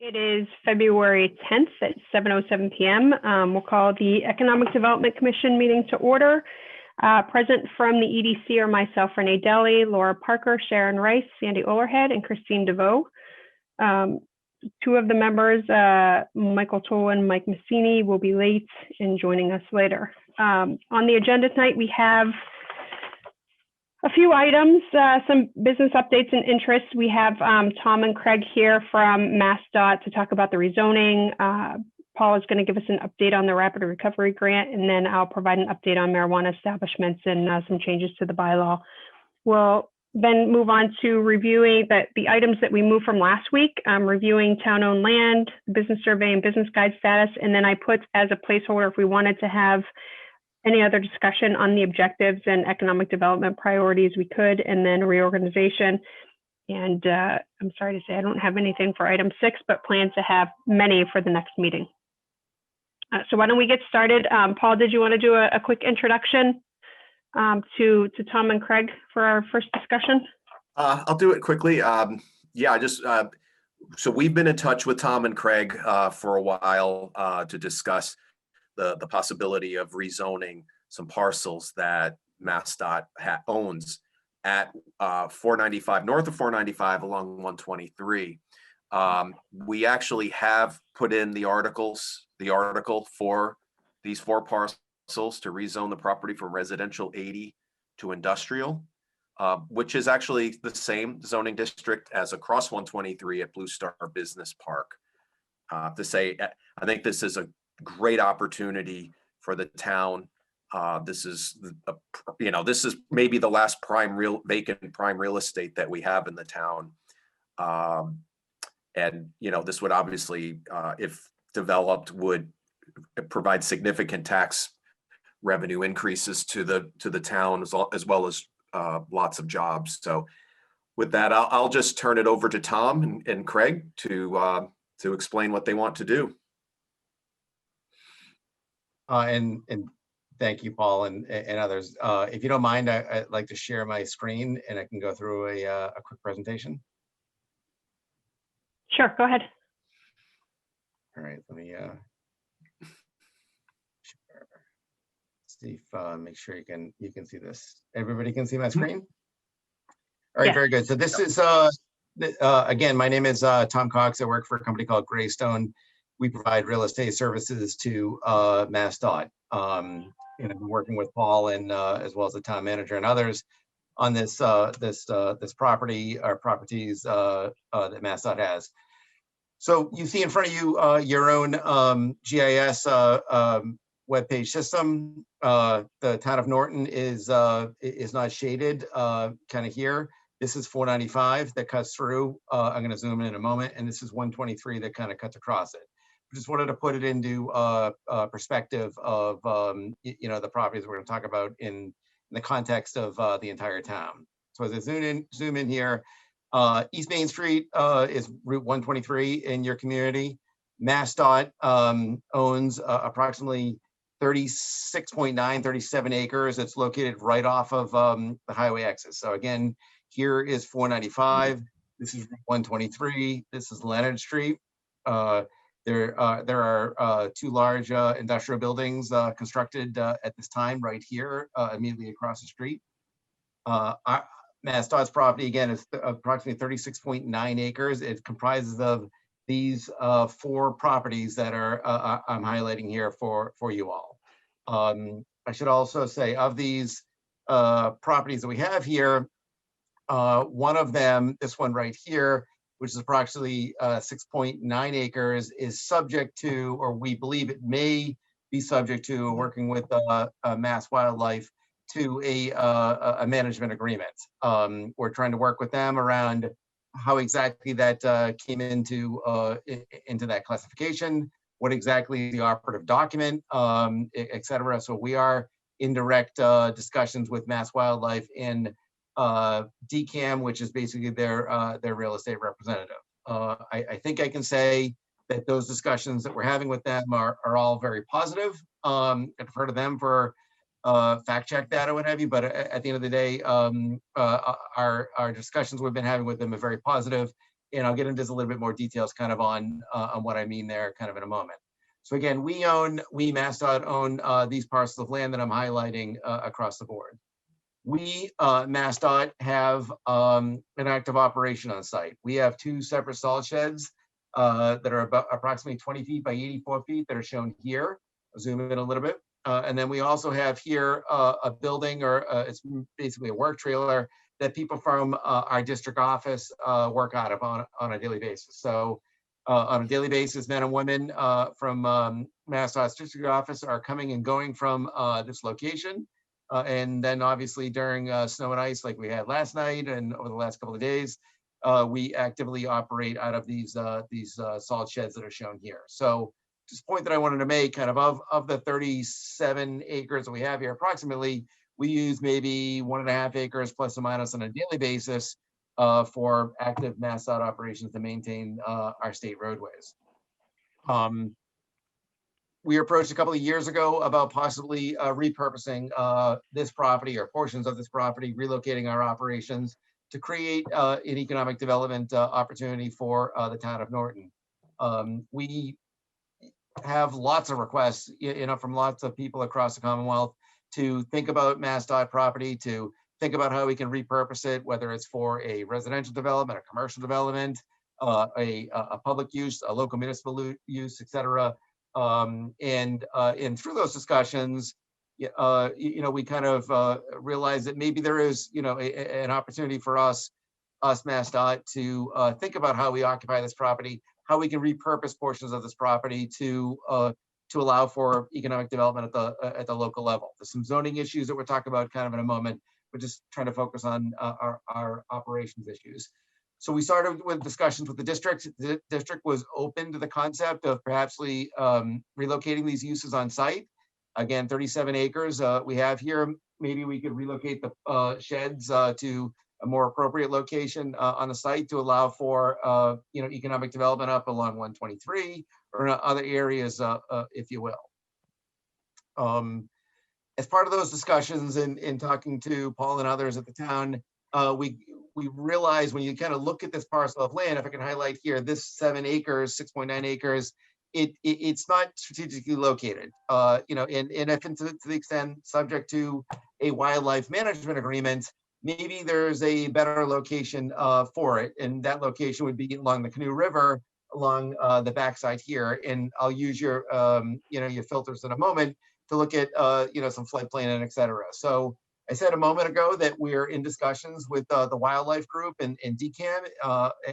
It is February 10th at 7:07 p.m. We'll call the Economic Development Commission meeting to order. Present from the EDC are myself, Renee Deli, Laura Parker, Sharon Rice, Sandy Olerhead, and Christine DeVoe. Two of the members, Michael Toll and Mike Massini, will be late in joining us later. On the agenda tonight, we have a few items, some business updates and interests. We have Tom and Craig here from MassDOT to talk about the rezoning. Paul is going to give us an update on the Rapid Recovery Grant, and then I'll provide an update on marijuana establishments and some changes to the bylaw. We'll then move on to reviewing the items that we moved from last week, reviewing town-owned land, business survey, and business guide status. And then I put as a placeholder if we wanted to have any other discussion on the objectives and economic development priorities, we could, and then reorganization. And I'm sorry to say I don't have anything for item 6, but plan to have many for the next meeting. So why don't we get started? Paul, did you want to do a quick introduction to Tom and Craig for our first discussion? I'll do it quickly. So we've been in touch with Tom and Craig for a while to discuss the possibility of rezoning some parcels that MassDOT owns at 495, north of 495 along 123. We actually have put in the article for these 4 parcels to rezone the property from residential 80 to industrial, which is actually the same zoning district as across 123 at Blue Star Business Park. I think this is a great opportunity for the town. This is maybe the last vacant prime real estate that we have in the town. And this would obviously, if developed, would provide significant tax revenue increases to the town as well as lots of jobs. So with that, I'll just turn it over to Tom and Craig to explain what they want to do. And thank you, Paul, and others. If you don't mind, I'd like to share my screen and I can go through a quick presentation. Sure, go ahead. All right, let me see if make sure you can see this. Everybody can see my screen? All right, yeah. Very good. So this is again, my name is Tom Cox. I work for a company called Greystone. We provide real estate services to MassDOT. And I've been working with Paul and as well as the town manager and others on this property or properties that MassDOT has. So you see in front of you your own GIS webpage system. The town of Norton is not shaded kind of here. This is 495 that cuts through. I'm going to zoom in a moment, and this is 123 that kind of cuts across it. Just wanted to put it into perspective of the properties we're going to talk about in the context of the entire town. So as I zoom in here, East Main Street is Route 123 in your community. MassDOT owns approximately 37 acres. It's located right off of the highway axis. So again, here is 495. This is 123. This is Leonard Street. There are 2 large industrial buildings constructed at this time right here, immediately across the street. MassDOT's property, again, is approximately 36.9 acres. It comprises of these 4 properties that I'm highlighting here for you all. I should also say, of these properties that we have here, one of them, this one right here, which is approximately 6.9 acres, is subject to, or we believe it may be subject to, working with Mass Wildlife, to a management agreement. We're trying to work with them around how exactly that came into that classification, what exactly is the operative document, et cetera. So we are in direct discussions with Mass Wildlife in DCAM, which is basically their real estate representative. I think I can say that those discussions that we're having with them are all very positive. I defer to them for fact check that or what have you, but at the end of the day, our discussions we've been having with them are very positive, And I'll get into this a little bit more details kind of on what I mean there kind of in a moment. So again, we MassDOT own these parcels of land that I'm highlighting across the board. We, MassDOT, have an active operation on site. We have 2 separate salt sheds that are about approximately 20 feet by 84 feet that are shown here. I'll zoom in a little bit. And then we also have here a building, or it's basically a work trailer that people from our district office work out of on a daily basis. So on a daily basis, men and women from MassDOT's district office are coming and going from this location. And then obviously during snow and ice like we had last night and over the last couple of days, we actively operate out of these salt sheds that are shown here. So just a point that I wanted to make, kind of the 37 acres that we have here, approximately, we use maybe 1.5 acres plus or minus on a daily basis for active MassDOT operations to maintain our state roadways. We approached a couple of years ago about possibly repurposing this property or portions of this property, relocating our operations to create an economic development opportunity for the town of Norton. We have lots of requests, from lots of people across the Commonwealth to think about MassDOT property, to think about how we can repurpose it, whether it's for a residential development, a commercial development, a public use, a local municipal use, et cetera. And through those discussions, we kind of realized that maybe there is, an opportunity for us MassDOT to think about how we occupy this property, how we can repurpose portions of this property to allow for economic development at the local level. There's some zoning issues that we're talking about kind of in a moment. We're just trying to focus on our operations issues. So we started with discussions with the district. The district was open to the concept of perhaps relocating these uses on site. Again, 37 acres we have here. Maybe we could relocate the sheds to a more appropriate location on the site to allow for economic development up along 123 or in other areas, if you will. As part of those discussions and in talking to Paul and others at the town, we realize when you kind of look at this parcel of land, if I can highlight here, this 7 acres, 6.9 acres, it's not strategically located, and if to the extent subject to a wildlife management agreement, maybe there's a better location for it. And that location would be along the Canoe River, along the backside here. And I'll use your, your filters in a moment to look at, some floodplain and et cetera. So I said a moment ago that we're in discussions with the wildlife group and DCAM,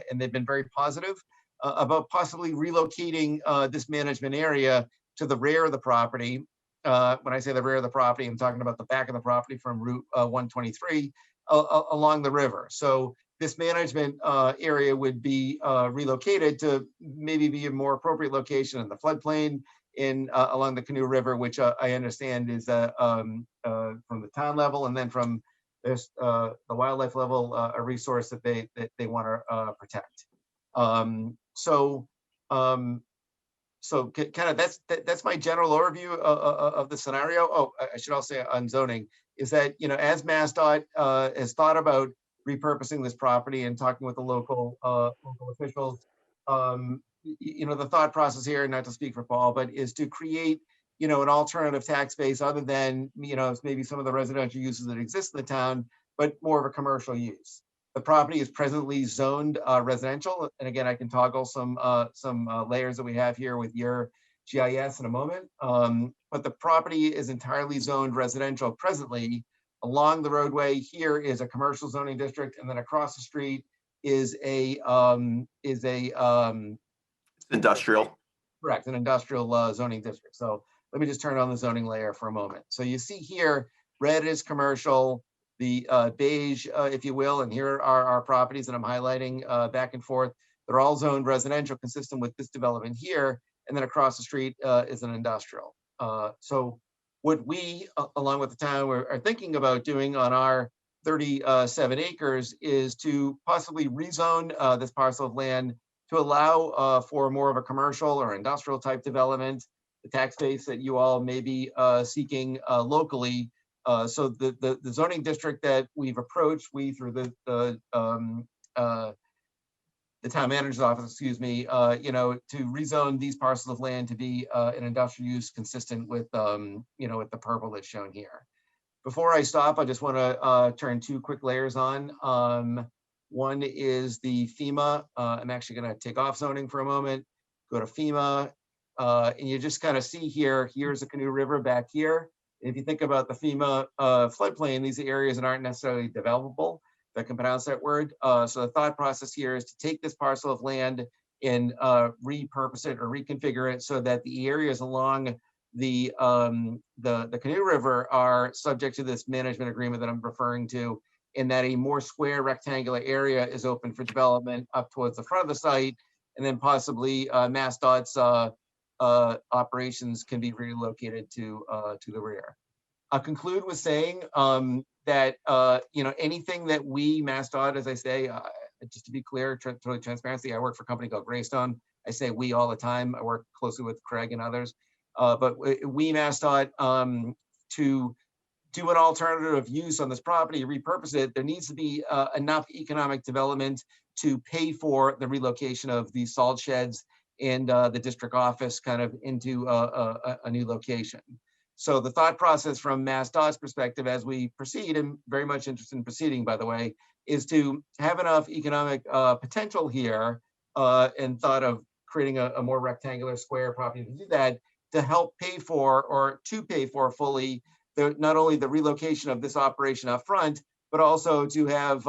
and they've been very positive about possibly relocating this management area to the rear of the property. When I say the rear of the property, I'm talking about the back of the property from Route 123 along the river. So this management area would be relocated to maybe be a more appropriate location in the floodplain in along the Canoe River, which I understand is from the town level, and then from this the wildlife level, a resource that they want to protect. So kind of that's my general overview of the scenario. Oh, I should also say on zoning is that, as MassDOT has thought about repurposing this property and talking with the local officials, the thought process here, not to speak for Paul, but is to create, an alternative tax base other than, maybe some of the residential uses that exist in the town, but more of a commercial use. The property is presently zoned residential. And again, I can toggle some layers that we have here with your GIS in a moment. But the property is entirely zoned residential presently. Along the roadway here is a commercial zoning district, and then across the street is Industrial. Correct, an industrial zoning district. So let me just turn on the zoning layer for a moment. So you see here, red is commercial, the beige, if you will, and here are our properties that I'm highlighting back and forth. They're all zoned residential, consistent with this development here, and then across the street is an industrial. So what we, along with the town, are thinking about doing on our 37 acres is to possibly rezone this parcel of land to allow for more of a commercial or industrial type development, the tax base that you all may be seeking locally. So the zoning district that we've approached, through the the town manager's office, excuse me, to rezone these parcels of land to be an industrial use consistent with, with the purple that's shown here. Before I stop, I just want to turn two quick layers on. One is the Fema. I'm actually going to take off zoning for a moment, go to Fema, and you just kind of see here, here's the Canoe River back here. If you think about the Fema floodplain, these are areas that aren't necessarily developable, if I can pronounce that word. So the thought process here is to take this parcel of land and repurpose it or reconfigure it so that the areas along the Canoe River are subject to this management agreement that I'm referring to, in that a more square rectangular area is open for development up towards the front of the site, and then possibly MassDOT's operations can be relocated to the rear. I'll conclude with saying that anything that we, MassDOT, as I say, just to be clear, totally transparency, I work for a company called Greystone. I say we all the time. I work closely with Craig and others. But we, MassDOT, to do an alternative use on this property, repurpose it, there needs to be enough economic development to pay for the relocation of these salt sheds and the district office kind of into a new location. So the thought process from MassDOT's perspective as we proceed, and very much interested in proceeding, by the way, is to have enough economic potential here and thought of creating a more rectangular square property to do that, to help pay for, or to pay for fully, not only the relocation of this operation up front, but also to have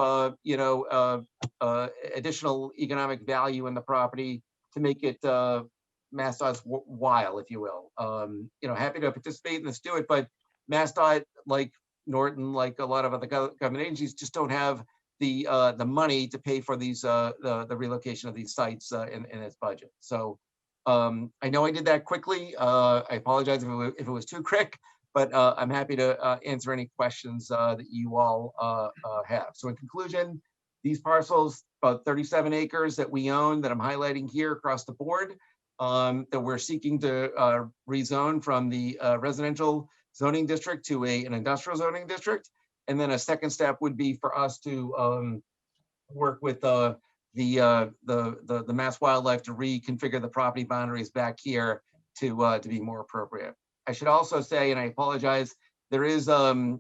additional economic value in the property to make it MassDOT's while, if you will. Happy to participate in this, do it, but MassDOT, like Norton, like a lot of other government agencies, just don't have the money to pay for these the relocation of these sites in its budget. So I know I did that quickly. I apologize if it was too quick, but I'm happy to answer any questions that you all have. So in conclusion, these parcels, about 37 acres that we own, that I'm highlighting here across the board, that we're seeking to rezone from the residential zoning district to an industrial zoning district. And then a second step would be for us to work with the Mass Wildlife to reconfigure the property boundaries back here to be more appropriate. I should also say, and I apologize, there is a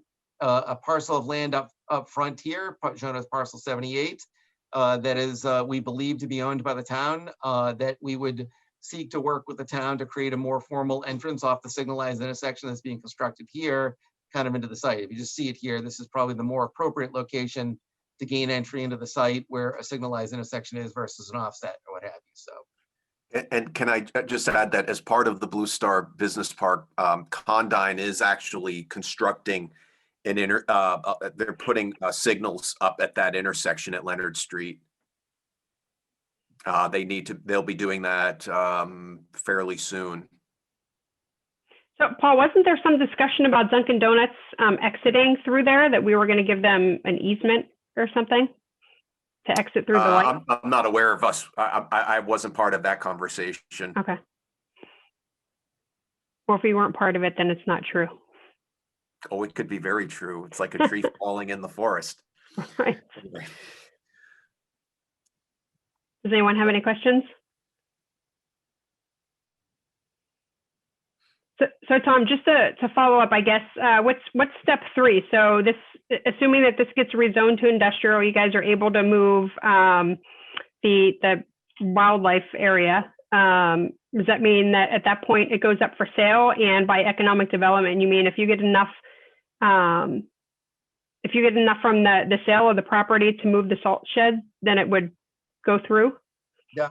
parcel of land up front here, shown as parcel 78, that is we believe to be owned by the town, that we would seek to work with the town to create a more formal entrance off the signalized intersection that's being constructed here, kind of into the site. If you just see it here, this is probably the more appropriate location to gain entry into the site where a signalized intersection is versus an offset or what have you. So. And can I just add that as part of the Blue Star Business Park, Condyne is actually constructing an they're putting signals up at that intersection at Leonard Street. They'll be doing that fairly soon. So Paul, wasn't there some discussion about Dunkin' Donuts exiting through there, that we were going to give them an easement or something to exit through the light? I'm not aware of us. I wasn't part of that conversation. Okay. Or if we weren't part of it, then it's not true. Oh, it could be very true. It's like a tree falling in the forest. Right. Does anyone have any questions? So Tom, just to follow up, I guess, what's step 3? So this, assuming that this gets rezoned to industrial, you guys are able to move the wildlife area. Does that mean that at that point it goes up for sale? And by economic development, you mean if you get enough from the sale of the property to move the salt shed, then it would go through? Yeah,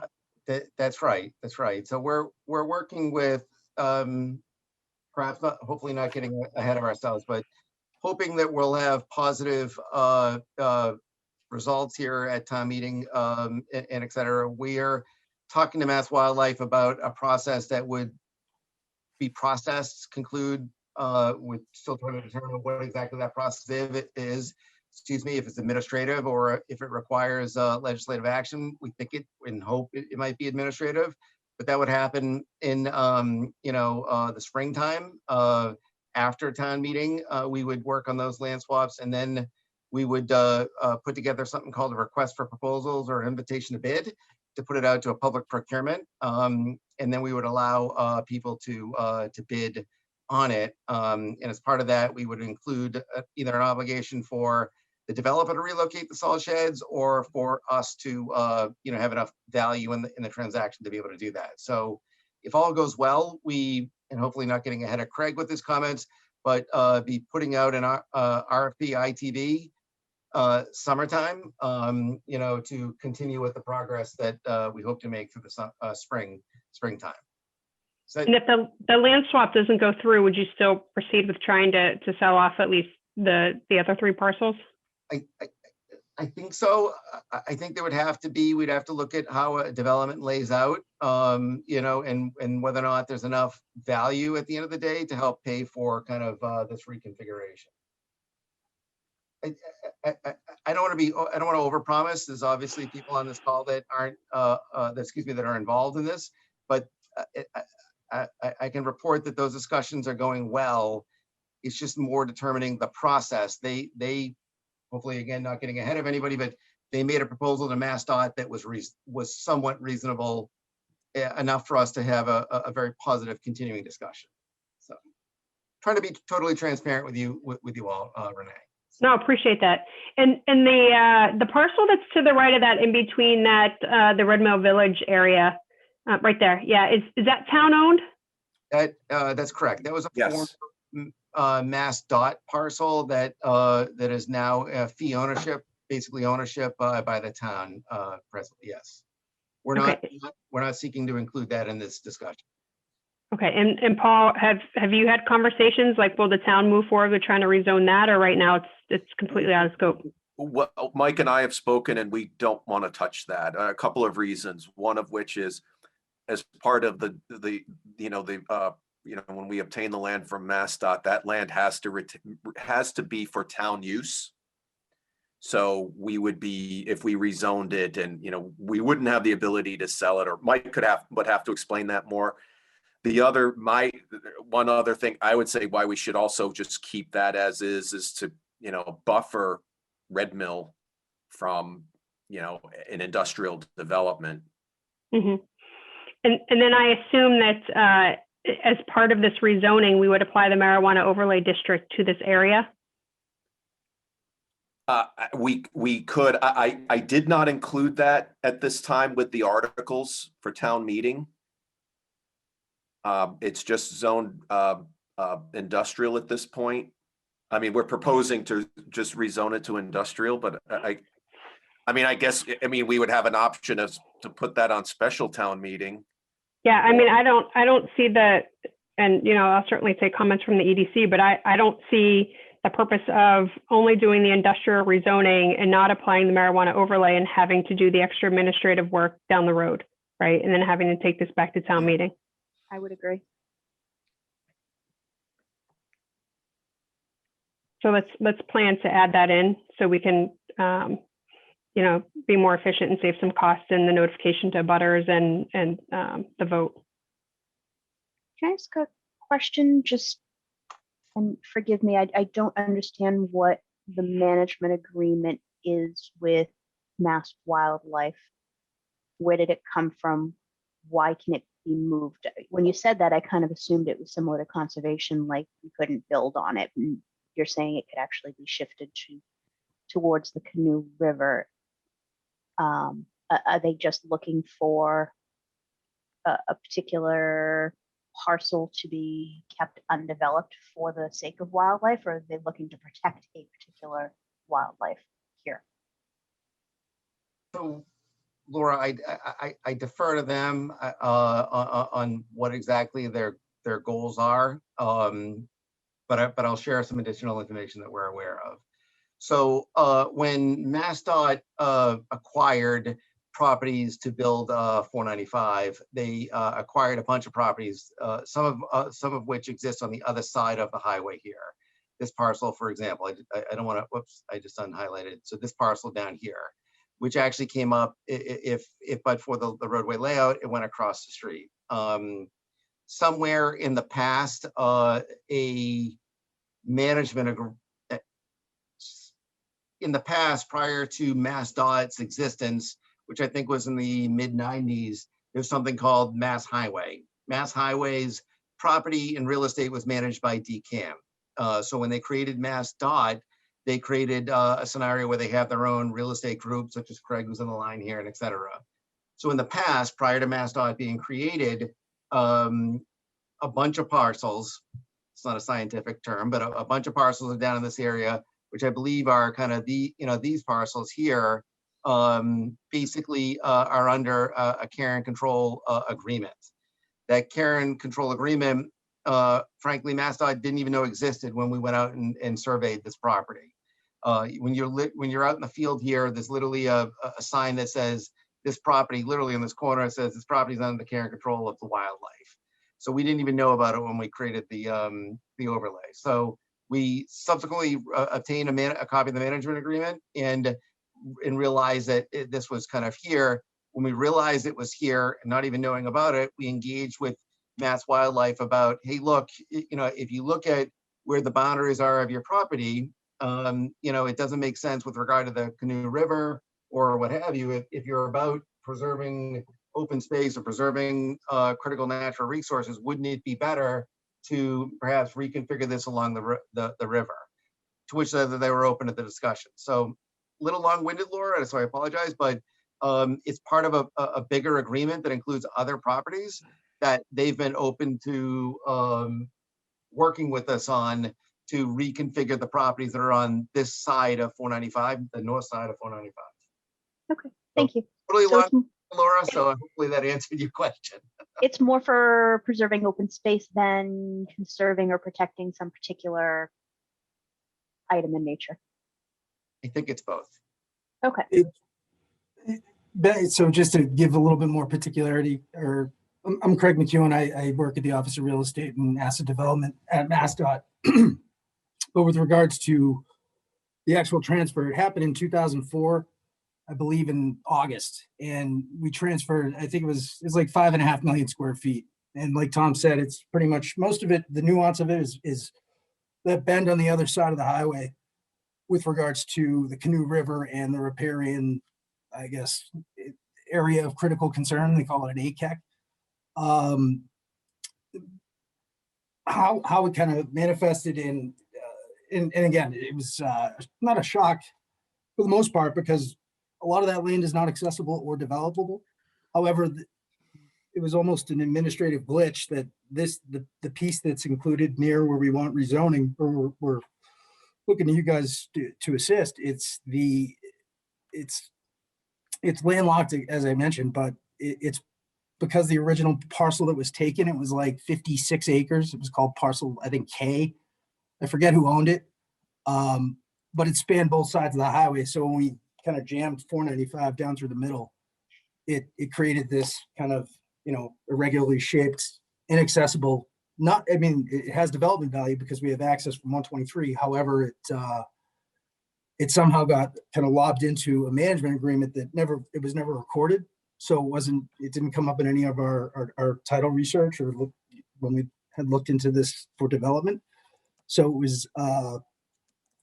that's right. That's right. So we're working with perhaps not, hopefully not getting ahead of ourselves, but hoping that we'll have positive results here at town meeting and et cetera. We are talking to Mass Wildlife about a process that would be processed, conclude. We're still trying to determine what exactly that process is. Excuse me, if it's administrative or if it requires legislative action. We think it and hope it might be administrative, but that would happen in the springtime after town meeting. We would work on those land swaps, and then we would put together something called a request for proposals or invitation to bid. put it out to a public procurement, and then we would allow people to bid on it. And as part of that, we would include either an obligation for the developer to relocate the salt sheds, or for us to have enough value in the transaction to be able to do that. So if all goes well, and hopefully not getting ahead of Craig with his comments, but be putting out an RFP ITV summertime, to continue with the progress that we hope to make through the springtime. So, And if the land swap doesn't go through, would you still proceed with trying to sell off at least the other 3 parcels? I think so. I think we'd have to look at how a development lays out, and whether or not there's enough value at the end of the day to help pay for kind of this reconfiguration. I don't want to overpromise. There's obviously people on this call that aren't, that are involved in this, but I can report that those discussions are going well. It's just more determining the process. They hopefully, again, not getting ahead of anybody, but they made a proposal to MassDOT that was somewhat reasonable enough for us to have a very positive continuing discussion. So trying to be totally transparent with you all, Renee. No, appreciate that. And the parcel that's to the right of that, in between that, the Red Mill Village area, right there. Yeah, is that town owned? That's correct. That was a Yes. former MassDOT parcel that is now fee ownership, basically ownership by the town presently. Yes, we're not seeking to include that in this discussion. Okay, and Paul, have you had conversations, like, will the town move forward with trying to rezone that, or right now it's completely out of scope? Well, Mike and I have spoken, and we don't want to touch that. A couple of reasons. One of which is, as part of when we obtain the land from MassDOT, that land has to be for town use. So we would be, if we rezoned it, and we wouldn't have the ability to sell it, or Mike would have to explain that more. One other thing I would say why we should also just keep that as is to buffer Red Mill from an industrial development. Mm-hmm. And then I assume that as part of this rezoning, we would apply the marijuana overlay district to this area. We could. I did not include that at this time with the articles for town meeting. It's just zoned industrial at this point. I mean, we're proposing to just rezone it to industrial, but I guess we would have an option to put that on special town meeting. Yeah, I don't see that, and I'll certainly take comments from the EDC, but I don't see the purpose of only doing the industrial rezoning and not applying the marijuana overlay and having to do the extra administrative work down the road, right? And then having to take this back to town meeting. I would agree. So let's plan to add that in so we can, be more efficient and save some costs in the notification to abutters and the vote. Can I ask a question? And forgive me, I don't understand what the management agreement is with Mass Wildlife. Where did it come from? Why can it be moved? When you said that, I kind of assumed it was similar to conservation, like we couldn't build on it. And you're saying it could actually be shifted towards the Canoe River. Are they just looking for a particular parcel to be kept undeveloped for the sake of wildlife, or are they looking to protect a particular wildlife here? So, Laura, I defer to them on what exactly their goals are, but I'll share some additional information that we're aware of. So when MassDOT acquired properties to build 495, they acquired a bunch of properties, some of which exist on the other side of the highway here. This parcel, for example, I don't want to, whoops, I just unhighlighted. So this parcel down here, which actually came up, but for the roadway layout, it went across the street. Somewhere in the past, prior to MassDOT's existence, which I think was in the mid-90s, there's something called Mass Highway. Mass Highway's property and real estate was managed by DCAM. So when they created Mass Dot, they created a scenario where they have their own real estate group, such as Craig who's on the line here, and et cetera. So in the past, prior to Mass Dot being created, a bunch of parcels, it's not a scientific term, but a bunch of parcels are down in this area, which I believe are kind of these parcels here, basically are under a care and control agreement. That care and control agreement, frankly, MassDOT didn't even know existed when we went out and surveyed this property. When you're out in the field here, there's literally a sign that says this property, literally in this corner, it says this property is under the care and control of the wildlife. So we didn't even know about it when we created the overlay. So we subsequently obtained a copy of the management agreement and realized that this was kind of here. When we realized it was here and not even knowing about it, we engaged with Mass Wildlife about, hey, look, if you look at where the boundaries are of your property, it doesn't make sense with regard to the Canoe River or what have you. If you're about preserving open space or preserving critical natural resources, wouldn't it be better to perhaps reconfigure this along the river? To which they were open to the discussion. So a little long-winded, Laura, so I apologize, but it's part of a bigger agreement that includes other properties that they've been open to working with us on to reconfigure the properties that are on this side of 495, the north side of 495. Okay, thank you. Really So long, Laura, so hopefully that answered your question. it's more for preserving open space than conserving or protecting some particular item in nature. I think it's both. Okay. So just to give a little bit more particularity, I'm Craig McEwen. I work at the Office of Real Estate and Asset Development at MassDOT. But with regards to the actual transfer, it happened in 2004, I believe in August. And we transferred, I think it was like 5.5 million square feet. And like Tom said, it's pretty much most of it, the nuance of it is that bend on the other side of the highway with regards to the Canoe River and the riparian, I guess, area of critical concern. They call it an ACEC. How it kind of manifested and again, it was not a shock for the most part because a lot of that land is not accessible or developable. However, it was almost an administrative glitch that the piece that's included near where we want rezoning, or we're looking to you guys to assist. It's landlocked, as I mentioned, but it's because the original parcel that was taken, it was like 56 acres. It was called parcel, I think, K. I forget who owned it, but it spanned both sides of the highway. So when we kind of jammed 495 down through the middle, it created this kind of, irregularly shaped, inaccessible, it has development value because we have access from 123. However, it somehow got kind of lobbed into a management agreement that it was never recorded. So it didn't come up in any of our title research or when we had looked into this for development. So it was,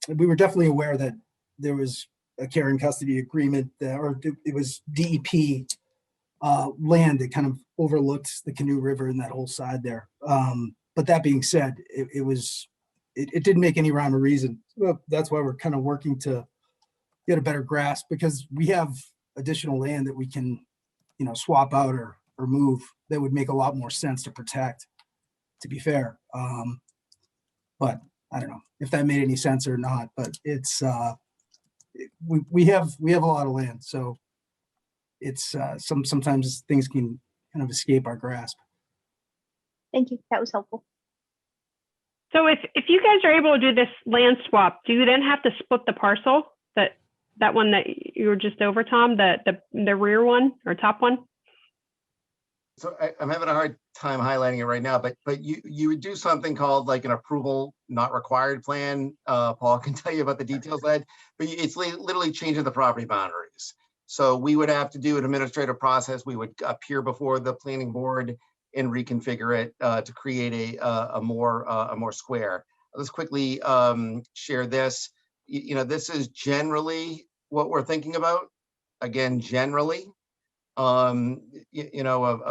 we were definitely aware that there was a care and custody agreement or it was DEP land that kind of overlooked the Canoe River and that whole side there. But that being said, it didn't make any rhyme or reason. Well, that's why we're kind of working to get a better grasp because we have additional land that we can, swap out or move that would make a lot more sense to protect, to be fair. But I don't know if that made any sense or not, but it's, we have a lot of land. So it's sometimes things can kind of escape our grasp. Thank you. That was helpful. So if you guys are able to do this land swap, do you then have to split the parcel, that one that you were just over, Tom, the rear one or top one? So I'm having a hard time highlighting it right now, but you would do something called like an approval not required plan. Paul can tell you about the details of that, but it's literally changing the property boundaries. So we would have to do an administrative process. We would appear before the planning board and reconfigure it to create a more square. Let's quickly share this. This is generally what we're thinking about. again, generally, of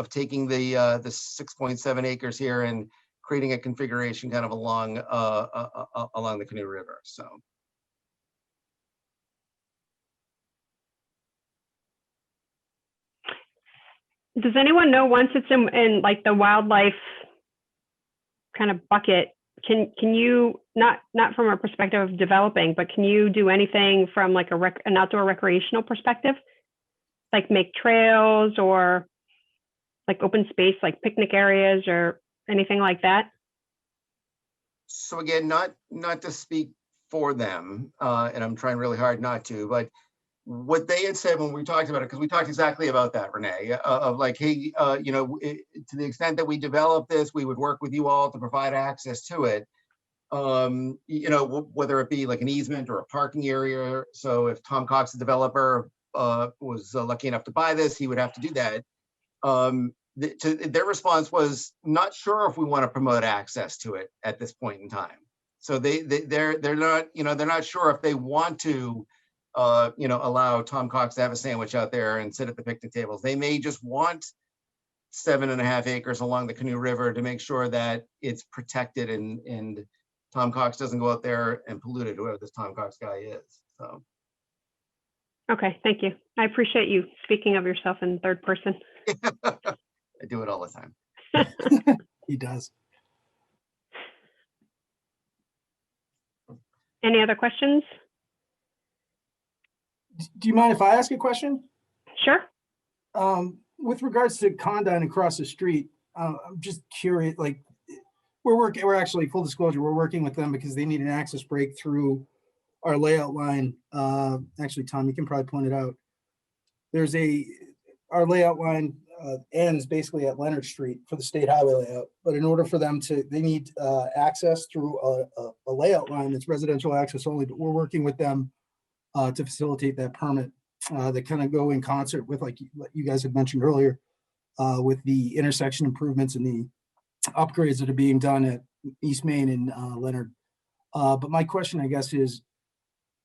taking the 6.7 acres here and creating a configuration kind of along the Canoe River. So Does anyone know, once it's in like the wildlife kind of bucket, can you, not from a perspective of developing, but can you do anything from like an outdoor recreational perspective? Like make trails or like open space, like picnic areas or anything like that? So again, not to speak for them, and I'm trying really hard not to, but what they had said when we talked about it, because we talked exactly about that, Renee, of like, hey, to the extent that we develop this, we would work with you all to provide access to it. Whether it be like an easement or a parking area. So if Tom Cox, the developer, was lucky enough to buy this, he would have to do that. Their response was, not sure if we want to promote access to it at this point in time. So they're not sure if they want to allow Tom Cox to have a sandwich out there and sit at the picnic tables. They may just want 7.5 acres along the Canoe River to make sure that it's protected and Tom Cox doesn't go out there and pollute it, whoever this Tom Cox guy is. So. Okay, thank you. I appreciate you speaking of yourself in third person. I do it all the time. He does. Any other questions? Do you mind if I ask a question? Sure. With regards to Condyne across the street, I'm just curious, like, we're actually, full disclosure, we're working with them because they need an access break through our layout line. Actually, Tom, you can probably point it out. Our layout line ends basically at Leonard Street for the state highway layout. But in order for them they need access through a layout line that's residential access only, but we're working with them to facilitate that permit. That kind of go in concert with, like you guys had mentioned earlier, with the intersection improvements and the upgrades that are being done at East Main and Leonard. But my question, I guess, is,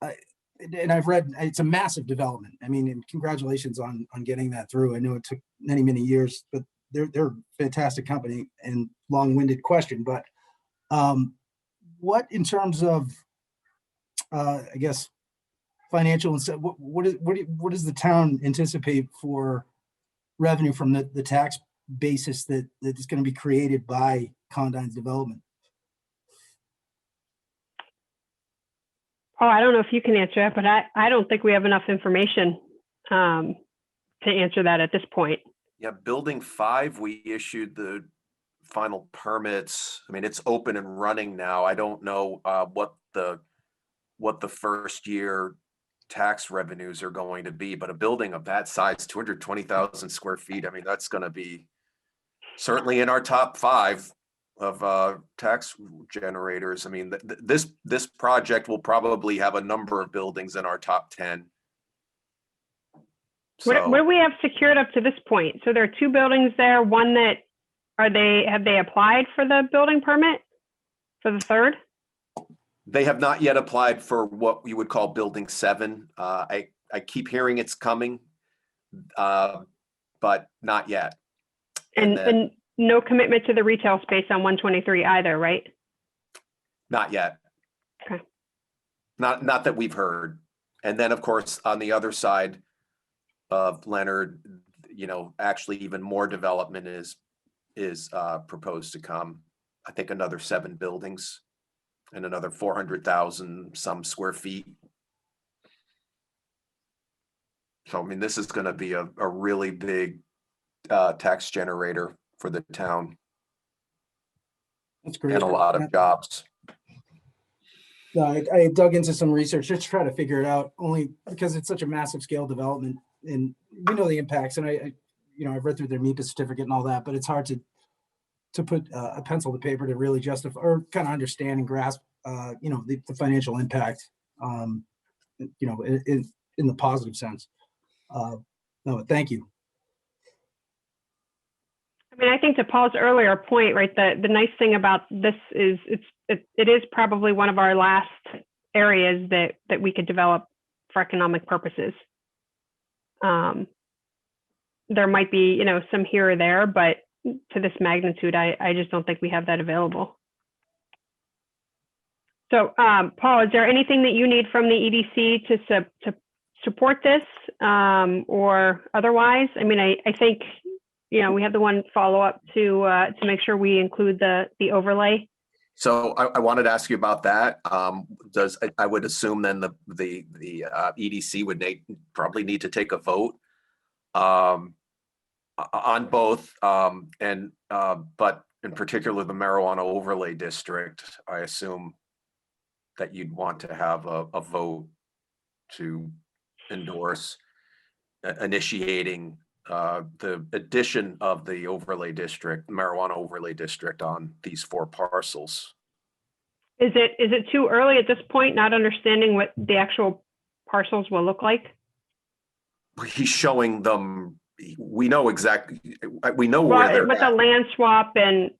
and I've read, it's a massive development. I mean, and congratulations on getting that through. I know it took many, many years, but they're a fantastic company. And long-winded question, but what in terms of, I guess, financial and what does the town anticipate for revenue from the tax basis that is going to be created by Condyne's development? Oh, I don't know if you can answer that, but I don't think we have enough information to answer that at this point. Yeah, building 5, we issued the final permits. I mean, it's open and running now. I don't know what the first year tax revenues are going to be, but a building of that size, 220,000 square feet, I mean, that's going to be certainly in our top 5 of tax generators. I mean, this project will probably have a number of buildings in our top 10. What do we have secured up to this point? So there are 2 buildings there. One that have they applied for the building permit for the third? They have not yet applied for what we would call building 7. I keep hearing it's coming, but not yet. And no commitment to the retail space on 123 either, right? Not yet. Okay. Not that we've heard. And then, of course, on the other side of Leonard, actually even more development is proposed to come. I think another 7 buildings and another 400,000 some square feet. So, I mean, this is going to be a really big tax generator for the town. That's great. And a lot of jobs. No, I dug into some research just to try to figure it out, only because it's such a massive scale development, and we know the impacts. And I've read through their MIPA certificate and all that, but it's hard to put a pencil to paper to really justify or kind of understand and grasp, the financial impact, in the positive sense. No, thank you. I mean, I think to Paul's earlier point, right, the nice thing about this is it is probably one of our last areas that we could develop for economic purposes. There might be, you know, some here or there, but to this magnitude, I just don't think we have that available. So, Paul, is there anything that you need from the EDC to support this, or otherwise? I mean, I think, you know, we have the one follow-up to make sure we include the overlay. So I wanted to ask you about that. I would assume then the EDC would probably need to take a vote on both, but in particular the marijuana overlay district. I assume that you'd want to have a vote to endorse initiating the addition of the overlay district, marijuana overlay district, on these 4 parcels. Is it too early at this point, not understanding what the actual parcels will look like? He's showing them. We know exactly. We know where they're with at. the land swap and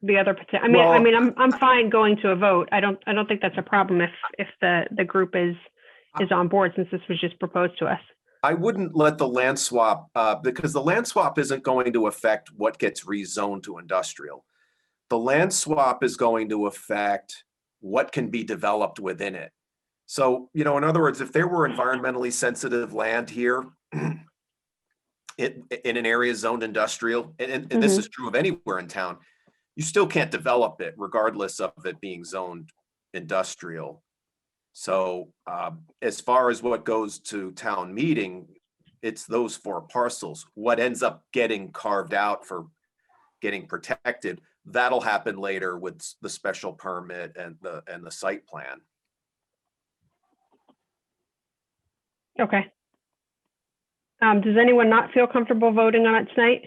the other. I'm fine going to a vote. I don't think that's a problem if the group is on board, since this was just proposed to us. I wouldn't let the land swap, because the land swap isn't going to affect what gets rezoned to industrial. The land swap is going to affect what can be developed within it. So, you know, in other words, if there were environmentally sensitive land here in an area zoned industrial, and this is true of anywhere in town, you still can't develop it regardless of it being zoned industrial. So as far as what goes to town meeting, it's those 4 parcels. What ends up getting carved out for getting protected, that'll happen later with the special permit and the site plan. Okay. Does anyone not feel comfortable voting on it tonight?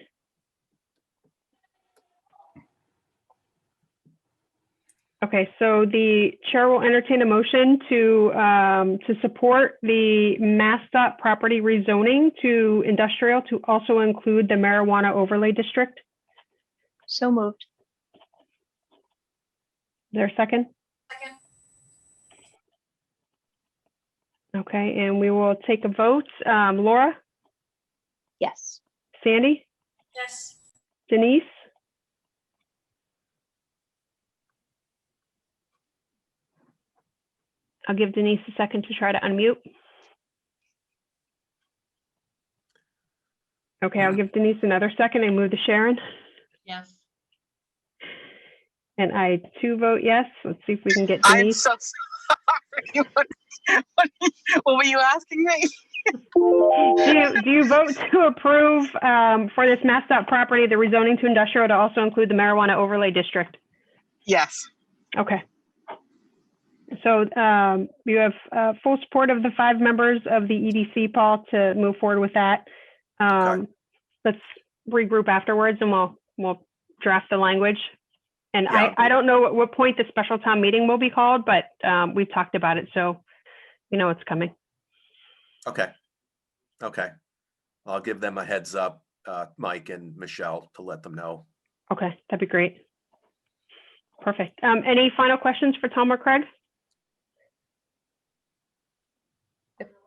Okay, so the chair will entertain a motion to support the MassDOT property rezoning to industrial to also include the marijuana overlay district. So moved. Is there a second? Second. Okay, and we will take a vote. Laura, Yes. Sandy, Yes. Denise, I'll give Denise a second to try to unmute. Okay, I'll give Denise another second and move to Sharon. Yes. And I too vote yes. Let's see if we can get I'm Denise. so sorry. What were you asking me? Do you vote to approve for this MassDOT property, the rezoning to industrial to also include the marijuana overlay district? Yes. Okay. So you have full support of the 5 members of the EDC, Paul, to move forward with that. Okay. Let's regroup afterwards and we'll draft the language. And Yeah. I don't know at what point the special town meeting will be called, but we've talked about it, so you know it's coming. Okay. I'll give them a heads up, Mike and Michelle, to let them know. Okay, that'd be great. Perfect. Any final questions for Tom or Craig?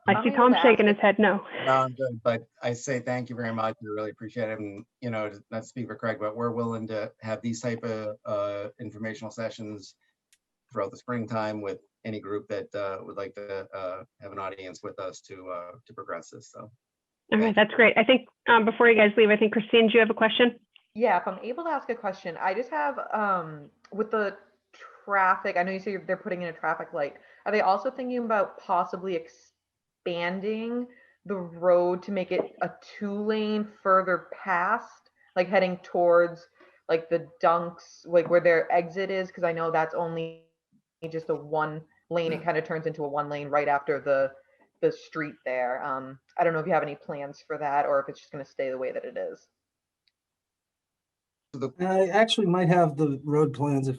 I see Tom shaking his head no. No, I'm good, but I say thank you very much. We really appreciate it. And, you know, not to speak for Craig, but we're willing to have these type of informational sessions throughout the springtime with any group that would like to have an audience with us to progress this. So. All right, that's great. I think before you guys leave, I think Christine, do you have a question? Yeah, if I'm able to ask a question, I just have with the traffic, I know you say they're putting in a traffic light. Are they also thinking about possibly expanding the road to make it a 2-lane further past, like heading towards like the Dunks, like where their exit is? Because I know that's only just a 1 lane. It kind of turns into a 1 lane right after the street there. I don't know if you have any plans for that or if it's just going to stay the way that it is. I actually might have the road plans if,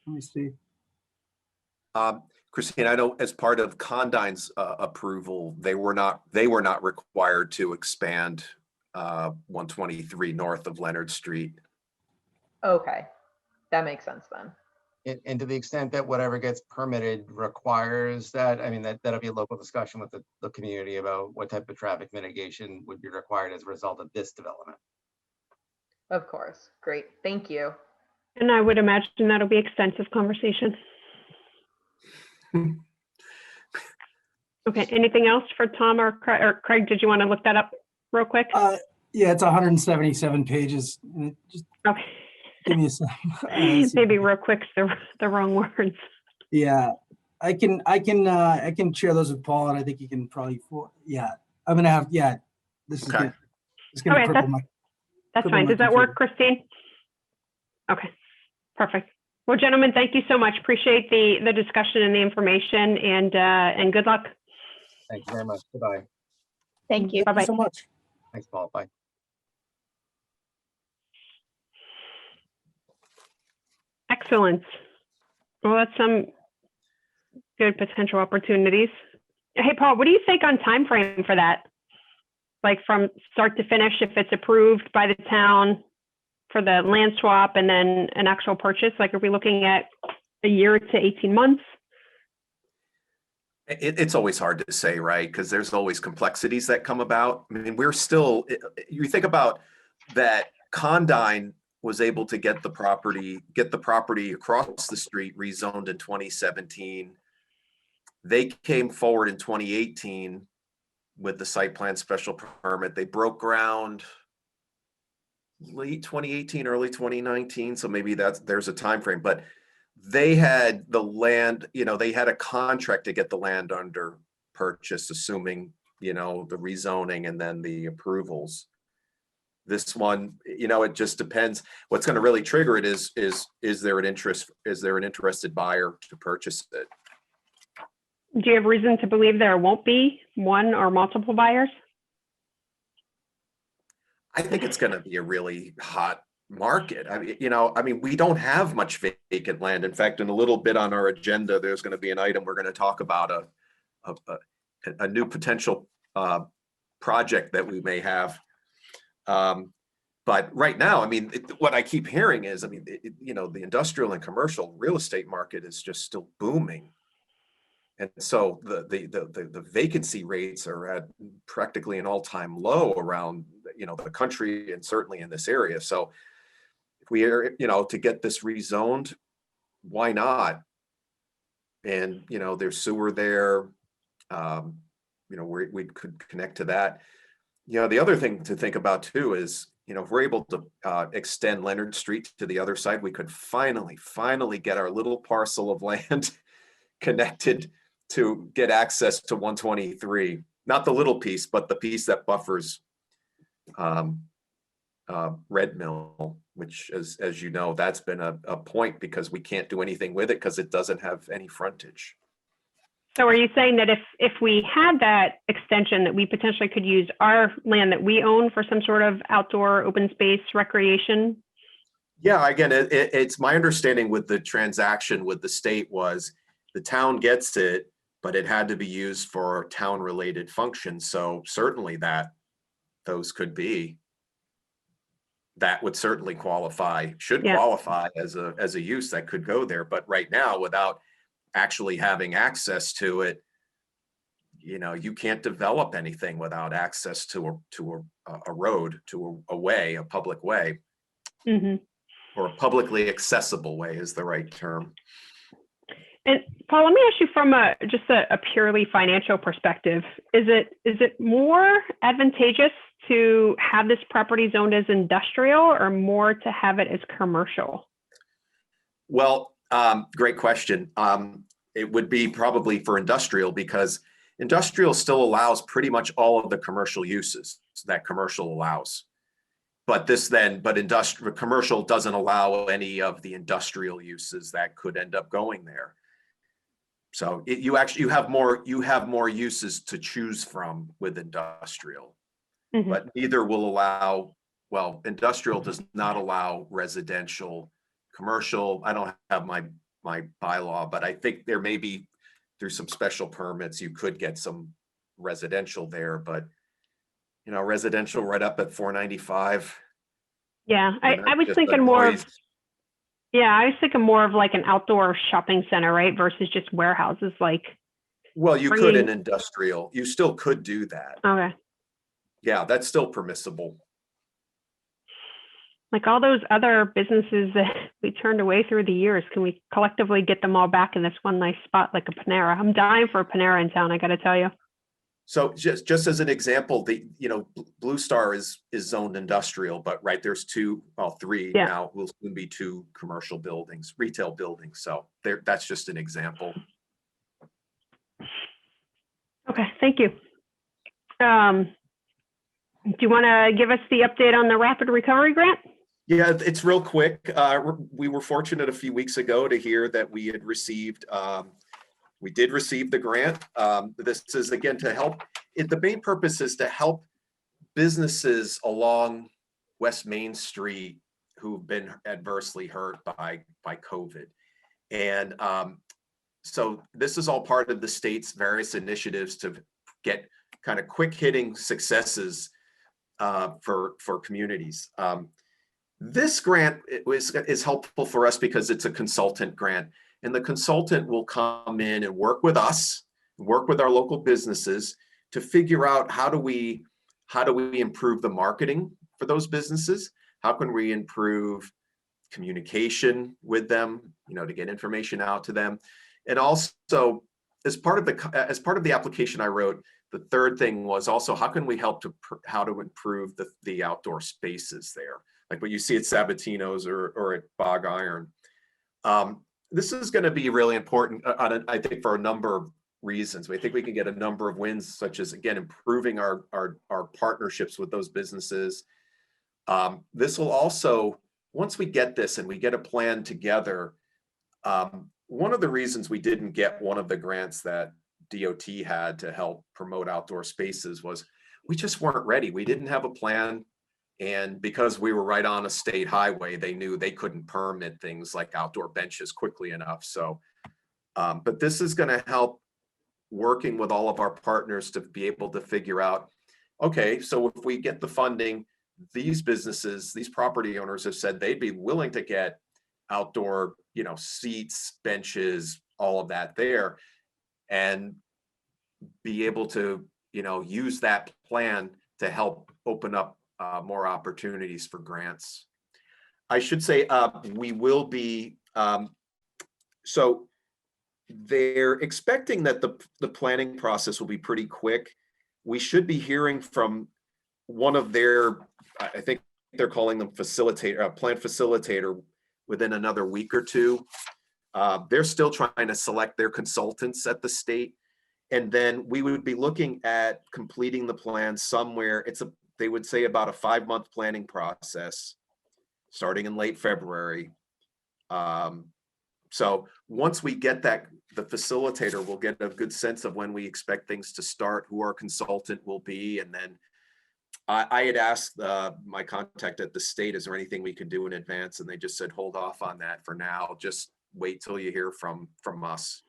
let me see. Christine, I know as part of Condyne's approval, they were not required to expand 123 north of Leonard Street. Okay, that makes sense then. And to the extent that whatever gets permitted requires that, I mean, that'll be a local discussion with the community about what type of traffic mitigation would be required as a result of this development. Of course. Great. Thank you. And I would imagine that'll be extensive conversation. Okay, anything else for Tom or Craig? Did you want to look that up real quick? Yeah, it's 177 pages. Just Okay. give me a second. Maybe real quick's the wrong words. Yeah, I can share those with Paul, and I think you can probably. Yeah, I'm gonna have. Yeah, this is Okay. good. It's gonna Okay, cripple my. That's cripple fine. my Does that computer. work, Christine? Okay, perfect. Well, gentlemen, thank you so much. Appreciate the discussion and the information, and good luck. Thank you very much. Goodbye. Thank you. Bye-bye. so much. Thanks, Paul. Bye. Excellent. Well, that's some good potential opportunities. Hey, Paul, what do you think on time frame for that? Like from start to finish, if it's approved by the town for the land swap and then an actual purchase? Like, are we looking at a year to 18 months? It's always hard to say, right? Because there's always complexities that come about. I mean, we're still, you think about that Condyne was able to get the property across the street rezoned in 2017. They came forward in 2018 with the site plan special permit. They broke ground late 2018, early 2019. So maybe there's a time frame, but they had the land, they had a contract to get the land under purchase, assuming, the rezoning and then the approvals. This one, it just depends. What's going to really trigger it is there an interested buyer to purchase it? Do you have reason to believe there won't be one or multiple buyers? I think it's going to be a really hot market. I mean, we don't have much vacant land. In fact, in a little bit on our agenda, there's going to be an item we're going to talk about a new potential project that we may have. But right now, I mean, what I keep hearing is, the industrial and commercial real estate market is just still booming. And so the vacancy rates are at practically an all-time low around, the country and certainly in this area. So if we are, to get this rezoned, why not? And, there's sewer there, we could connect to that. The other thing to think about too is, if we're able to extend Leonard Street to the other side, we could finally get our little parcel of land connected to get access to 123, not the little piece, but the piece that buffers Red Mill, which as you know, that's been a point because we can't do anything with it because it doesn't have any frontage. So are you saying that if we had that extension, that we potentially could use our land that we own for some sort of outdoor open space recreation? Yeah, again, it's my understanding with the transaction with the state was the town gets it, but it had to be used for town-related functions. So certainly those could be, that would certainly qualify, should qualify as a use that could go there. But right now, without actually having access to it, you can't develop anything without access to a road, to a way, a public way. Mm-hmm. Or a publicly accessible way is the right term. And Paul, let me ask you from just a purely financial perspective. Is it more advantageous to have this property zoned as industrial or more to have it as commercial? Well, great question. It would be probably for industrial because industrial still allows pretty much all of the commercial uses that commercial allows. But industrial commercial doesn't allow any of the industrial uses that could end up going there. So you have more uses to choose from with industrial, Mm-hmm. but neither will allow. Well, industrial does not allow residential. Commercial, I don't have my bylaw, but I think there may be through some special permits you could get some residential there, but residential right up at 495. Yeah, I was just thinking the more noise. Yeah, I was thinking more of like an outdoor shopping center, right? Versus just warehouses, like, Well, you could in bringing, industrial, you still could do that. okay. Yeah, that's still permissible. Like all those other businesses that we turned away through the years, can we collectively get them all back in this one nice spot like a Panera? I'm dying for a Panera in town, I gotta tell you. So just as an example, Blue Star is zoned industrial, but right, there's three Yeah. now, will soon be 2 commercial buildings, retail buildings. So that's just an example. Okay, thank you. Do you want to give us the update on the rapid recovery grant? Yeah, it's real quick. We were fortunate a few weeks ago to hear that we had received, we did receive the grant. This is again to help, the main purpose is to help businesses along West Main Street who've been adversely hurt by COVID. And so this is all part of the state's various initiatives to get kind of quick hitting successes for communities. This grant is helpful for us because it's a consultant grant, and the consultant will come in and work with us, work with our local businesses to figure out how do we improve the marketing for those businesses? How can we improve communication with them, to get information out to them? And also, as part of the application I wrote, the third thing was also how can we help how to improve the outdoor spaces there, like what you see at Sabatino's or at Bog Iron. This is going to be really important, I think, for a number of reasons. We think we can get a number of wins, such as, again, improving our partnerships with those businesses. This will also, once we get this and we get a plan together, one of the reasons we didn't get one of the grants that DOT had to help promote outdoor spaces was we just weren't ready. We didn't have a plan. And because we were right on a state highway, they knew they couldn't permit things like outdoor benches quickly enough. So, but this is going to help working with all of our partners to be able to figure out, okay, so if we get the funding, these businesses, these property owners have said they'd be willing to get outdoor, seats, benches, all of that there, and be able to, use that plan to help open up more opportunities for grants. I should say we will be, so they're expecting that the planning process will be pretty quick. We should be hearing from one of their, I think they're calling them facilitator, plan facilitator, within another week or two. They're still trying to select their consultants at the state. And then we would be looking at completing the plan somewhere. They would say about a 5-month planning process starting in late February. So once we get that, the facilitator will get a good sense of when we expect things to start, who our consultant will be. And then I had asked my contact at the state, is there anything we can do in advance? And they just said, hold off on that for now. Just wait till you hear from us.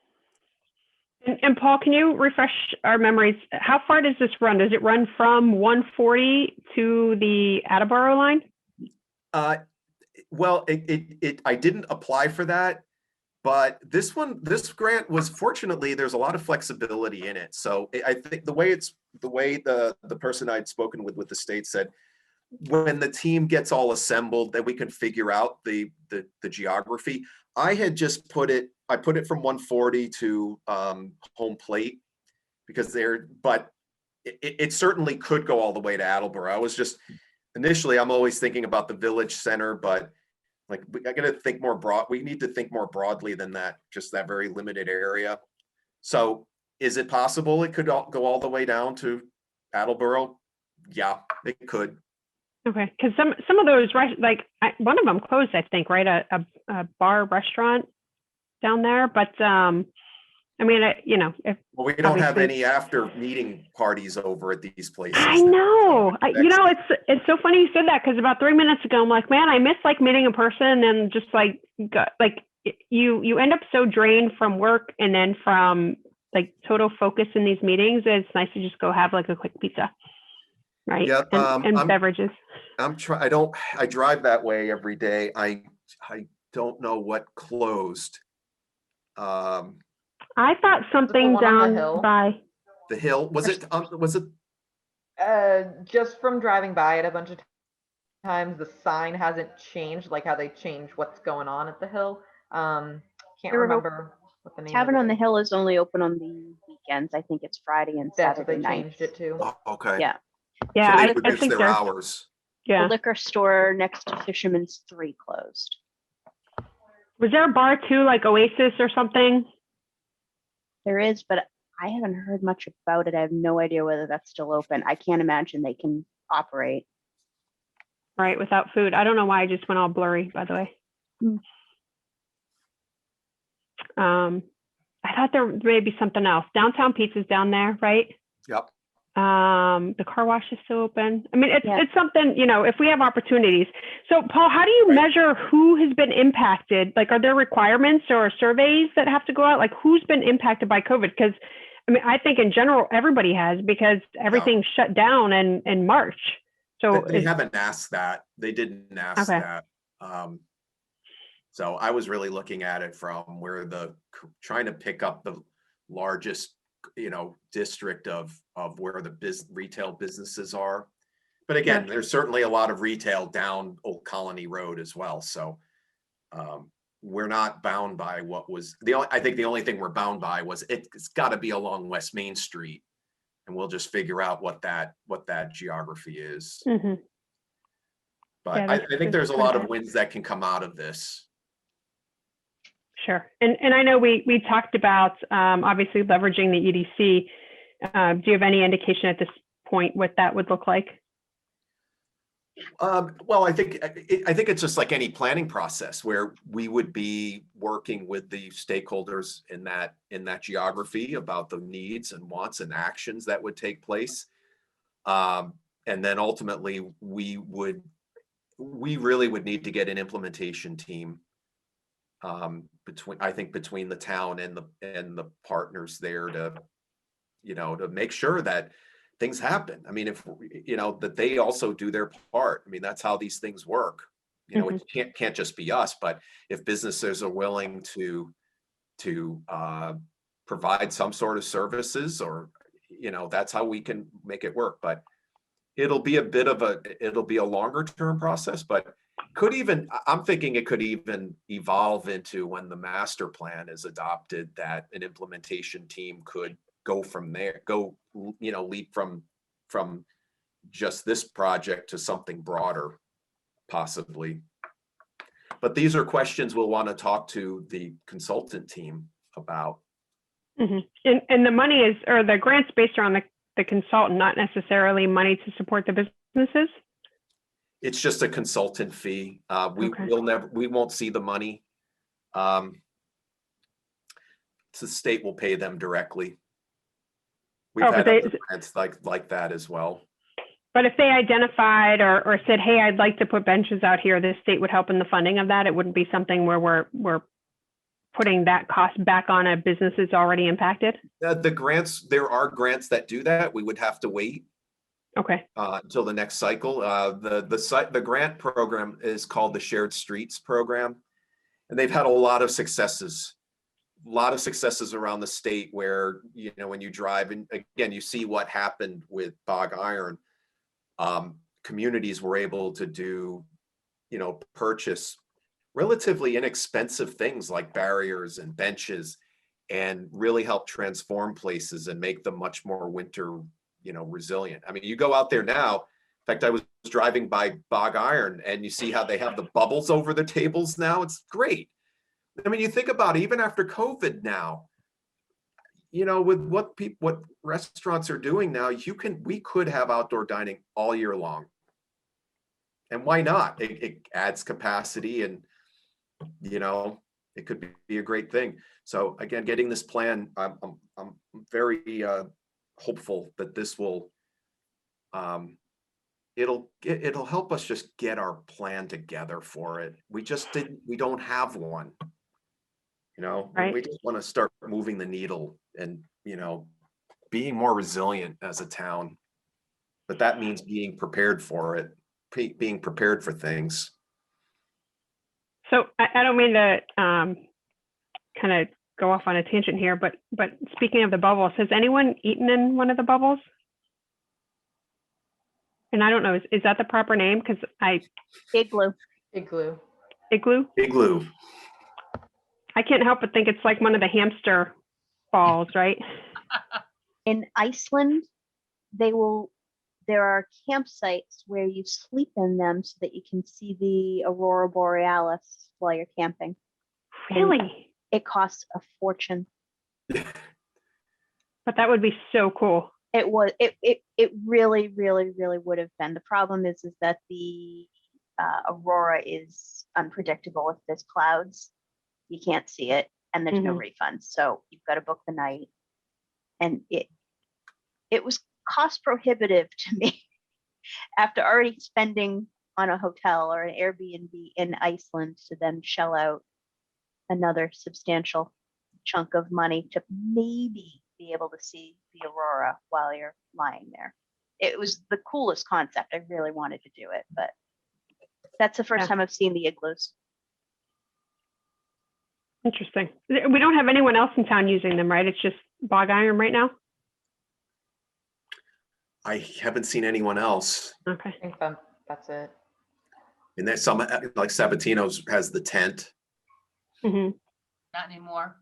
And Paul, can you refresh our memories? How far does this run? Does it run from 140 to the Attleboro line? Well, I didn't apply for that, but this grant was, fortunately, there's a lot of flexibility in it. So I think the way the person I'd spoken with the state said, when the team gets all assembled, then we can figure out the geography. I had just put it from 140 to home plate because but it certainly could go all the way to Attleboro. I was just, initially, I'm always thinking about the village center, but like, I gotta think more broad. We need to think more broadly than that, just that very limited area. So is it possible it could go all the way down to Attleboro? Yeah, it could. Okay, because some of those, like one of them closed, I think, right? A bar restaurant down there. But I mean, if well, we don't have any after meeting parties over at these places. I know. It's so funny you said that, because about 3 minutes ago, I'm like, man, I miss like meeting in person and just like you end up so drained from work and then from like total focus in these meetings. It's nice to just go have like a quick pizza, right? Yeah, and beverages. I drive that way every day. I don't know what closed. I thought something one on the down hill? by, The hill, was it, Just from driving by it a bunch of times, the sign hasn't changed, like how they change what's going on at the hill. Can't There were- remember what the name Tavern of on it the is. Hill is only open on the weekends. I think it's Friday and That's what Saturday they changed nights. it to. oh, okay. Yeah. yeah, So they I reduced think their there's, hours. The yeah. liquor store next to Fisherman's 3 closed. Was there a bar too, like Oasis or something? There is, but I haven't heard much about it. I have no idea whether that's still open. I can't imagine they can operate. Right, without food. I don't know why I just went all blurry, by the way. Hmm. I thought there may be something else. Downtown Pizza's down there, right? Yep. The car wash is still open. I mean, Yeah. it's something, you know, if we have opportunities. So Paul, how do you Right. measure who has been impacted? Like, are there requirements or surveys that have to go out? Like, who's been impacted by COVID? Because I mean, I think in general, everybody has, because everything shut down in March. So They haven't asked that. They didn't ask Okay. that. So I was really looking at it from where trying to pick up the largest, district of where the retail businesses are. But again, there's certainly a lot of retail down Old Colony Road as well. So we're not bound by what was I think the only thing we're bound by was it's got to be along West Main Street, and we'll just figure out what that geography is. Mhm. But Yeah, I that's think there's a pretty lot of bad. wins that can come out of this. Sure. And I know we talked about obviously leveraging the EDC. Do you have any indication at this point what that would look like? Well, I think it's just like any planning process where we would be working with the stakeholders in that geography about the needs and wants and actions that would take place. And then ultimately we really would need to get an implementation team between the town and the partners there to make sure that things happen. I mean, if that they also do their part. I mean, that's how these things work. It can't just be us, but if businesses are willing to provide some sort of services, or that's how we can make it work. But it'll be a longer term process, but I'm thinking it could even evolve into when the master plan is adopted, that an implementation team could go from there, leap from just this project to something broader, possibly. But these are questions we'll want to talk to the consultant team about. Mm-hmm. And the money is, or the grant's based around the consultant, not necessarily money to support the businesses? It's just a consultant fee. We won't see the money. The state will pay them directly. We've had other grants like that as well. But if they identified or said, hey, I'd like to put benches out here, the state would help in the funding of that. It wouldn't be something where we're putting that cost back on a business that's already impacted? The grants, there are grants that do that. We would have to wait until the next cycle. The grant program is called the Shared Streets Program, and they've had a lot of successes around the state where, when you drive, and again, you see what happened with Bog Iron. Communities were able to do, purchase relatively inexpensive things like barriers and benches, and really help transform places and make them much more winter, resilient. I mean, you go out there now. In fact, I was driving by Bog Iron, and you see how they have the bubbles over the tables now. It's great. I mean, you think about it, even after COVID now, with what restaurants are doing now, we could have outdoor dining all year long. And why not? It adds capacity, and it could be a great thing. So again, getting this plan, I'm very hopeful that this will it'll help us just get our plan together for it. We don't have one. Right. We just want to start moving the needle and being more resilient as a town. But that means being prepared for it, being prepared for things. So I don't mean to kind of go off on a tangent here, but speaking of the bubbles, has anyone eaten in one of the bubbles? And I don't know, is that the proper name? Because Igloo. Igloo. igloo. Igloo. I can't help but think it's like one of the hamster balls, right? In Iceland, there are campsites where you sleep in them so that you can see the aurora borealis while you're camping. Really? It costs a fortune. But that would be so cool. It really, really, really would have been. The problem is that the aurora is unpredictable. If there's clouds, you can't see it, and there's no refunds. So you've got to book the night. And it was cost prohibitive to me after already spending on a hotel or an Airbnb in Iceland to then shell out another substantial chunk of money to maybe be able to see the aurora while you're lying there. It was the coolest concept. I really wanted to do it, but that's the first time I've seen the igloos. Interesting. We don't have anyone else in town using them, right? It's just Bog Iron right now? I haven't seen anyone else. Okay. I think that's it. And there's some, like Sabatino's has the tent. Mm-hmm. Not anymore.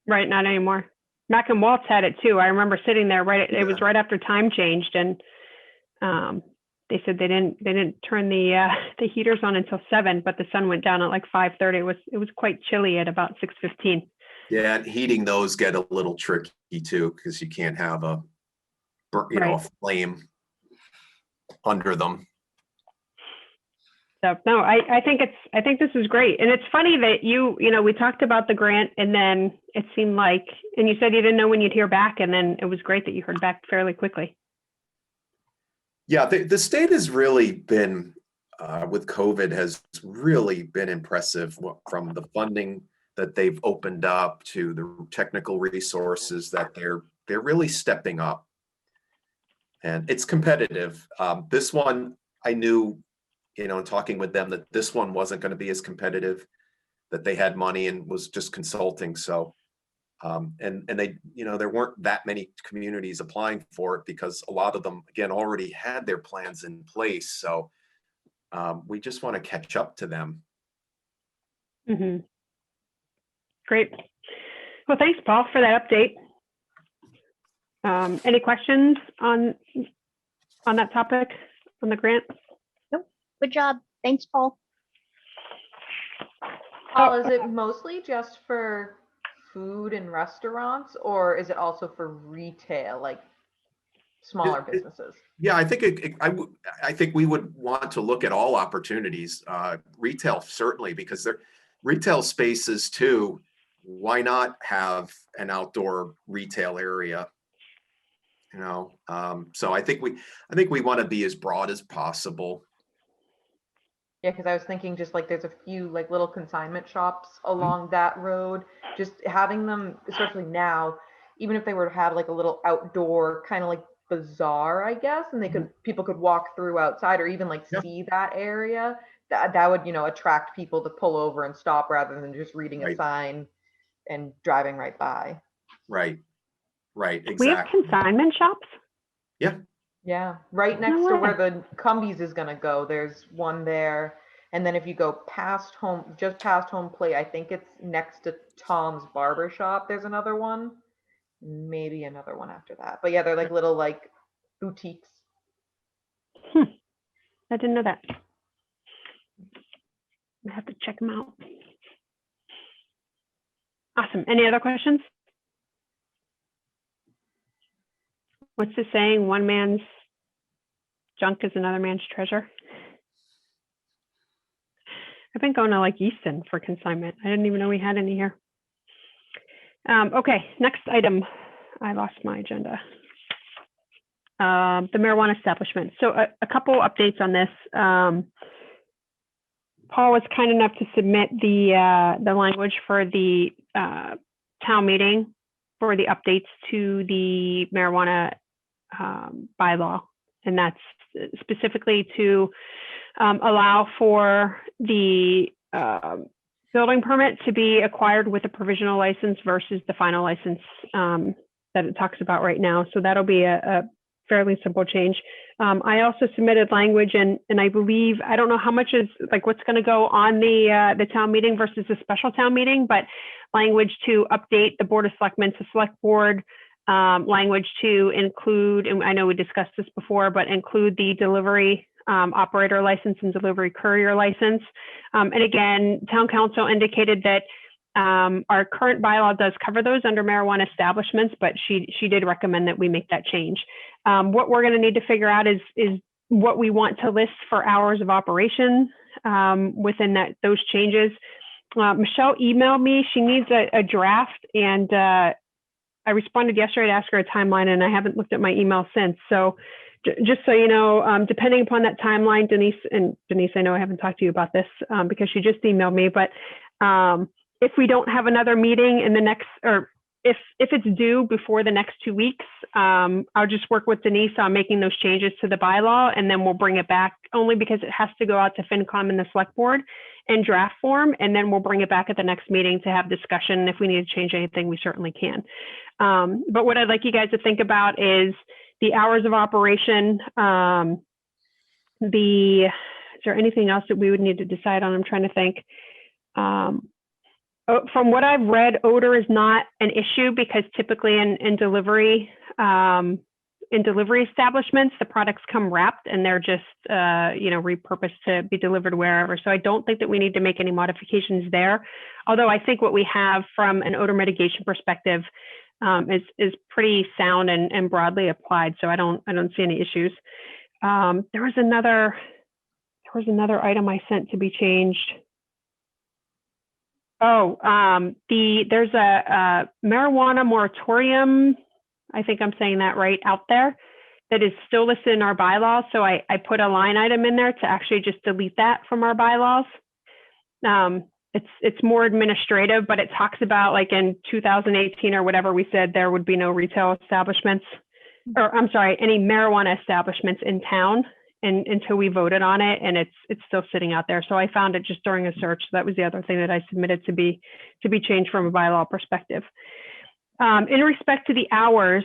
Right, not anymore. Mac and Waltz had it too. I remember sitting there it was right after time changed, and they said they didn't turn the heaters on until 7, but the sun went down at like 5:30. It was quite chilly at about 6:15. Yeah, and heating those get a little tricky too, because you can't have a flame under them. So no, I think this is great. And it's funny that we talked about the grant, and then it seemed like, and you said you didn't know when you'd hear back, and then it was great that you heard back fairly quickly. Yeah, the state has really been, with COVID, has really been impressive from the funding that they've opened up to the technical resources that they're really stepping up. And it's competitive. This one, I knew, in talking with them, that this one wasn't going to be as competitive, that they had money and was just consulting. So, and they, there weren't that many communities applying for it because a lot of them, again, already had their plans in place. So we just want to catch up to them. Mm-hmm. Great. Well, thanks, Paul, for that update. Any questions on that topic, on the grant? Nope. Good job. Thanks, Paul. Paul, is it mostly just for food and restaurants, or is it also for retail, like smaller businesses? Yeah, I think I think we would want to look at all opportunities. Retail certainly, because they're retail spaces too. Why not have an outdoor retail area? So I think we want to be as broad as possible. Yeah, because I was thinking just like there's a few like little consignment shops along that road, just having them, especially now, even if they were to have like a little outdoor kind of like bazaar, I guess, and people could walk through outside or even like see that area, that would, attract people to pull over and stop rather than just reading a sign and driving right by. Right, exactly. We have consignment shops? Yeah, right next to where the Cumbies is gonna go. There's one there, and then if you go just past home plate, I think it's next to Tom's Barber Shop. There's another one, maybe another one after that. But yeah, they're like little like boutiques. I didn't know that. I have to check them out. Awesome. Any other questions? What's the saying? One man's junk is another man's treasure. I've been going to like Easton for consignment. I didn't even know we had any here. Okay, next item. I lost my agenda. The marijuana establishment. So a couple updates on this. Paul was kind enough to submit the language for the town meeting for the updates to the marijuana bylaw, and that's specifically to allow for the building permit to be acquired with a provisional license versus the final license that it talks about right now. So that'll be a fairly simple change. I also submitted language, and I believe, I don't know how much is like what's going to go on the town meeting versus the special town meeting, but language to update the Board of Selectmen to Select Board, language to include, and I know we discussed this before, but include the delivery operator license and delivery courier license. And again, town council indicated that our current bylaw does cover those under marijuana establishments, but she did recommend that we make that change. What we're going to need to figure out is what we want to list for hours of operation within those changes. Michelle emailed me. She needs a draft, and I responded yesterday to ask her a timeline, and I haven't looked at my email since. So just so you know, depending upon that timeline, Denise, I know I haven't talked to you about this because she just emailed me, but if we don't have another meeting in the next, or if it's due before the next 2 weeks, I'll just work with Denise on making those changes to the bylaw, and then we'll bring it back, only because it has to go out to FinCom and the Select Board in draft form, and then we'll bring it back at the next meeting to have discussion. If we need to change anything, we certainly can. But what I'd like you guys to think about is the hours of operation. Is there anything else that we would need to decide on? I'm trying to think. From what I've read, odor is not an issue, because typically in delivery establishments, the products come wrapped and they're just repurposed to be delivered wherever. So I don't think that we need to make any modifications there. Although I think what we have from an odor mitigation perspective is pretty sound and broadly applied. So I don't see any issues. There was another item I sent to be changed. Oh, there's a marijuana moratorium, I think I'm saying that right, out there, that is still listed in our bylaws. So I put a line item in there to actually just delete that from our bylaws. It's more administrative, but it talks about, like, in 2018 or whatever, we said there would be no retail establishments, or I'm sorry, any marijuana establishments in town until we voted on it, and it's still sitting out there. So I found it just during a search. So that was the other thing that I submitted to be changed from a bylaw perspective. In respect to the hours,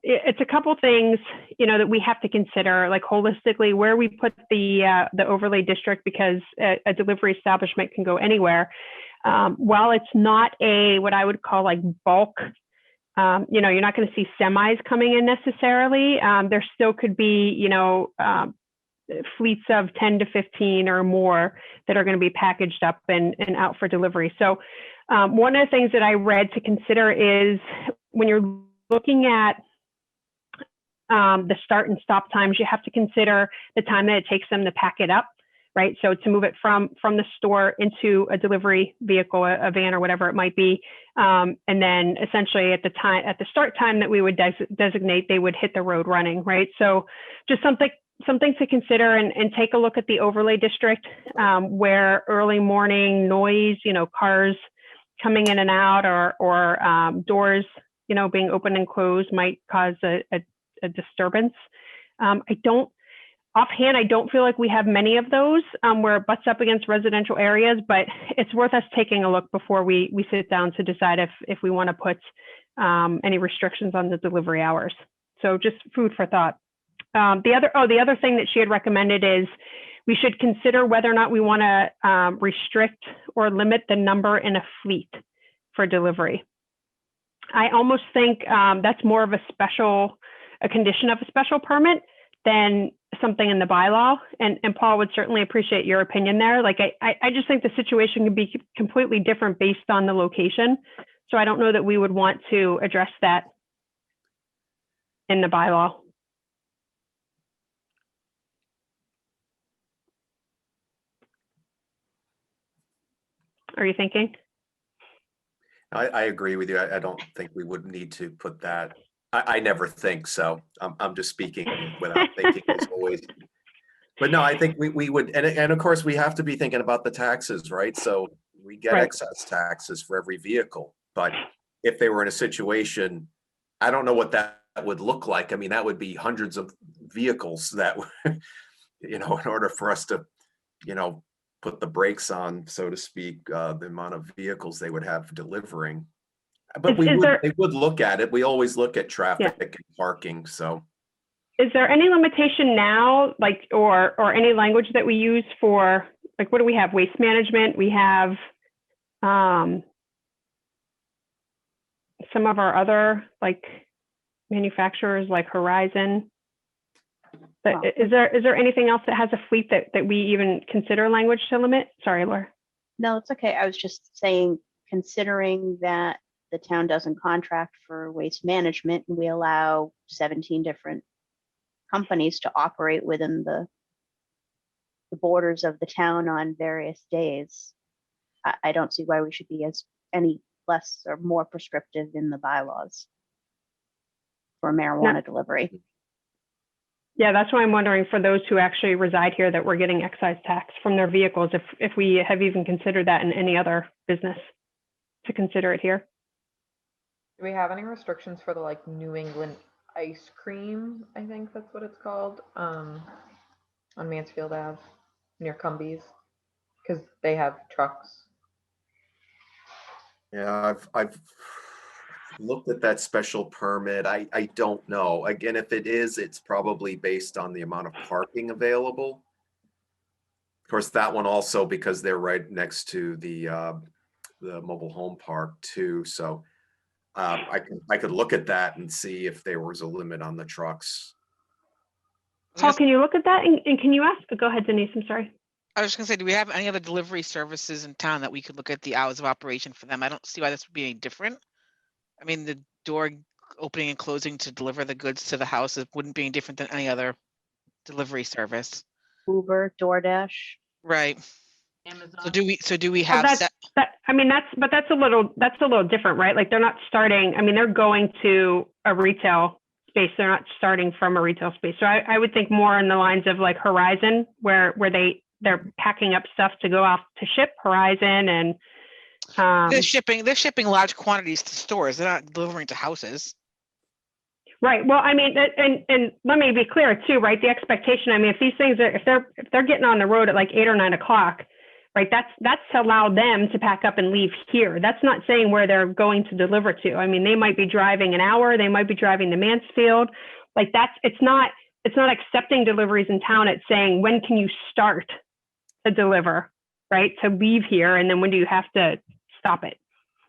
it's a couple things, that we have to consider, like holistically, where we put the overlay district, because a delivery establishment can go anywhere. While it's not what I would call like bulk, you're not going to see semis coming in necessarily. There still could be, fleets of 10 to 15 or more that are going to be packaged up and out for delivery. So one of the things that I read to consider is when you're looking at the start and stop times, you have to consider the time that it takes them to pack it up, right? So to move it from the store into a delivery vehicle, a van or whatever it might be. And then essentially at the start time that we would designate, they would hit the road running, right? So just something to consider, and take a look at the overlay district, where early morning noise, cars coming in and out, or doors, being open and closed might cause a disturbance. Offhand, I don't feel like we have many of those where it butts up against residential areas, but it's worth us taking a look before we sit down to decide if we want to put any restrictions on the delivery hours. So just food for thought. The other thing that she had recommended is we should consider whether or not we want to restrict or limit the number in a fleet for delivery. I almost think that's more of a condition of a special permit than something in the bylaw. And Paul would certainly appreciate your opinion there. Like, I just think the situation can be completely different based on the location. So I don't know that we would want to address that in the bylaw. Are you thinking? I agree with you. I don't think we would need to put that. I never think so. I'm just speaking without thinking as always. But no, I think we would, and of course we have to be thinking about the taxes, right? So we get excess taxes for every vehicle. But if they were in a situation, I don't know what that would look like. I mean, that would be hundreds of vehicles that, in order for us to, put the brakes on, so to speak, the amount of vehicles they would have delivering. But they would look at it. We always look at traffic and parking, so. Is there any limitation now, like, or any language that we use for, like, what do we have? Waste management, we have some of our other, like, manufacturers like Horizon. But is there anything else that has a fleet that we even consider language to limit? Sorry, Laura. No, it's okay. I was just saying, considering that the town doesn't contract for waste management, and we allow 17 different companies to operate within the borders of the town on various days, I don't see why we should be any less or more prescriptive in the bylaws for marijuana delivery. Yeah, that's why I'm wondering, for those who actually reside here, that we're getting excise tax from their vehicles, if we have even considered that in any other business, to consider it here. Do we have any restrictions for the like New England ice cream? I think that's what it's called, on Mansfield Ave near Cumbies, because they have trucks. Yeah, I've looked at that special permit. I don't know. Again, if it is, it's probably based on the amount of parking available. Of course, that one also, because they're right next to the mobile home park too. So I could look at that and see if there was a limit on the trucks. Paul, can you look at that and can you ask? Go ahead, Denise. I'm sorry. I was just gonna say, do we have any other delivery services in town that we could look at the hours of operation for them? I don't see why this would be any different. I mean, the door opening and closing to deliver the goods to the house, it wouldn't be any different than any other delivery service. Uber, DoorDash. Right. Amazon. So do we Well, have that's a little different, right? Like, they're not starting, I mean, they're going to a retail space. They're not starting from a retail space. So I would think more in the lines of like Horizon, where they're packing up stuff to go off to ship. Horizon and they're shipping large quantities to stores. They're not delivering to houses. right. Well, I mean, and let me be clear too, right? The expectation, I mean, if these things are, if they're getting on the road at like 8 or 9 o'clock, right? That's to allow them to pack up and leave here. That's not saying where they're going to deliver to. I mean, they might be driving an hour. They might be driving to Mansfield. Like, it's not accepting deliveries in town. It's saying, when can you start to deliver, right? To leave here, and then when do you have to stop it?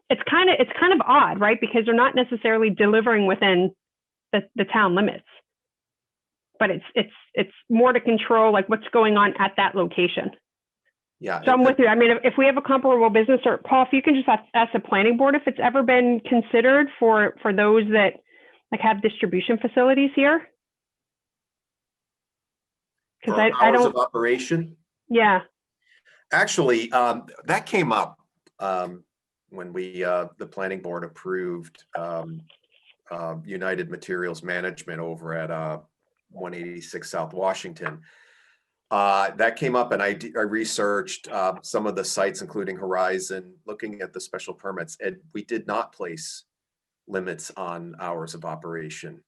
It's kind of odd, right? Because they're not necessarily delivering within the town limits, but it's more to control like what's going on at that location. Yeah. So I'm with you. I mean, if we have a comparable business, or Paul, if you can just ask the planning board if it's ever been considered for those that like have distribution facilities here. Because I hours don't. of operation. Yeah. Actually, that came up when the planning board approved United Materials Management over at 186 South Washington. That came up, and I researched some of the sites, including Horizon, looking at the special permits, and we did not place limits on hours of operation.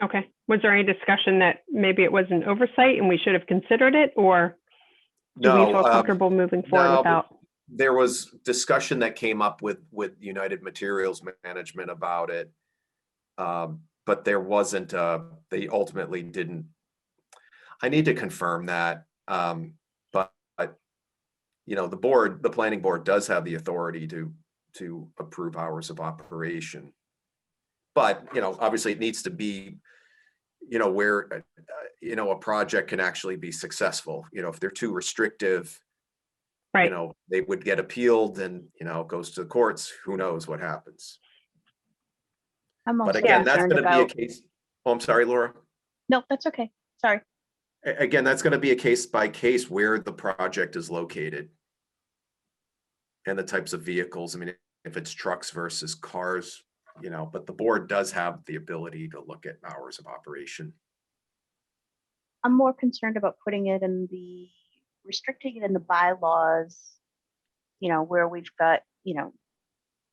Okay. Was there any discussion that maybe it was an oversight and we should have considered it, or do we feel comfortable moving forward without? There was discussion that came up with United Materials Management about it, but there wasn't. They ultimately didn't. I need to confirm that, but you know, the planning board does have the authority to approve hours of operation. But you know, obviously, it needs to be, you know, where you know, a project can actually be successful. You know, if they're too restrictive, Right. you know, they would get appealed, and you know, it goes to the courts. Who knows what happens? But again, that's going to be a case. Oh, I'm sorry, Laura. No, that's okay. Sorry. Again, that's going to be a case by case where the project is located and the types of vehicles. I mean, if it's trucks versus cars, you know, but the board does have the ability to look at hours of operation. I'm more concerned about restricting it in the bylaws, you know, where we've got, you know,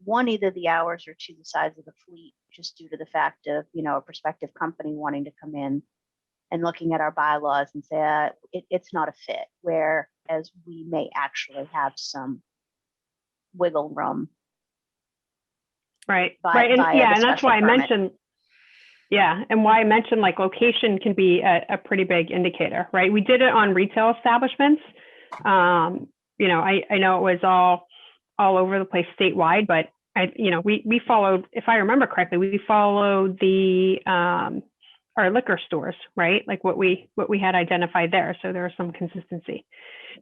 one, either the hours or two, the size of the fleet, just due to the fact of, you know, a prospective company wanting to come in and looking at our bylaws and say, it's not a fit, whereas we may actually have some wiggle room. Right. Via And the yeah, and that's special why I permit. mentioned, yeah, and why I mentioned like location can be a pretty big indicator, right? We did it on retail establishments. You know, I know it was all over the place statewide, but we followed, if I remember correctly, we followed the our liquor stores, right? Like what we had identified there. So there was some consistency.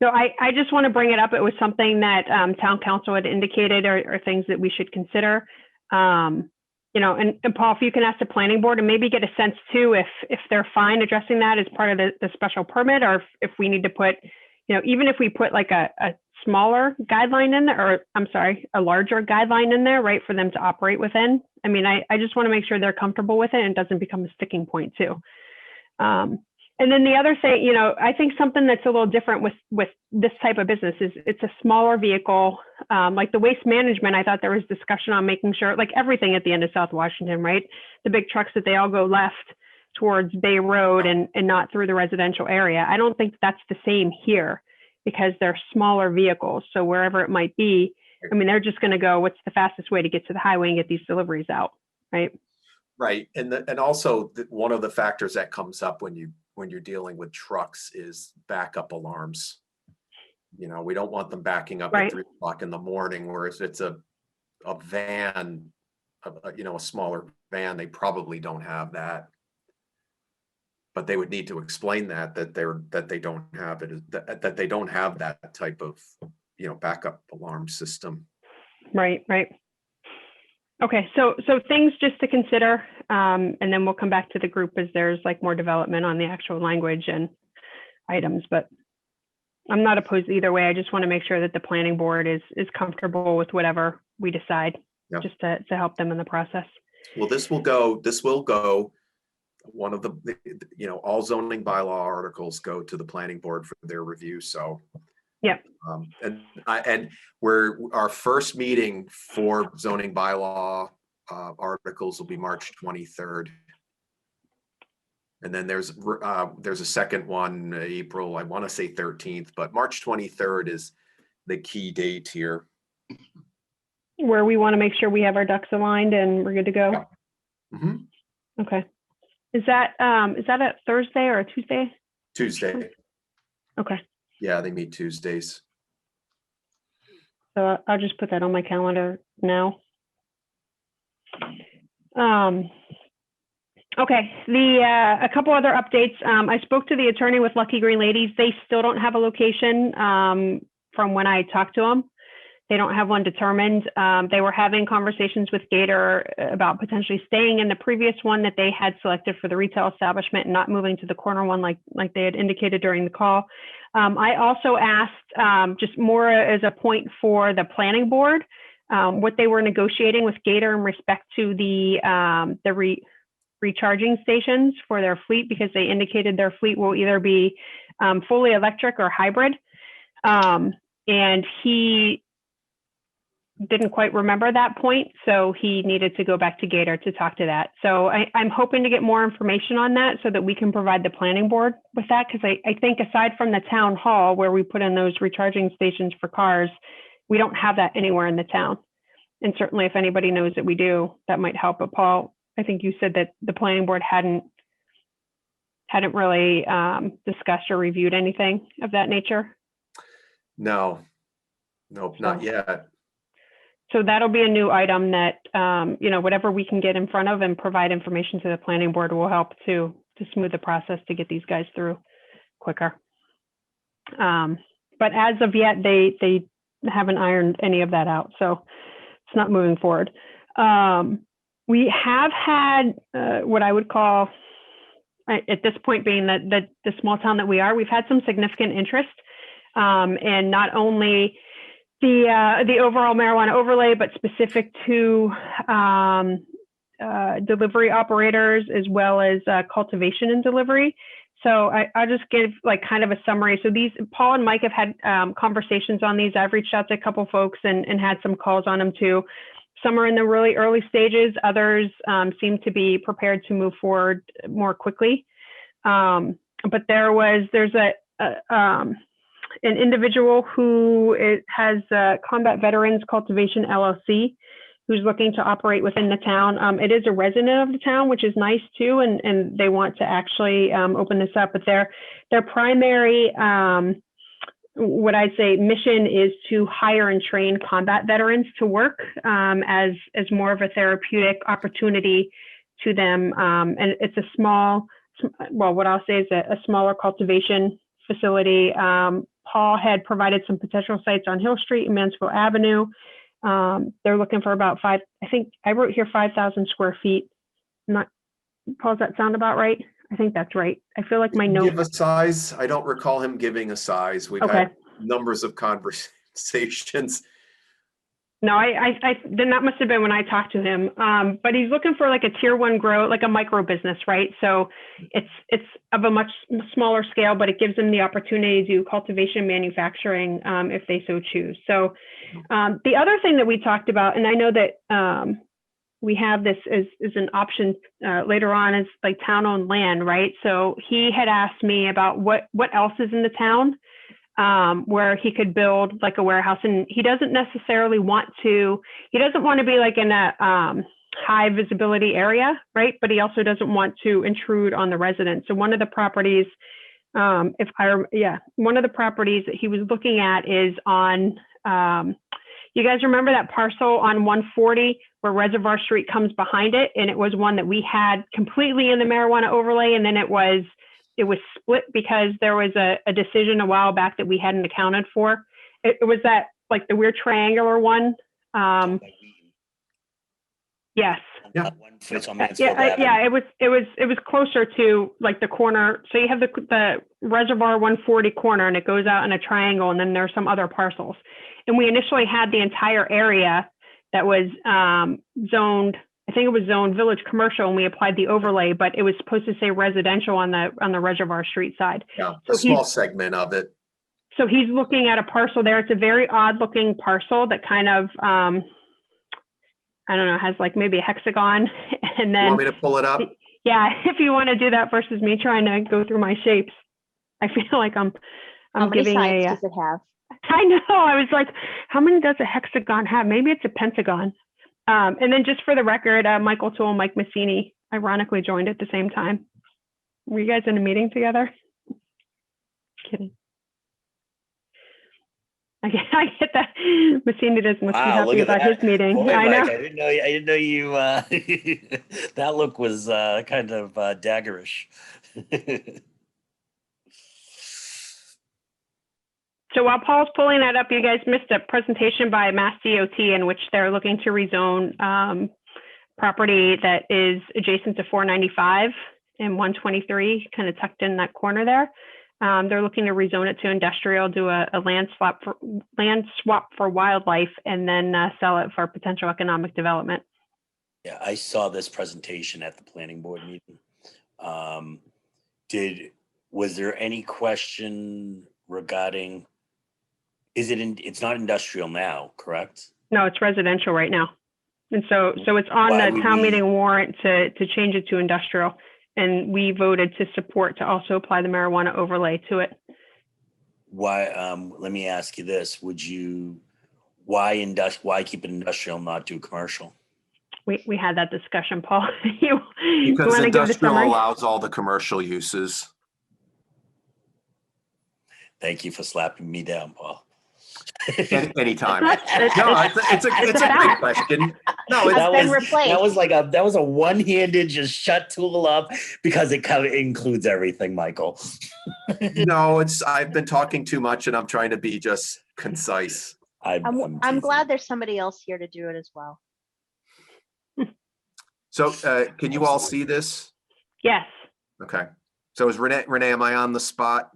No, I just want to bring it up. It was something that town council had indicated or things that we should consider. You know, and Paul, if you can ask the planning board and maybe get a sense too, if they're fine addressing that as part of the special permit, or if we need to put, you know, even if we put like a smaller guideline in there, or I'm sorry, a larger guideline in there, right, for them to operate within. I mean, I just want to make sure they're comfortable with it and it doesn't become a sticking point too. And then the other thing, you know, I think something that's a little different with this type of business is it's a smaller vehicle. Like the waste management, I thought there was discussion on making sure, like everything at the end of South Washington, right? The big trucks, that they all go left towards Bay Road and not through the residential area. I don't think that's the same here because they're smaller vehicles. So wherever it might be, I mean, they're just going to go, what's the fastest way to get to the highway and get these deliveries out, right? Right. And also one of the factors that comes up when you're dealing with trucks is backup alarms. You know, we don't want them backing up Right. at 3 o'clock in the morning, whereas it's a van, a smaller van, they probably don't have that. But they would need to explain that they don't have it, that they don't have that type of, backup alarm system. Right. Okay, so things just to consider, and then we'll come back to the group as there's like more development on the actual language and items, but I'm not opposed either way. I just want to make sure that the planning board is comfortable with whatever we decide, just to help them in the process. Well, this will go, one of the, all zoning bylaw articles go to the planning board for their review, so. Yeah. And our first meeting for zoning bylaw articles will be March 23rd. And then there's a second one, April, I want to say 13th, but March 23rd is the key date here. Where we want to make sure we have our ducks aligned and we're good to go. Mm-hmm. Okay. Is that a Thursday or a Tuesday? Tuesday. Okay. Yeah, they meet Tuesdays. So I'll just put that on my calendar now. Okay, a couple other updates. I spoke to the attorney with Lucky Green Ladies. They still don't have a location from when I talked to them. They don't have one determined. They were having conversations with Gator about potentially staying in the previous one that they had selected for the retail establishment and not moving to the corner one like they had indicated during the call. I also asked, just more as a point for the planning board, what they were negotiating with Gator in respect to the recharging stations for their fleet, because they indicated their fleet will either be fully electric or hybrid. And he didn't quite remember that point, so he needed to go back to Gator to talk to that. So I'm hoping to get more information on that so that we can provide the planning board with that, because I think aside from the town hall where we put in those recharging stations for cars, we don't have that anywhere in the town. And certainly if anybody knows that we do, that might help. But Paul, I think you said that the planning board hadn't really discussed or reviewed anything of that nature. No, not yet. So that'll be a new item that, whatever we can get in front of and provide information to the planning board will help to smooth the process to get these guys through quicker. But as of yet, they haven't ironed any of that out. So it's not moving forward. We have had what I would call, at this point being the small town that we are, we've had some significant interest in not only the overall marijuana overlay, but specific to delivery operators as well as cultivation and delivery. So I'll just give like kind of a summary. So these, Paul and Mike have had conversations on these. I've reached out to a couple folks and had some calls on them too. Some are in the really early stages. Others seem to be prepared to move forward more quickly. But there's an individual who has Combat Veterans Cultivation LLC, who's looking to operate within the town. It is a resident of the town, which is nice too, and they want to actually open this up. But their primary, what I'd say, mission is to hire and train combat veterans to work as more of a therapeutic opportunity to them. And it's a small, well, what I'll say is a smaller cultivation facility. Paul had provided some potential sites on Hill Street and Mansfield Avenue. They're looking for about I think I wrote here 5,000 square feet. Paul, does that sound about right? I think that's right. I feel like my notes. Give a size. I don't recall him giving a size. We've Okay. had numbers of conversations. No, then that must have been when I talked to him. But he's looking for like a tier 1 grow, like a micro business, right? So it's of a much smaller scale, but it gives them the opportunity to do cultivation manufacturing if they so choose. So the other thing that we talked about, and I know that we have this as an option later on, is like town-owned land, right? So he had asked me about what else is in the town where he could build like a warehouse, and he doesn't necessarily want to be like in a high visibility area, right? But he also doesn't want to intrude on the residents. So one of the properties, one of the properties that he was looking at is on, you guys remember that parcel on 140 where Reservoir Street comes behind it? And it was one that we had completely in the marijuana overlay, and then it was split because there was a decision a while back that we hadn't accounted for. It was that like the weird triangular one. Yes. Yeah. Yeah. It was closer to like the corner. So you have the Reservoir 140 corner, and it goes out in a triangle, and then there's some other parcels. And we initially had the entire area that was zoned. I think it was zoned Village Commercial, and we applied the overlay, but it was supposed to say residential on the Reservoir Street side. Yeah, a small segment of it. So he's looking at a parcel there. It's a very odd looking parcel that kind of, I don't know, has like maybe a hexagon. And then, You want me to pull it up? Yeah, if you want to do that versus me trying to go through my shapes, I feel like I'm How many giving sides a. does it have? I know. I was like, how many does a hexagon have? Maybe it's a pentagon. And then just for the record, Michael Toole and Mike Massini ironically joined at the same time. Were you guys in a meeting together? Kidding. I get that. Massini must be happy about his meeting. Boy, I know. Mike, I didn't know you. That look was kind of daggerish. So while Paul's pulling that up, you guys missed a presentation by Mass DOT in which they're looking to rezone property that is adjacent to 495 and 123, kind of tucked in that corner there. They're looking to rezone it to industrial, do a land swap for wildlife, and then sell it for potential economic development. Yeah, I saw this presentation at the planning board meeting. Was there any question regarding? It's not industrial now, correct? No, it's residential right now. And so it's on the town meeting warrant to change it to industrial. And we voted to support to also apply the marijuana overlay to it. Why, let me ask you this. Why keep it industrial, not do commercial? We had that discussion, Paul. Because industrial allows all the commercial uses. Thank you for slapping me down, Paul. Anytime. No, it's a great question. No, that was a one-handed just shut tool up because it includes everything, Michael. No, I've been talking too much, and I'm trying to be just concise. I'm glad there's somebody else here to do it as well. So can you all see this? Yes. Okay. So is Renee, am I on the spot?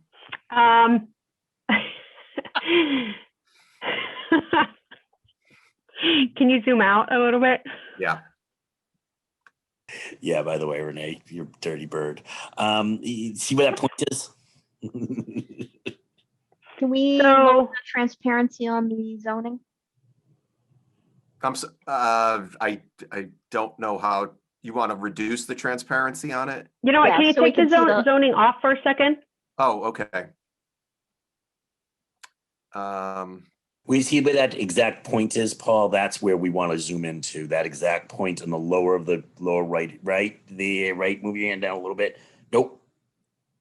Can you zoom out a little bit? Yeah. Yeah, by the way, Renee, you're a dirty bird. You see where that point is? Can we look at transparency on the zoning? I don't know how You want to reduce the transparency on it? You know what, Yeah, can you so we take the can see the- zoning off for a second? Oh, okay. We see where that exact point is, Paul. That's where we want to zoom into, that exact point in the lower of the lower right, the right, move your hand down a little bit. Nope.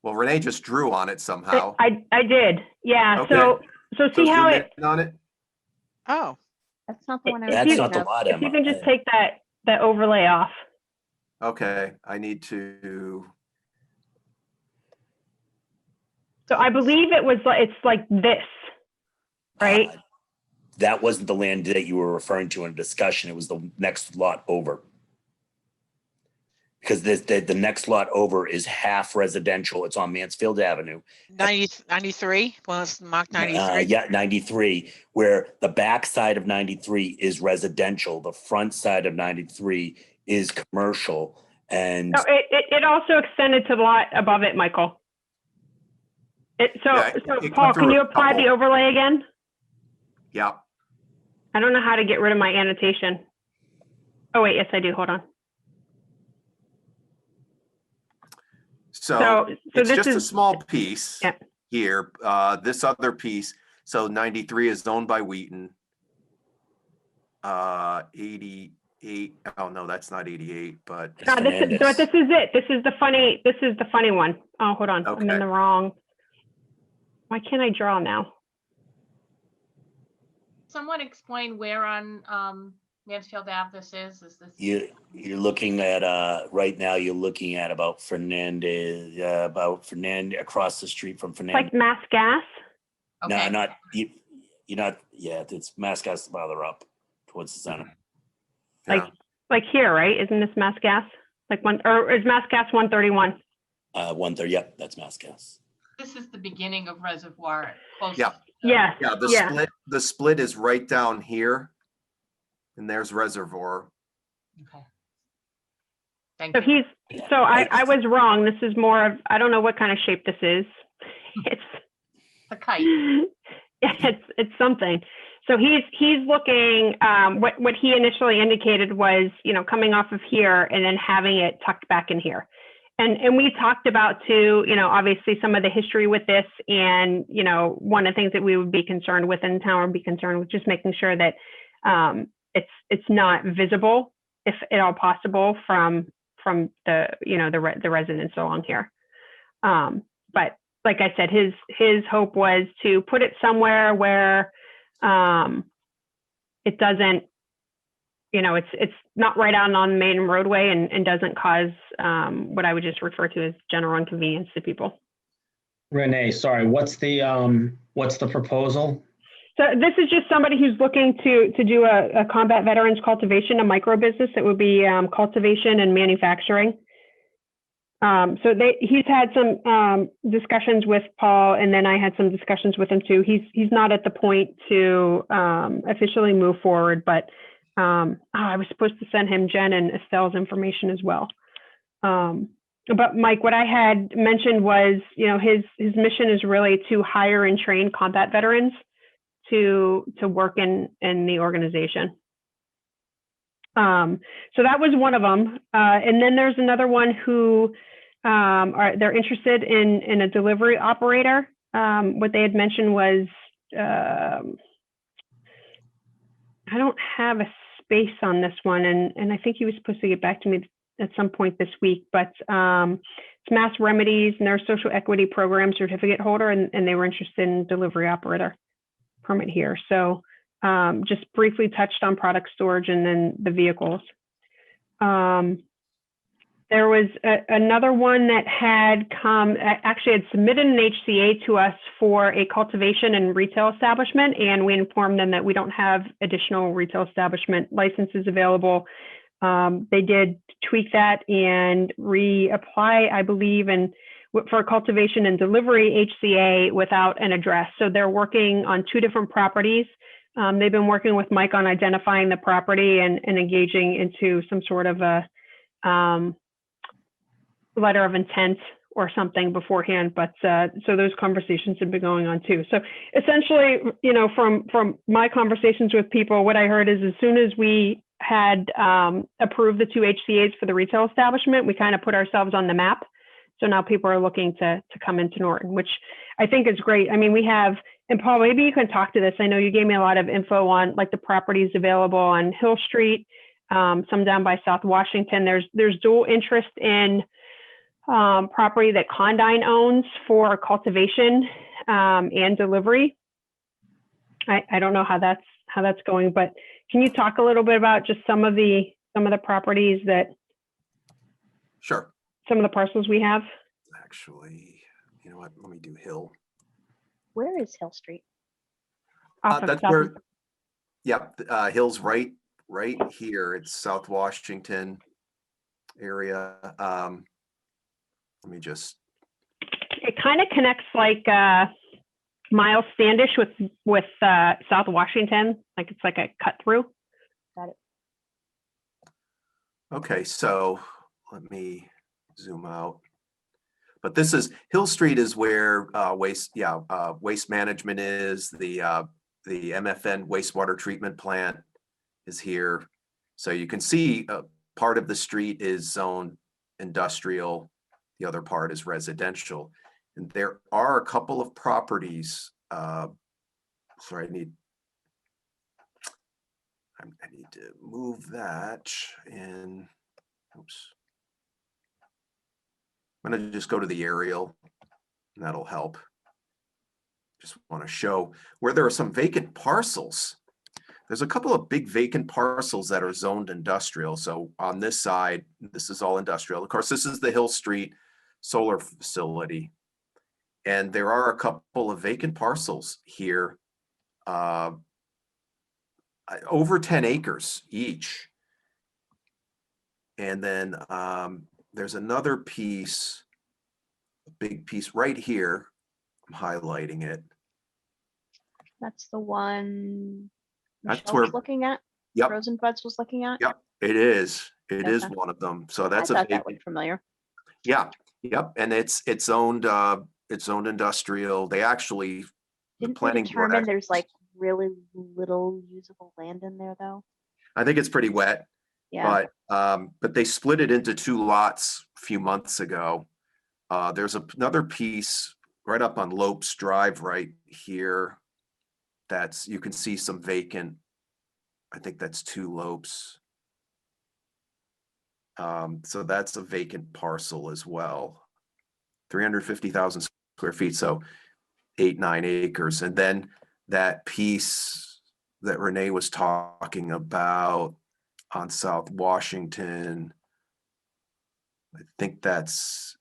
Well, Renee just drew on it somehow. I did, yeah, Okay. so see So how zoom it, in on it? Oh, That's not the one I was That's you- not the thinking of. lot, if you Emma. can just take that overlay off. Okay, I need to, So I believe it's like this, right? That wasn't the land that you were referring to in a discussion. It was the next lot over. Because the next lot over is half residential. It's on Mansfield Avenue. 93, well, it's marked 93. Yeah, 93, where the back side of 93 is residential. The front side of 93 is commercial. And No, it also extended to the lot above it, Michael. Yeah, it So went Paul, through can a you apply the couple. overlay again? yeah. I don't know how to get rid of my annotation. Oh wait, yes I do, hold on. So it's this just a is, small piece Yeah. here. This other piece, so 93 is owned by Wheaton. 88, oh no, that's not 88, but That's this is it. This is the funny one. Oh, hold on, I'm in Okay. the wrong. Why can't I draw now? Someone explain where on Mansfield Ave this is? Is this? you're looking at right now. You're looking at about Fernandez, across the street from It's Fernandez. like Mass Gas. No, Okay. not you. You're not. Yeah, it's Mascot's farther up towards the center. yeah. Like here, right? Isn't this Mass Gas? Like or is Mass Gas 131? 130. Yep, that's Mascot's. This is the beginning of Reservoir. Close Yeah. to- Yeah. Yeah, the split is right down here. And there's Reservoir. Okay. Thank So you. I was wrong. This is more of, I don't know what kind of shape this is. It's The kite. it's something. So he's looking, what he initially indicated was, coming off of here and then having it tucked back in here. And we talked about too, obviously some of the history with this, and, one of the things that we would be concerned with in town would be concerned with just making sure that it's not visible, if at all possible, from the, the residents along here. But like I said, his hope was to put it somewhere where it doesn't, it's not right out on the main roadway and doesn't cause what I would just refer to as general inconvenience to people. Renee, sorry, what's the proposal? So this is just somebody who's looking to do a combat veterans cultivation, a micro business that would be cultivation and manufacturing. So he's had some discussions with Paul, and then I had some discussions with him too. He's not at the point to officially move forward, but I was supposed to send him Jen and Estelle's information as well. But Mike, what I had mentioned was, his mission is really to hire and train combat veterans to work in the organization. So that was one of them. And then there's another one who they're interested in a delivery operator. What they had mentioned was, I don't have a space on this one, and I think he was supposed to get back to me at some point this week, but it's Mass Remedies and their social equity program certificate holder, and they were interested in delivery operator permit here. So just briefly touched on product storage and then the vehicles. There was another one that had actually had submitted an HCA to us for a cultivation and retail establishment, and we informed them that we don't have additional retail establishment licenses available. They did tweak that and reapply, I believe, and for cultivation and delivery HCA without an address. So they're working on 2 different properties. They've been working with Mike on identifying the property and engaging into some sort of a letter of intent or something beforehand, but so those conversations have been going on too. So essentially, from my conversations with people, what I heard is as soon as we had approved the 2 HCA's for the retail establishment, we kind of put ourselves on the map. So now people are looking to come into Norton, which I think is great. I mean, we have, and Paul, maybe you can talk to this. I know you gave me a lot of info on like the properties available on Hill Street, some down by South Washington. There's dual interest in property that Condyne owns for cultivation and delivery. I don't know how that's going, but can you talk a little bit about just some of the properties that, Sure. some of the parcels we have? Actually, you know what? Let me do Hill. Where is Hill Street? Off of That's South- where, yep, Hill's right here. It's South Washington area. Let me just, It kind of connects like Miles Standish with South Washington. Like it's like a cut through. Got it. okay, so let me zoom out. But this is, Hill Street is where waste management is, the MFN wastewater treatment plant is here. So you can see part of the street is zoned industrial, the other part is residential. And there are a couple of properties, sorry, I need to move that and, oops. I'm gonna just go to the aerial and that'll help. Just want to show where there are some vacant parcels. There's a couple of big vacant parcels that are zoned industrial. So on this side, this is all industrial. Of course, this is the Hill Street solar facility. And there are a couple of vacant parcels here, over 10 acres each. And then there's another piece, a big piece right here. I'm highlighting it. That's the one That's Michelle's where, looking at. yep, Rosenbuds was looking at. yep, it is. It is Okay. one of them. So I that's thought a that vacant, looked familiar. yeah, yep. And it's owned industrial. They actually, the Didn't we planning board, determine actually- there's like really little usable land in there though? I think it's pretty wet. Yeah. But they split it into 2 lots a few months ago. There's another piece right up on Lopes Drive right here. That's, you can see some vacant, I think that's 2 Lopes. So that's a vacant parcel as well. 350,000 square feet, so 8-9 acres. And then that piece that Renee was talking about on South Washington, I think that's,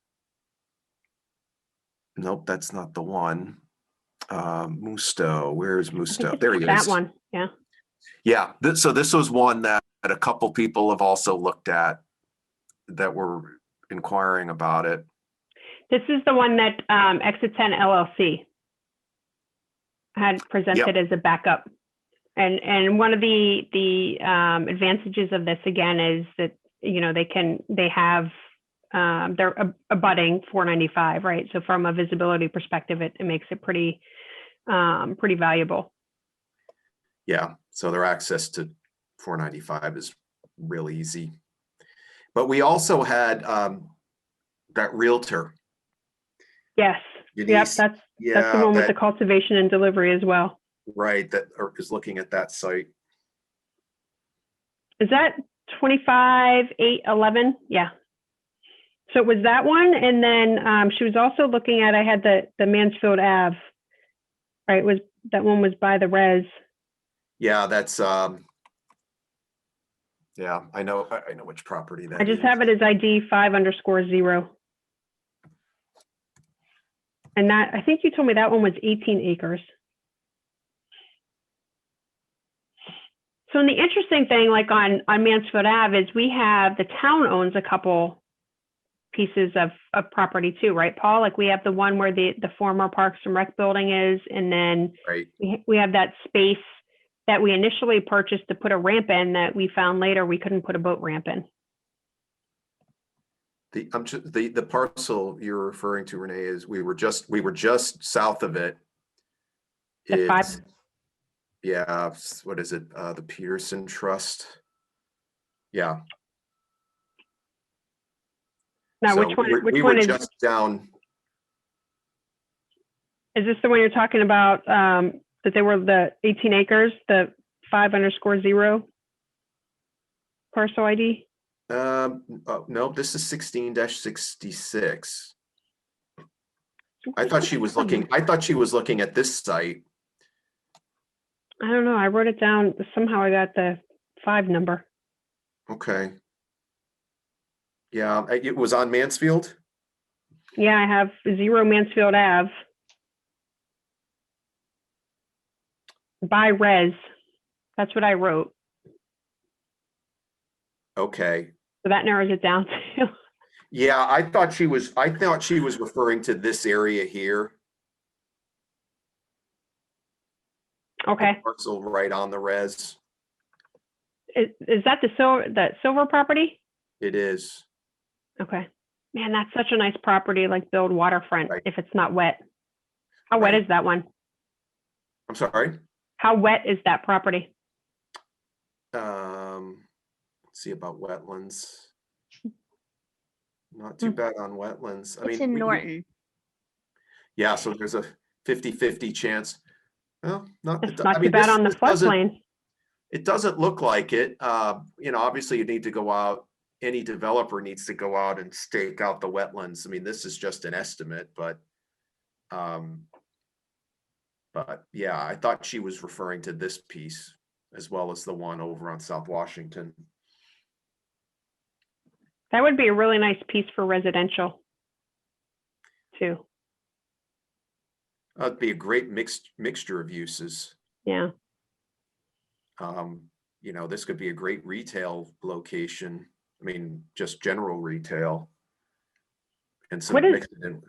nope, that's not the one. Musto, where's I think Musto? it's There he that is. one. Yeah. Yeah, so this was one that a couple people have also looked at that were inquiring about it. This is the one that Exit 10 LLC had presented as a backup. And one of the advantages of this again is that, you know, they have they're abutting 495, right? So from a visibility perspective, it makes it pretty valuable. Yeah, so their access to 495 is real easy. But we also had that realtor. Yes. Yep. Denise, That's the one with the cultivation and delivery as well. right, that is looking at that site. Is that 25-811? Yeah. So it was that one. And then she was also looking at, I had the Mansfield Ave, right? That one was by the res. Yeah, that's yeah, I know which property that I just is. have it as ID 5_0. And that, I think you told me that one was 18 acres. So and the interesting thing, like on Mansfield Ave, is we have, the town owns a couple pieces of property too, right, Paul? Like we have the one where the former Parks and Rec building is, and then Right. we have that space that we initially purchased to put a ramp in that we found later we couldn't put a boat ramp in. The parcel you're referring to, Renee, is we were just south of it. The five- It's, yeah, what is it? The Peterson Trust. Yeah. Now, So which one, we were just down, is this the one you're talking about, that they were the 18 acres, the 5_0 parcel ID? no, this is 16-66. I thought she was looking at this site. I don't know. I wrote it down. Somehow I got the 5 number. Okay. Yeah, it was on Mansfield. Yeah, I have 0 Mansfield Ave. By res. That's what I wrote. Okay. So that narrows it down to. Yeah, I thought she was referring to this area here. Okay. Parcel right on the res. Is that the silver property? It is. Okay. Man, that's such a nice property, like build waterfront, Right. if it's not wet. How wet Right. is that one? I'm sorry. How wet is that property? Let's see about wetlands. Not too bad on wetlands. I It's mean, in Norton. yeah, so there's a 50-50 chance. Well, It's not too bad on the floodplain. It doesn't look like it. Obviously you need to go out, any developer needs to go out and stake out the wetlands. I mean, this is just an estimate, but yeah, I thought she was referring to this piece as well as the one over on South Washington. That would be a really nice piece for residential too. That'd be a great mixture of uses. Yeah. This could be a great retail location. I mean, just general retail. And some mix it in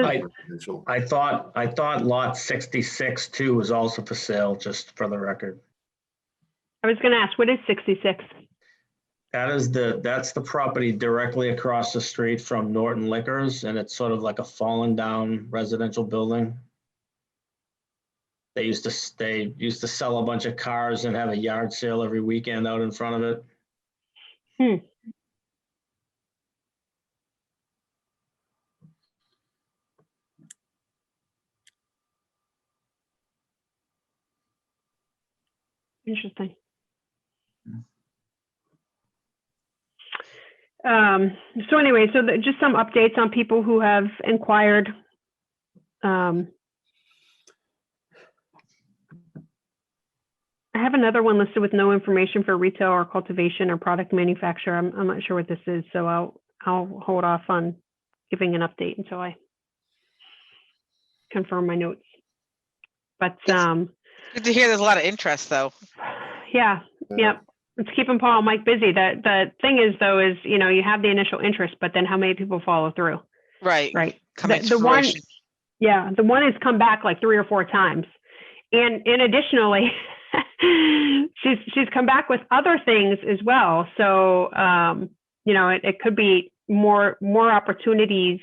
residential. I thought lot 66 too was also for sale, just for the record. I was going to ask, what is 66? That's the property directly across the street from Norton Liquors, and it's sort of like a fallen down residential building. They used to sell a bunch of cars and have a yard sale every weekend out in front of it. Interesting. So anyway, just some updates on people who have inquired. I have another one listed with no information for retail or cultivation or product manufacturer. I'm not sure what this is, so I'll hold off on giving an update until I confirm my notes. But Good to hear there's a lot of interest, though. yeah, yep. It's keeping Paul and Mike busy. The thing is, though, is you have the initial interest, but then how many people follow through? Right. Right. Coming The to one, fruition. yeah, the one has come back like 3 or 4 times, and additionally, she's come back with other things as well. So it could be more opportunities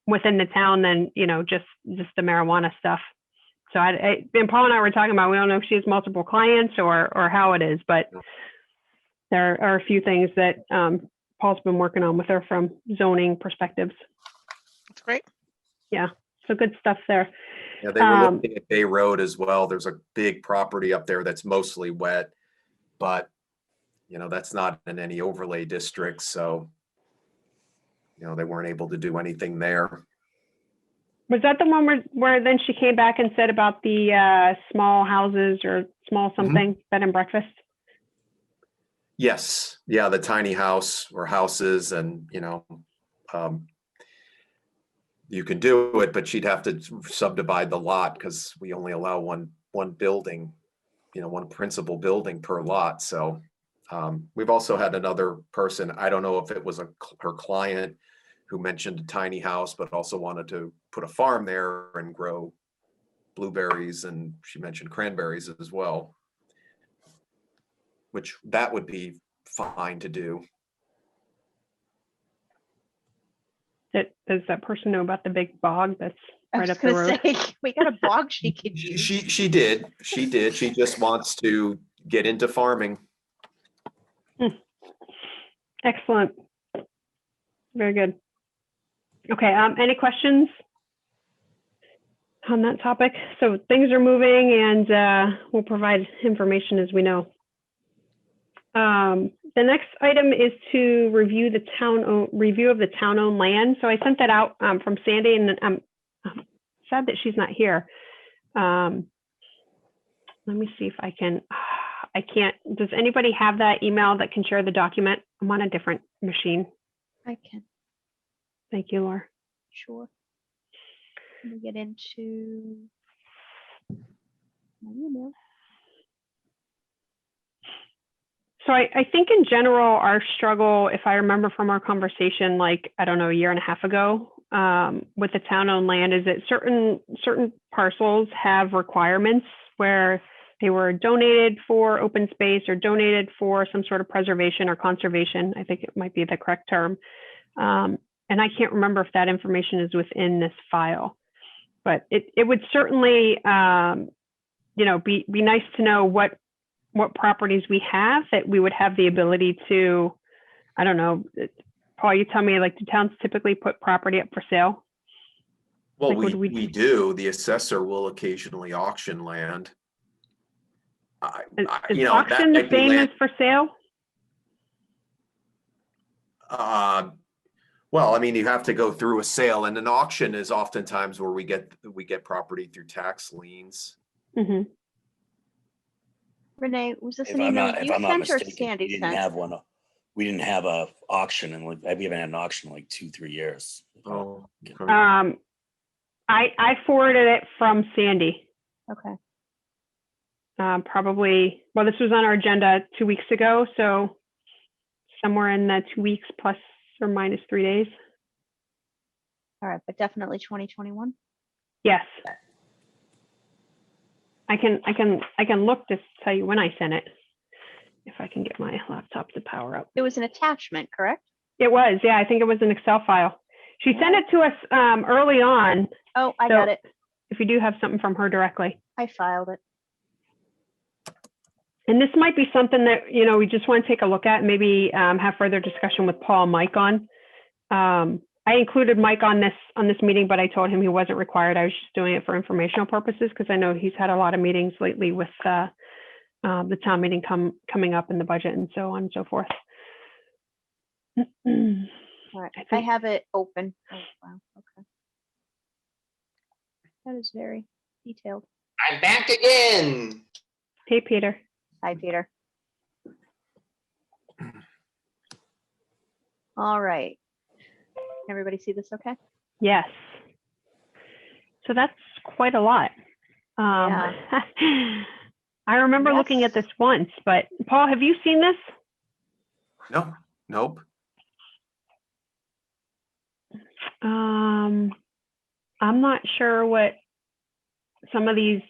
within the town than just the marijuana stuff. So and Paul and I were talking about, we don't know if she has multiple clients or how it is, but there are a few things that Paul's been working on with her from zoning perspectives. That's great. Yeah, so good stuff there. Yeah, they were looking at Bay Road as well. There's a big property up there that's mostly wet, but that's not in any overlay districts, so they weren't able to do anything there. Was that the one where then she came back and said about the small houses or small something, bed and breakfast? Yes. Yeah, the tiny house or houses, and you can do it, but she'd have to subdivide the lot because we only allow one building, one principal building per lot. So we've also had another person, I don't know if it was her client, who mentioned a tiny house, but also wanted to put a farm there and grow blueberries, and she mentioned cranberries as well, which that would be fine to do. Does that person know about the big bog that's right up the I road? was gonna say, we got a bog she could use. She did. She just wants to get into farming. Excellent. Very good. Okay, any questions on that topic? So things are moving and we'll provide information as we know. The next item is to review the review of the town-owned land. So I sent that out from Sandy, and I'm sad that she's not here. Let me see if I can. I can't. Does anybody have that email that can share the document? I'm on a different machine. I can, Thank you, Laura. sure. Let me get into my email. So I think in general, our struggle, if I remember from our conversation, like, I don't know, a year and a half ago, with the town-owned land, is that certain parcels have requirements where they were donated for open space or donated for some sort of preservation or conservation. I think it might be the correct term. And I can't remember if that information is within this file, but it would certainly, be nice to know what properties we have that we would have the ability to, I don't know, Paul, you tell me, like, do towns typically put property up for sale? Well, Like, would we do. The assessor will occasionally auction land. Is That auction the might be same as land. for sale? Well, I mean, you have to go through a sale, and an auction is oftentimes where we get property through tax liens. Mm-hmm. Renee, was this If an I'm email not, if you I'm not sent or mistaken, Sandy we didn't sent? have one. We didn't have a auction, and we haven't had an auction in like 2-3 years. Oh, I forwarded it from Sandy. Okay. Probably, well, this was on our agenda 2 weeks ago, so somewhere in the 2 weeks plus or minus 3 days. All right, but definitely 2021. Yes. I can look to tell you when I sent it, if I can get my laptop to power up. It was an attachment, correct? It was, yeah, I think it was an Excel file. She sent it to us early on. Oh, I So got it. if you do have something from her directly. I filed it. And this might be something that, we just want to take a look at, maybe have further discussion with Paul and Mike on. I included Mike on this meeting, but I told him he wasn't required. I was just doing it for informational purposes because I know he's had a lot of meetings lately with the town meeting coming up in the budget and so on and so forth. All right, I have it open. Oh, wow, okay. That is very detailed. I'm back again. Hey, Peter. Hi, Peter. All right. Everybody see this okay? Yes. So that's quite a lot. Yeah. I remember looking at this once, but Paul, have you seen this? No, nope. I'm not sure what some of these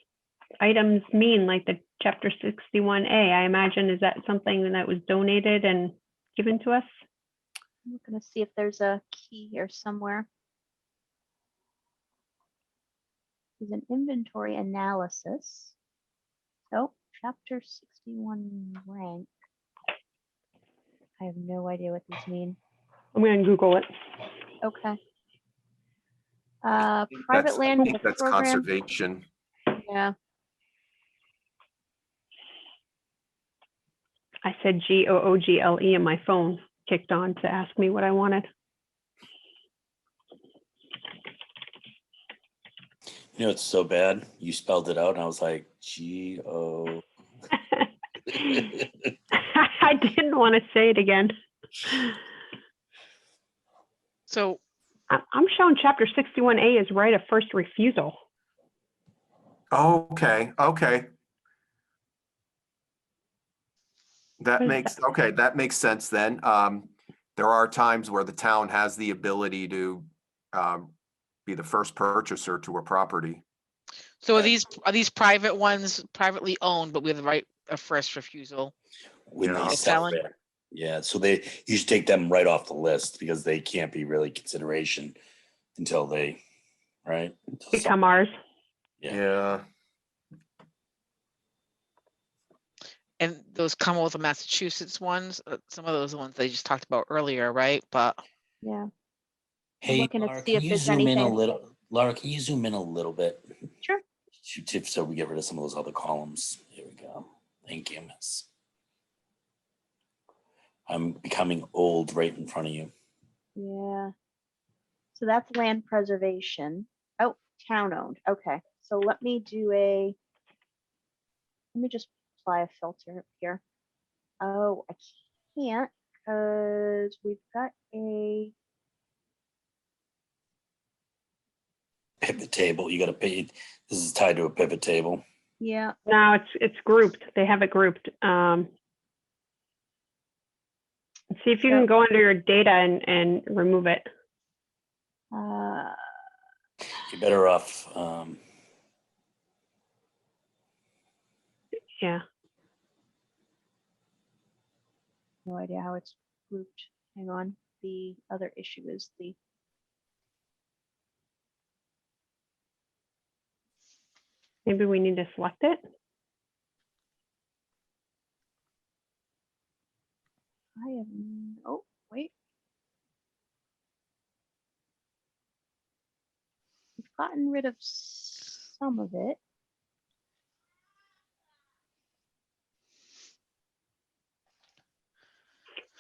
items mean, like the Chapter 61A. I imagine, is that something that was donated and given to us? I'm going to see if there's a key here somewhere. There's an inventory analysis. Oh, Chapter 61 rank. I have no idea what these mean. I'm going to Google it. Okay. Private land I is think a that's program. conservation. Yeah. I said GOOGLE and my phone kicked on to ask me what I wanted. It's so bad. You spelled it out, and I was like, G-O. I didn't want to say it again. So I'm showing Chapter 61A as right of first refusal. Okay. That makes sense then. There are times where the town has the ability to be the first purchaser to a property. are these private ones privately owned, but with the right of first refusal? When Yeah. they sell Selling. it. Yeah, so you should take them right off the list because they can't be really consideration until they, right? Become ours. Yeah. Yeah. And those Commonwealth of Massachusetts ones, some of those ones they just talked about earlier, right? But Yeah. Hey, looking to Laura, see can if you there's zoom in a anything- little? Laura, can you zoom in a little bit? Sure. So we get rid of some of those other columns. Here we go. Thank you, miss. I'm becoming old right in front of you. Yeah. So that's land preservation. Oh, town owned. Okay. So let me just apply a filter here. Oh, I can't because we've got a, Pivot table. You got to pay. This is tied to a pivot table. yeah. No, it's grouped. They have it grouped. See if you can go under your data and remove it. You're better off. Yeah. No idea how it's grouped. Hang on. The other issue is Maybe we need to select it. oh, wait. We've gotten rid of some of it.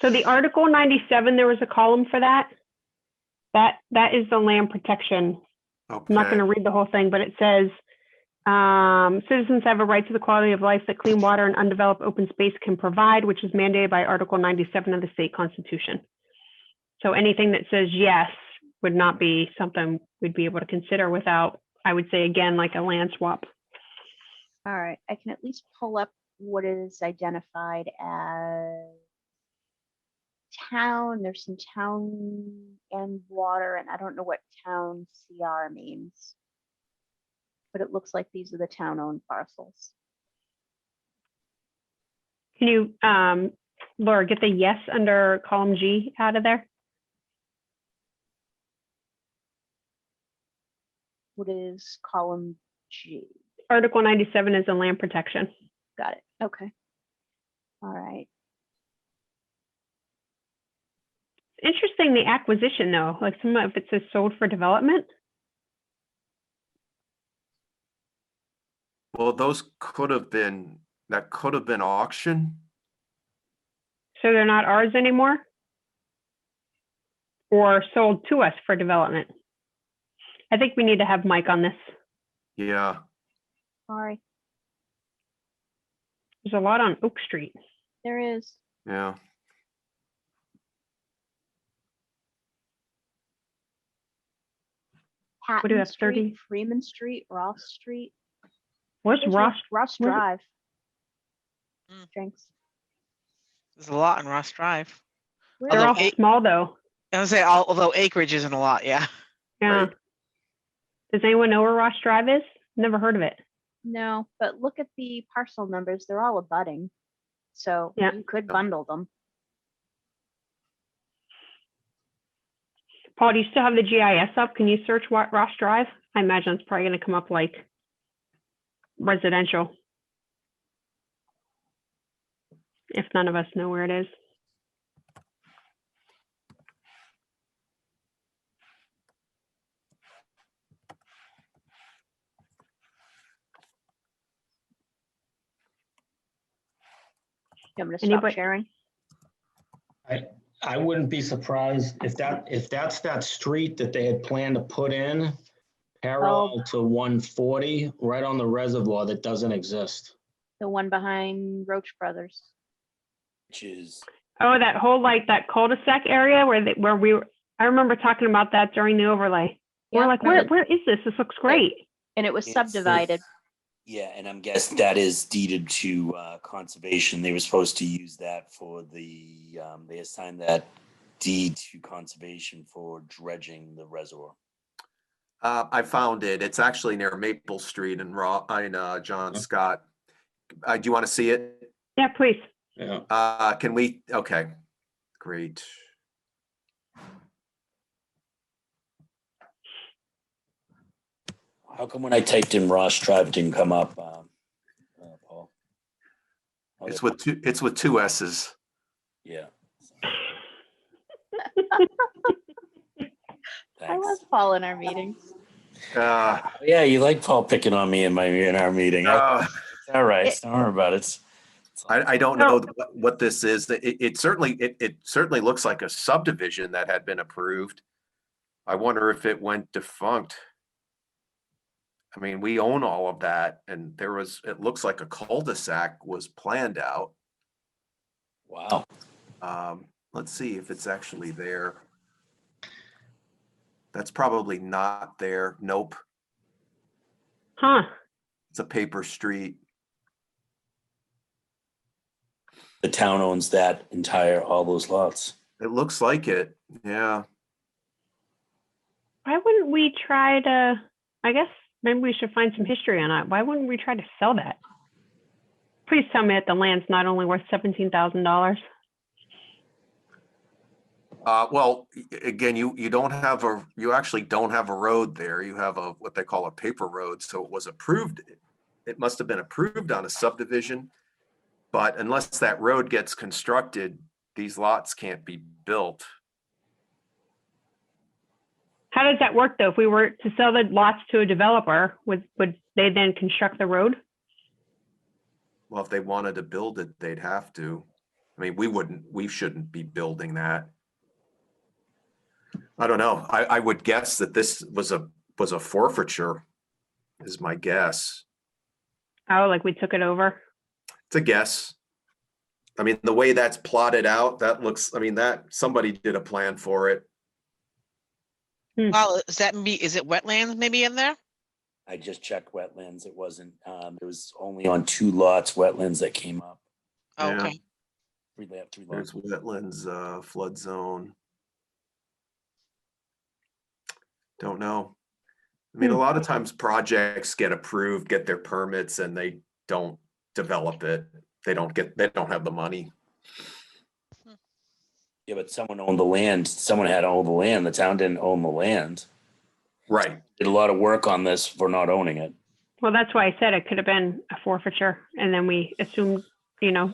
So the Article 97, there was a column for that. That is the land protection. I'm not going to read the whole thing, but it says, citizens have a right to the quality of life that clean water and undeveloped open space can provide, which is mandated by Article 97 of the state constitution. So anything that says yes would not be something we'd be able to consider without, I would say again, like a land swap. All right, I can at least pull up what is identified as town. There's some town and water, and I don't know what town CR means, but it looks like these are the town-owned parcels. Can you, Laura, get the yes under column G out of there? What is column G? Article 97 is a land protection. Got it. Okay. All right. Interesting, the acquisition though, like some of it says sold for development. Well, those that could have been auction. So they're not ours anymore? Or sold to us for development? I think we need to have Mike on this. Yeah. Sorry. There's a lot on Oak Street. There is. Yeah. What do you Patton have, Street, 30? Freeman Street, Ross Street. Where's There's Ross? Ross where's- Drive. Mm. Drinks. there's a lot in Ross Drive. Where They're Although all eight- small though. I would say, although acreage isn't a lot, yeah. Yeah. Right. Does anyone know where Ross Drive is? Never heard of it. No, but look at the parcel numbers. They're all abutting. So Yeah. you could bundle them. Paul, do you still have the GIS up? Can you search Ross Drive? I imagine it's probably going to come up like residential. If none of us know where it is. You want me to stop Anybody- sharing? I wouldn't be surprised if that's that street that they had planned to put in parallel to 140, right on the reservoir that doesn't exist. The one behind Roach Brothers. Which is Oh, that whole like that cul-de-sac area where we were, I remember talking about that during the overlay. We're Yeah, like, remember- where is this? This looks great. And it was it's- subdivided. Yeah, and I'm guessing that is deeded to conservation. They were supposed to use that for the. They assigned that deed to conservation for dredging the reservoir. I found it. It's actually near Maple Street in John Scott. Do you want to see it? Yeah, please. Yeah. Can we? Okay, great. How come when I typed in Ross Drive it didn't come up, Paul? It's with two S's. Yeah. I love Thanks. Paul in our meetings. Yeah, you like Paul picking on me in our meeting. Uh, It's all right. Don't worry about it. I don't know what this is. It certainly looks like a subdivision that had been approved. I wonder if it went defunct. I mean, we own all of that, and it looks like a cul-de-sac was planned out. Wow. Let's see if it's actually there. That's probably not there. Nope. Huh. It's a paper street. The town owns all those lots. It looks like it. Yeah. Why wouldn't we try to, I guess maybe we should find some history on it. Why wouldn't we try to sell that? Please tell me that the land's not only worth $17,000. Well, again, you actually don't have a road there. You have what they call a paper road. So it was approved. It must have been approved on a subdivision, but unless that road gets constructed, these lots can't be built. How does that work though? If we were to sell the lots to a developer, would they then construct the road? Well, if they wanted to build it, they'd have to. I mean, we shouldn't be building that. I don't know. I would guess that this was a forfeiture, is my guess. Oh, like we took it over? It's a guess. I mean, the way that's plotted out, that somebody did a plan for it. Well, is it wetlands maybe in there? I just checked wetlands. It wasn't, there was only on 2 lots, wetlands that came up. Oh, Yeah. okay. 3 lots. There's wetlands, flood zone. Don't know. I mean, a lot of times projects get approved, get their permits, and they don't develop it. They don't have the money. Yeah, but someone owned the land. Someone had to own the land. The town didn't own the land. Right. Did a lot of work on this for not owning it. Well, that's why I said it could have been a forfeiture, and then we assumed, Yeah.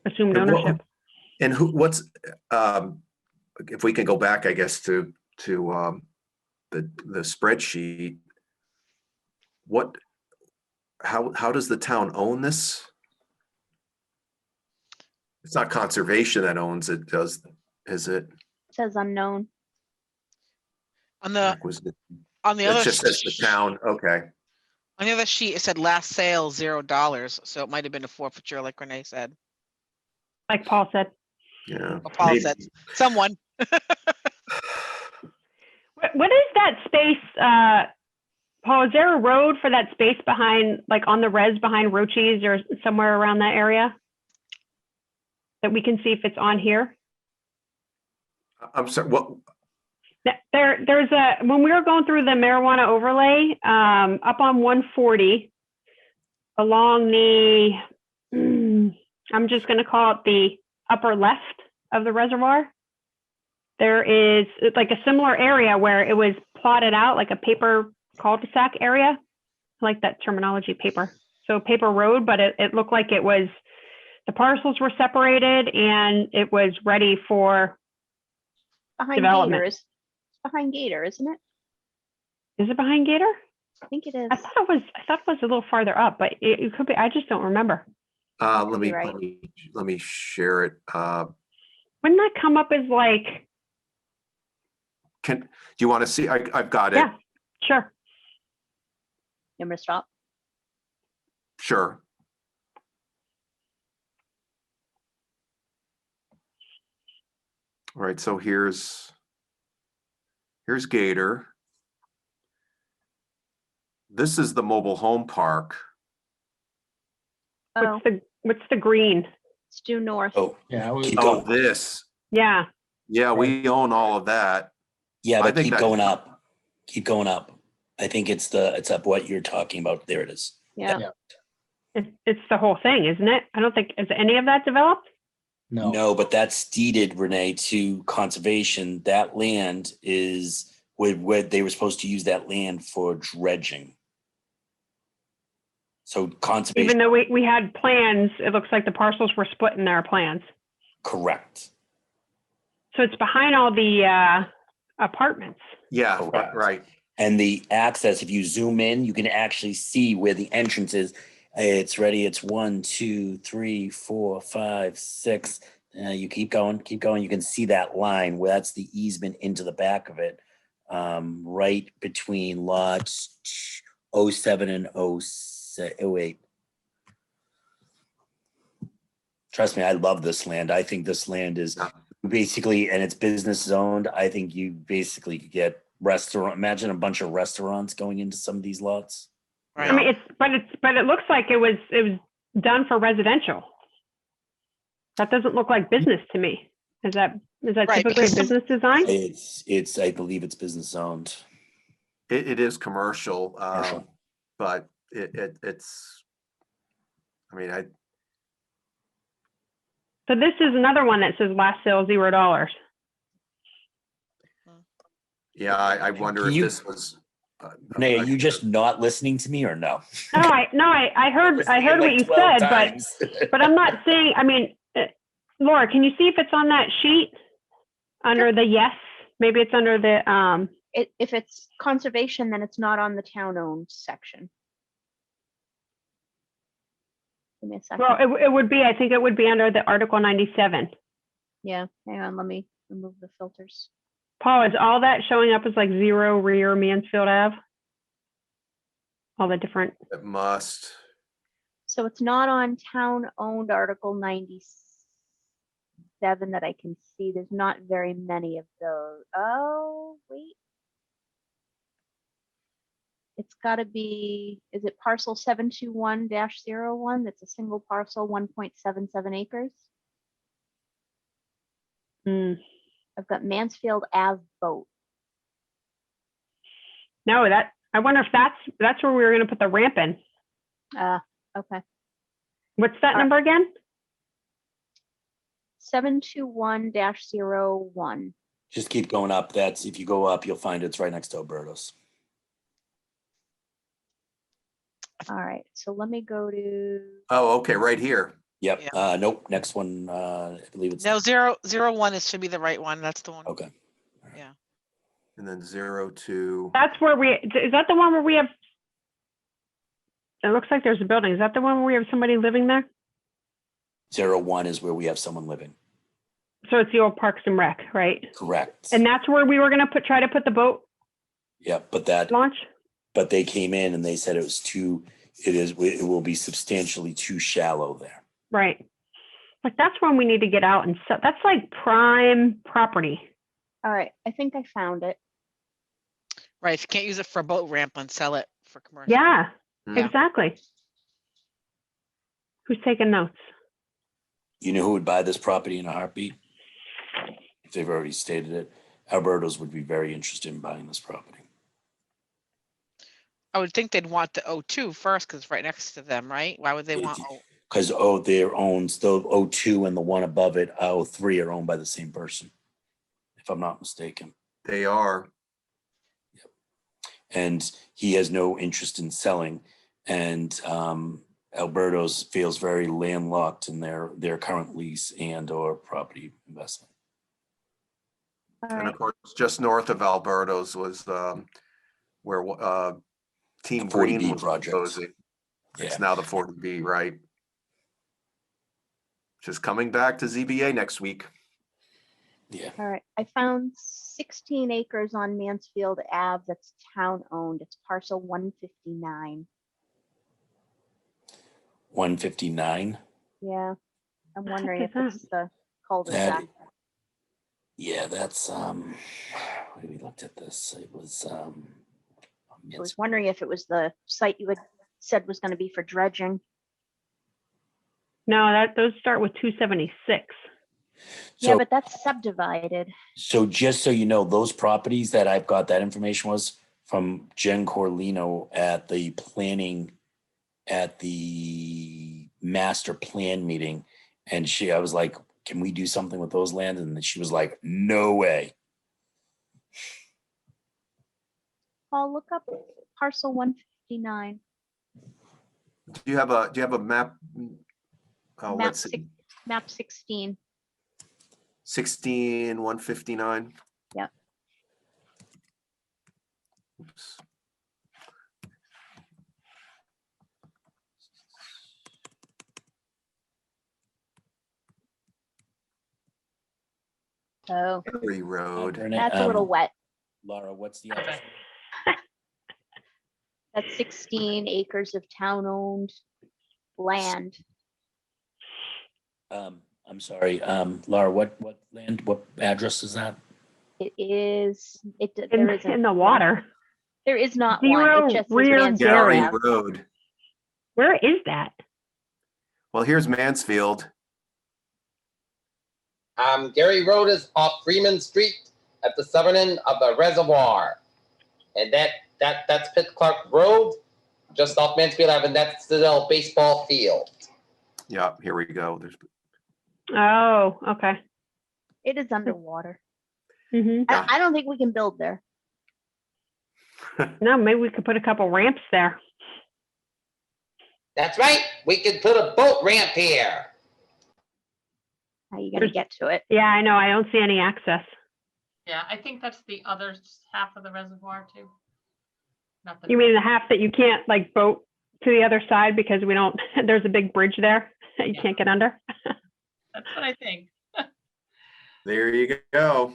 assumed ownership. And if we can go back, I guess, to the spreadsheet, how does the town own this? It's not conservation that owns it, is it? It says unknown. On the It other just says the town, okay. on the other sheet, it said last sale $0, so it might have been a forfeiture, like Renee said. Like Paul said. Yeah. Or Paul said. Someone. What is that space, Paul, is there a road for that space behind, like on the res behind Rochi's or somewhere around that area? That we can see if it's on here? I'm sorry, what? There's when we were going through the marijuana overlay, up on 140, along the, I'm just gonna call it the upper left of the reservoir. There is like a similar area where it was plotted out like a paper cul-de-sac area. I like that terminology, paper. So paper road, but it looked like it was, the parcels were separated and it was ready for Behind development. Gators. Behind Gator, isn't it? Is it behind Gator? I think it is. I thought it was a little farther up, but it could be. I just don't remember. Let me right. let me share it. Wouldn't that come up as like? Do you want to see? I've got it. Yeah, sure. You want me to stop? Sure. All right, so here's Gator. This is the mobile home park. Oh, What's the green? it's due north. Oh, Yeah, keep Oh, going. this. Yeah. Yeah, we own all of that. Yeah, I but think keep that- going up. Keep going up. I think it's up what you're talking about. There it is. Yeah. It's the whole thing, isn't it? I don't think, is any of that developed? No, but that's deeded, Renee, to conservation. That land is where they were supposed to use that land for dredging. So conservation, Even though we had plans, it looks like the parcels were split in their plans. correct. So it's behind all the apartments. Yeah, Correct. right. And the access, if you zoom in, you can actually see where the entrance is. It's ready. It's 1, 2, 3, 4, 5, 6. You keep going. You can see that line where that's the easement into the back of it, right between lots 07 and 08. Trust me, I love this land. I think this land is basically, and it's business zoned. I think you basically could get restaurant. Imagine a bunch of restaurants going into some of these lots. Right. I mean, but it looks like it was done for residential. That doesn't look like business to me. Is that Right, typically a because some- business design? It's I believe it's business owned. It is commercial, Commercial. but it's, I mean, So this is another one that says last sale $0. yeah, I wonder Can if you- this was. Nay, are you just not listening to me or no? No, I heard what you said, but I'm not saying. I mean, Laura, can you see if it's on that sheet under the yes? Maybe it's under the If it's conservation, then it's not on the town-owned section. Give me a second. Well, it would be. I think it would be under the Article 97. Yeah, hang on, let me remove the filters. Paul, is all that showing up as like 0 rear Mansfield Ave? All the different. It must. So it's not on town-owned Article 97 that I can see. There's not very many of those. Oh, wait. It's gotta be, is it parcel 721-01? That's a single parcel, 1.77 acres. Hmm. I've got Mansfield Ave boat. No, I wonder if that's where we were going to put the ramp in. Okay. What's that number again? 721-01. Just keep going up. That's if you go up, you'll find it's right next to Alberto's. All right, so let me go to, Oh, okay, right here. Yep. Nope. Next one. I believe it's No, 001 should be the right one. That's the one. okay. And then 02. That's where is that the one where we have, it looks like there's a building. Is that the one where we have somebody living there? 01 is where we have someone living. So it's the old Parks and Rec, right? Correct. And that's where we were going to try to put the boat Yep. launch? But they came in and they said it was too, it will be substantially too shallow there. Right. Like that's when we need to get out and sell. That's like prime property. all right, I think I found it. Right. If you can't use it for a boat ramp and sell it for commercial. Yeah, Yeah. exactly. Who's taking notes? You know who would buy this property in a heartbeat? If they've already stated it, Alberto's would be very interested in buying this property. I would think they'd want the 02 first because it's right next to them, right? Why would they want? Because they're owns the 02 and the one above it, 03 are owned by the same person, if I'm not mistaken. They are. And he has no interest in selling. And Alberto's feels very landlocked in their current lease and or property investment. All And right, of course, just north of Alberto's was where Team The 40B Green was project. proposing. It's Yeah. now the 40B, right? Just coming back to ZBA next week. Yeah. all right. I found 16 acres on Mansfield Ave that's town-owned. It's parcel 159. 159. Yeah, I'm wondering is if it's the cul-de-sac. Yeah, that's when we looked at this, it was I was wondering if it was the site you had said was going to be for dredging. No, those start with 276. Yeah, so, but that's subdivided. so just so you know, those properties that I've got that information was from Jen Corlino at the master plan meeting. And I was like, can we do something with those lands? And then she was like, no way. I'll look up parcel 159. Do you have a map? Oh, Map let's see, six- Map 16. 16,159. Yep. Oops. So Gary Road. that's a little wet. Laura, what's the address? That's 16 acres of town-owned land. I'm sorry, Laura, what land, what address is that? It is, there In isn't the one. water. There is not one. Zero It just says rear Mansfield Gary Ave. Road. Where is that? Well, here's Mansfield. Gary Road is off Freeman Street at the southern end of the reservoir. And that's Pitt Clark Road, just off Mansfield Avenue. That's the little baseball field. Yeah, here we go. There's Oh, okay. It is underwater. Hmm. Yeah. I don't think we can build there. No, maybe we could put a couple ramps there. That's right. We could put a boat ramp here. How are you going to get to it? Yeah, I know. I don't see any access. Yeah, I think that's the other half of the reservoir too. Not the You mean the half that you can't like boat to the other side because we don't, there's a big bridge there that you Yeah. can't get under? That's what I think. there you go.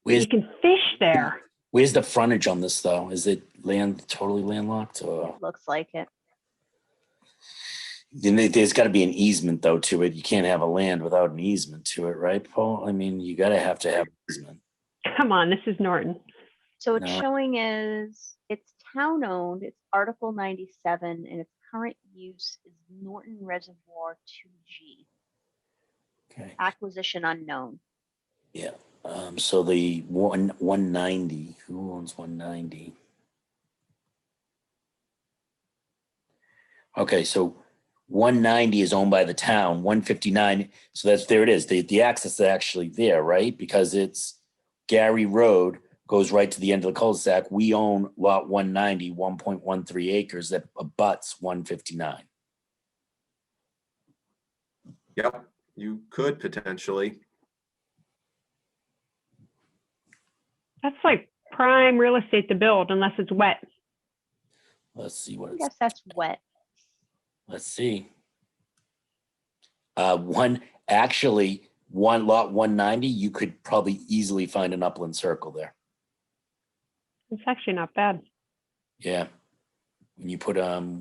Where's, You can fish there. where's the frontage on this though? Is it totally landlocked or? Looks like it. Then there's got to be an easement though to it. You can't have a land without an easement to it, right, Paul? I mean, you got to have an easement. Come on, this is Norton. So it's No. showing as it's town owned, it's Article 97, and its current use is Norton Reservoir 2G. Okay. Acquisition unknown. Yeah. So the 190, who owns 190? Okay, so 190 is owned by the town, 159. So there it is. The access is actually there, right? Because it's Gary Road goes right to the end of the cul-de-sac. We own lot 190, 1.13 acres that abuts 159. Yep, you could potentially. That's like prime real estate to build unless it's wet. Let's see what I it's. guess that's wet. Let's see. One lot 190, you could probably easily find an upland circle there. It's actually not bad. Yeah. When you put Does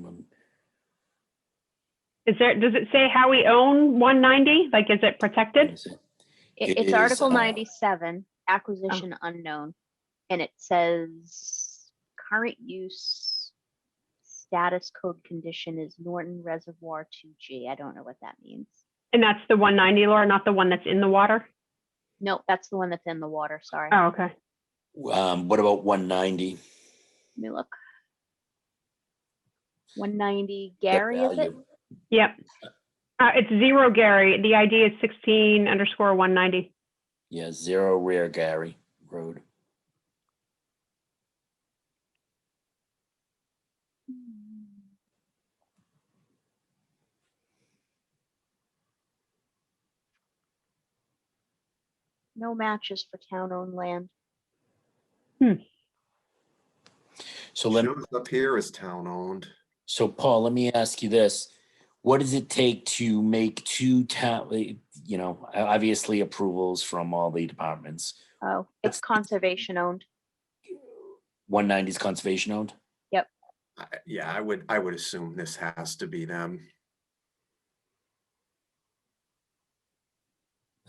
it say how we own 190? Like, is it protected? It It's is, Article 97, acquisition Oh. unknown. And it says current use status code condition is Norton Reservoir 2G. I don't know what that means. And that's the 190, Laura, not the one that's in the water? Nope, that's the one that's in the water. Sorry. Oh, okay. what about 190? Let me look. 190 Gary, is it? value. Yep. It's 0 Gary. The ID is 16_190. Yeah, 0 rear Gary Road. No matches for town-owned land. So let me, Shows up here as town owned. so Paul, let me ask you this. What does it take to make two obviously approvals from all the departments? Oh, it's conservation owned. 190 is conservation owned? Yeah, I would assume this has to be them.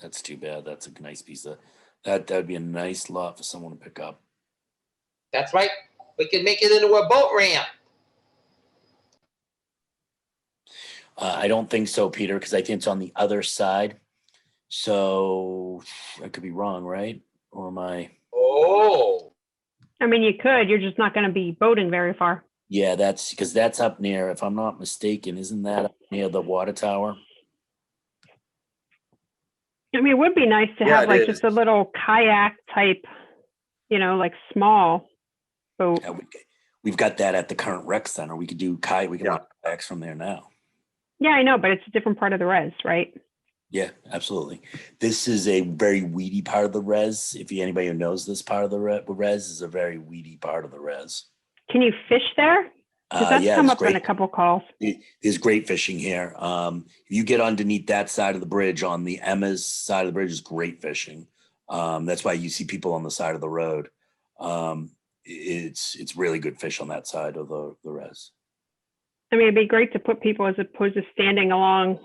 That's too bad. That's a nice piece of, that'd be a nice lot for someone to pick up. That's right. We could make it into a boat ramp. I don't think so, Peter, because I think it's on the other side. So I could be wrong, right? Or am I? Oh, I mean, you could. You're just not going to be boating very far. Yeah, that's because that's up near, if I'm not mistaken, isn't that up near the water tower? I mean, it would be nice to Yeah, have it like is. just a little kayak type, like small boat. Yeah, We've got that at the current rec center. We could do we can Yeah. run kayaks from there now. Yeah, I know, but it's a different part of the res, right? Yeah, absolutely. This is a very weedy part of the res. If anybody who knows this part of the res is a very weedy part of the res. Can you fish there? Because that's Yeah, come it's up in a great. couple calls. There's great fishing here. If you get underneath that side of the bridge, on the Emma's side of the bridge, is great fishing. That's why you see people on the side of the road. It's really good fish on that side of the res. I mean, it'd be great to put people as opposed to standing along.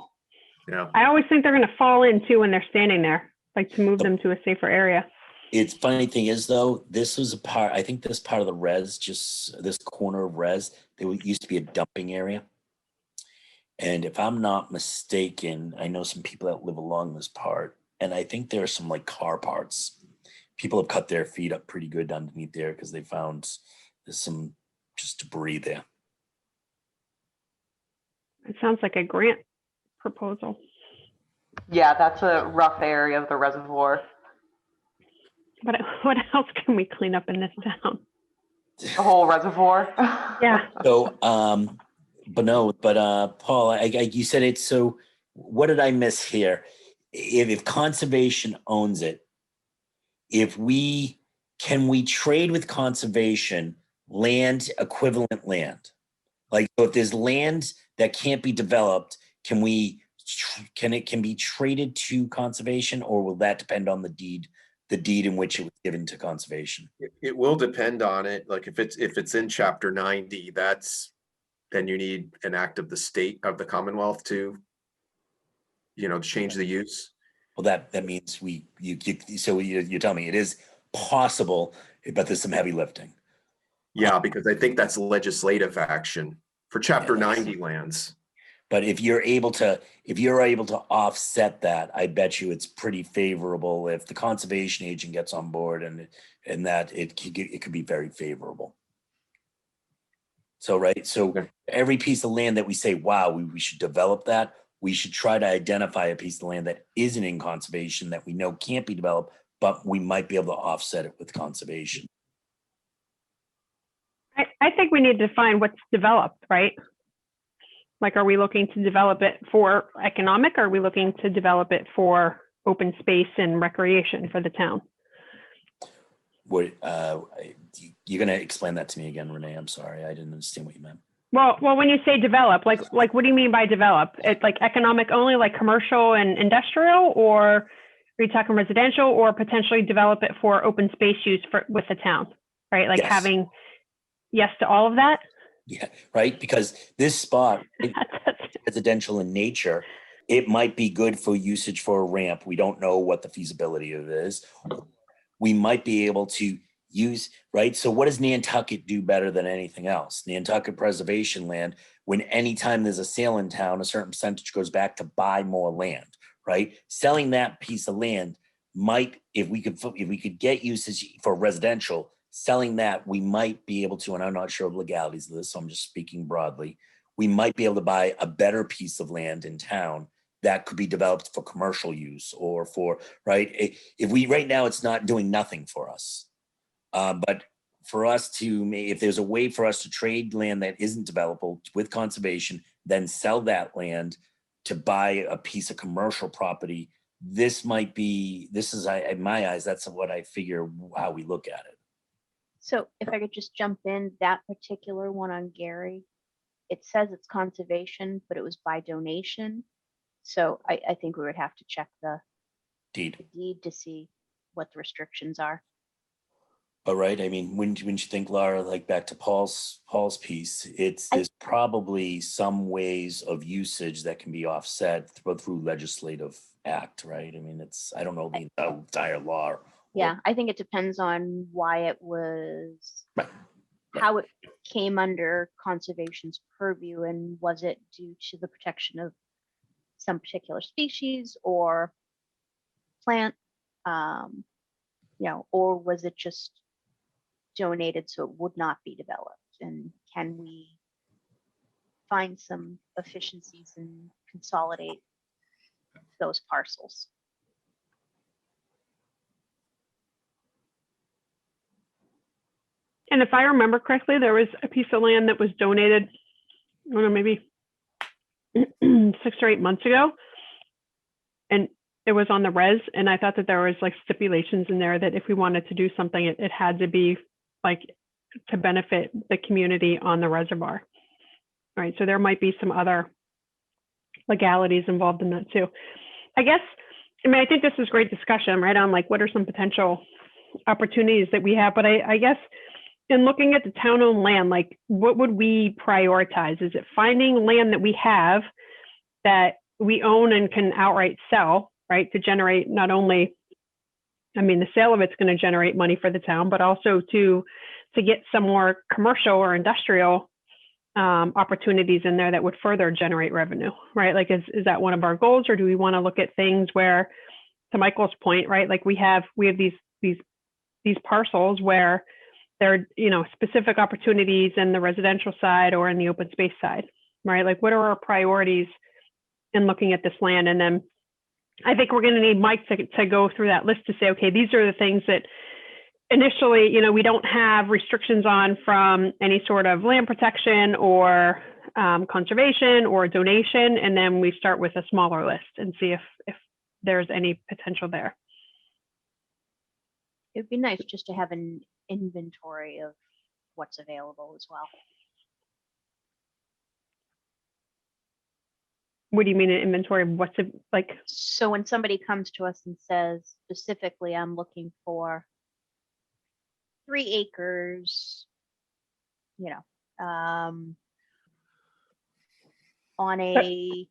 Yeah. I always think they're going to fall in too when they're standing there, like to move them to a safer area. It's funny thing is though, this was a part, I think this part of the res, just this corner of res, there used to be a dumping area. And if I'm not mistaken, I know some people that live along this part, and I think there are some like car parts. People have cut their feet up pretty good underneath there because they found there's some just debris there. It sounds like a grant proposal. Yeah, that's a rough area of the reservoir. But what else can we clean up in this town? The whole reservoir. Yeah. So, Paul, you said it. So what did I miss here? If conservation owns it, can we trade with conservation land, equivalent land? Like, so if there's land that can't be developed, can it be traded to conservation, or will that depend on the deed in which it was given to conservation? It will depend on it. Like if it's in chapter 90, then you need an act of the state of the Commonwealth to, change the use. Well, that means so you're telling me it is possible, but there's some heavy lifting. Yeah, because I think that's legislative action for chapter 90 lands. But if you're able to offset that, I bet you it's pretty favorable if the conservation agent gets on board, and that it could be very favorable. So, right. So every piece of land that we say, wow, we should develop that, we should try to identify a piece of land that isn't in conservation that we know can't be developed, but we might be able to offset it with conservation. I think we need to define what's developed, right? Like, are we looking to develop it for economic? Or are we looking to develop it for open space and recreation for the town? What you're going to explain that to me again, Renee? I'm sorry, I didn't understand what you meant. Well, when you say develop, like what do you mean by develop? It's like economic only, like commercial and industrial, or are you talking residential, or potentially develop it for open space use with the town, right? Like having yes to all of that. Yeah, right. Because this spot, residential in nature, it might be good for usage for a ramp. We don't know what the feasibility of it is. We might be able to use, right? So what does Nantucket do better than anything else? Nantucket preservation land, when anytime there's a sale in town, a certain percentage goes back to buy more land, right? Selling that piece of land might, if we could get usage for residential, selling that, we might be able to, and I'm not sure of legalities of this, so I'm just speaking broadly, we might be able to buy a better piece of land in town that could be developed for commercial use or for, right? If we, right now, it's not doing nothing for us. But for us to, if there's a way for us to trade land that isn't developable with conservation, then sell that land to buy a piece of commercial property, this is, in my eyes, that's what I figure how we look at it. So if I could just jump in, that particular one on Gary, it says it's conservation, but it was by donation. So I think we would have to check the deed to see what the restrictions are. All right. I mean, wouldn't you think, Laura, like back to Paul's piece, there's probably some ways of usage that can be offset through legislative act, right? I mean, I don't know the entire law. Yeah, I think it depends on why it was, how it came under conservation's purview, and was it due to the protection of some particular species or plant, or was it just donated so it would not be developed? And can we find some efficiencies and consolidate those parcels? And if I remember correctly, there was a piece of land that was donated, I don't know, maybe 6 or 8 months ago. And it was on the res. And I thought that there was like stipulations in there that if we wanted to do something, it had to be like to benefit the community on the reservoir. Right. So there might be some other legalities involved in that too. I guess, I mean, I think this is great discussion, right? On like, what are some potential opportunities that we have? But I guess in looking at the town-owned land, like what would we prioritize? Is it finding land that we have that we own and can outright sell, right? To generate not only, I mean, the sale of it's going to generate money for the town, but also to get some more commercial or industrial opportunities in there that would further generate revenue, right? Like, is that one of our goals, or do we want to look at things where, to Michael's point, right? Like we have these parcels where there are, you know, specific opportunities in the residential side or in the open space side, right? Like, what are our priorities in looking at this land? And then I think we're going to need Mike to go through that list to say, okay, these are the things that initially, you know, we don't have restrictions on from any sort of land protection or conservation or donation. And then we start with a smaller list and see if there's any potential there. It'd be nice just to have an inventory of what's available as well. What do you mean an inventory of what's it like? So when somebody comes to us and says specifically, I'm looking for 3 acres, you know, on a.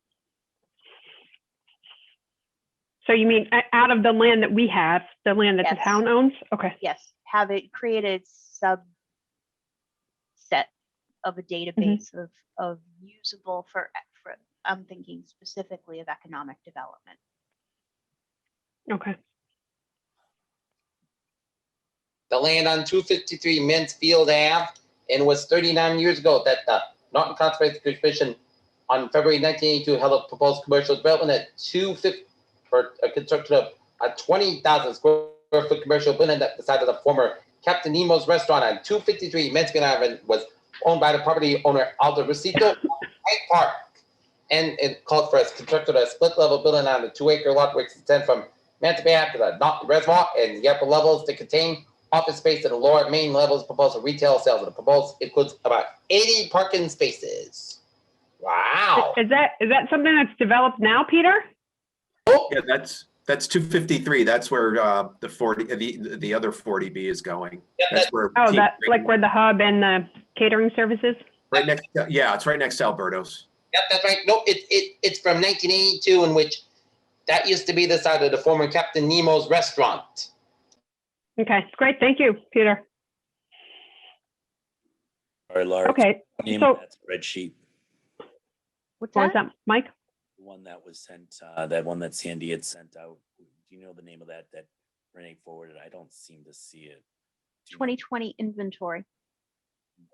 So you mean out of the land that we have, the land that the Yes. town owns? Okay. Yes, have it created subset of a database of usable for, I'm thinking specifically of economic development. Okay. The land on 253 Mansfield Ave, and it was 39 years ago that the Norton Conservation Commission on February 1982 held a proposed commercial development at 250 for a construction of a 20,000 square foot commercial building that the site of the former Captain Nemo's restaurant on 253 Mansfield Ave was owned by the property owner Aldo Rosito Hyde Park. And it called for us constructed a split level building on the 2-acre lot which extends from Mansfield Ave to the Norton Reservoir, and the upper levels to contain office space to the lower main levels proposed for retail sales. And the proposed includes about 80 parking spaces. Wow. Is that something that's developed now, Peter? Oh, Yeah, that's 253. That's where the 40, the other 40B is going. yeah, That's where. Oh, Team that's Green- like where the hub and the catering services? Right next, yeah, it's right next to Alberto's. yep, that's right. No, it's from 1982, in which that used to be the site of the former Captain Nemo's restaurant. Okay, great. Thank you, Peter. All right, Laura. Okay, Name so that spreadsheet, What's what was that? that, Mike? the one that was sent, that one that Sandy had sent out. Do you know the name of that Renee forwarded? I don't seem to see it. Do you know? 2020 inventory,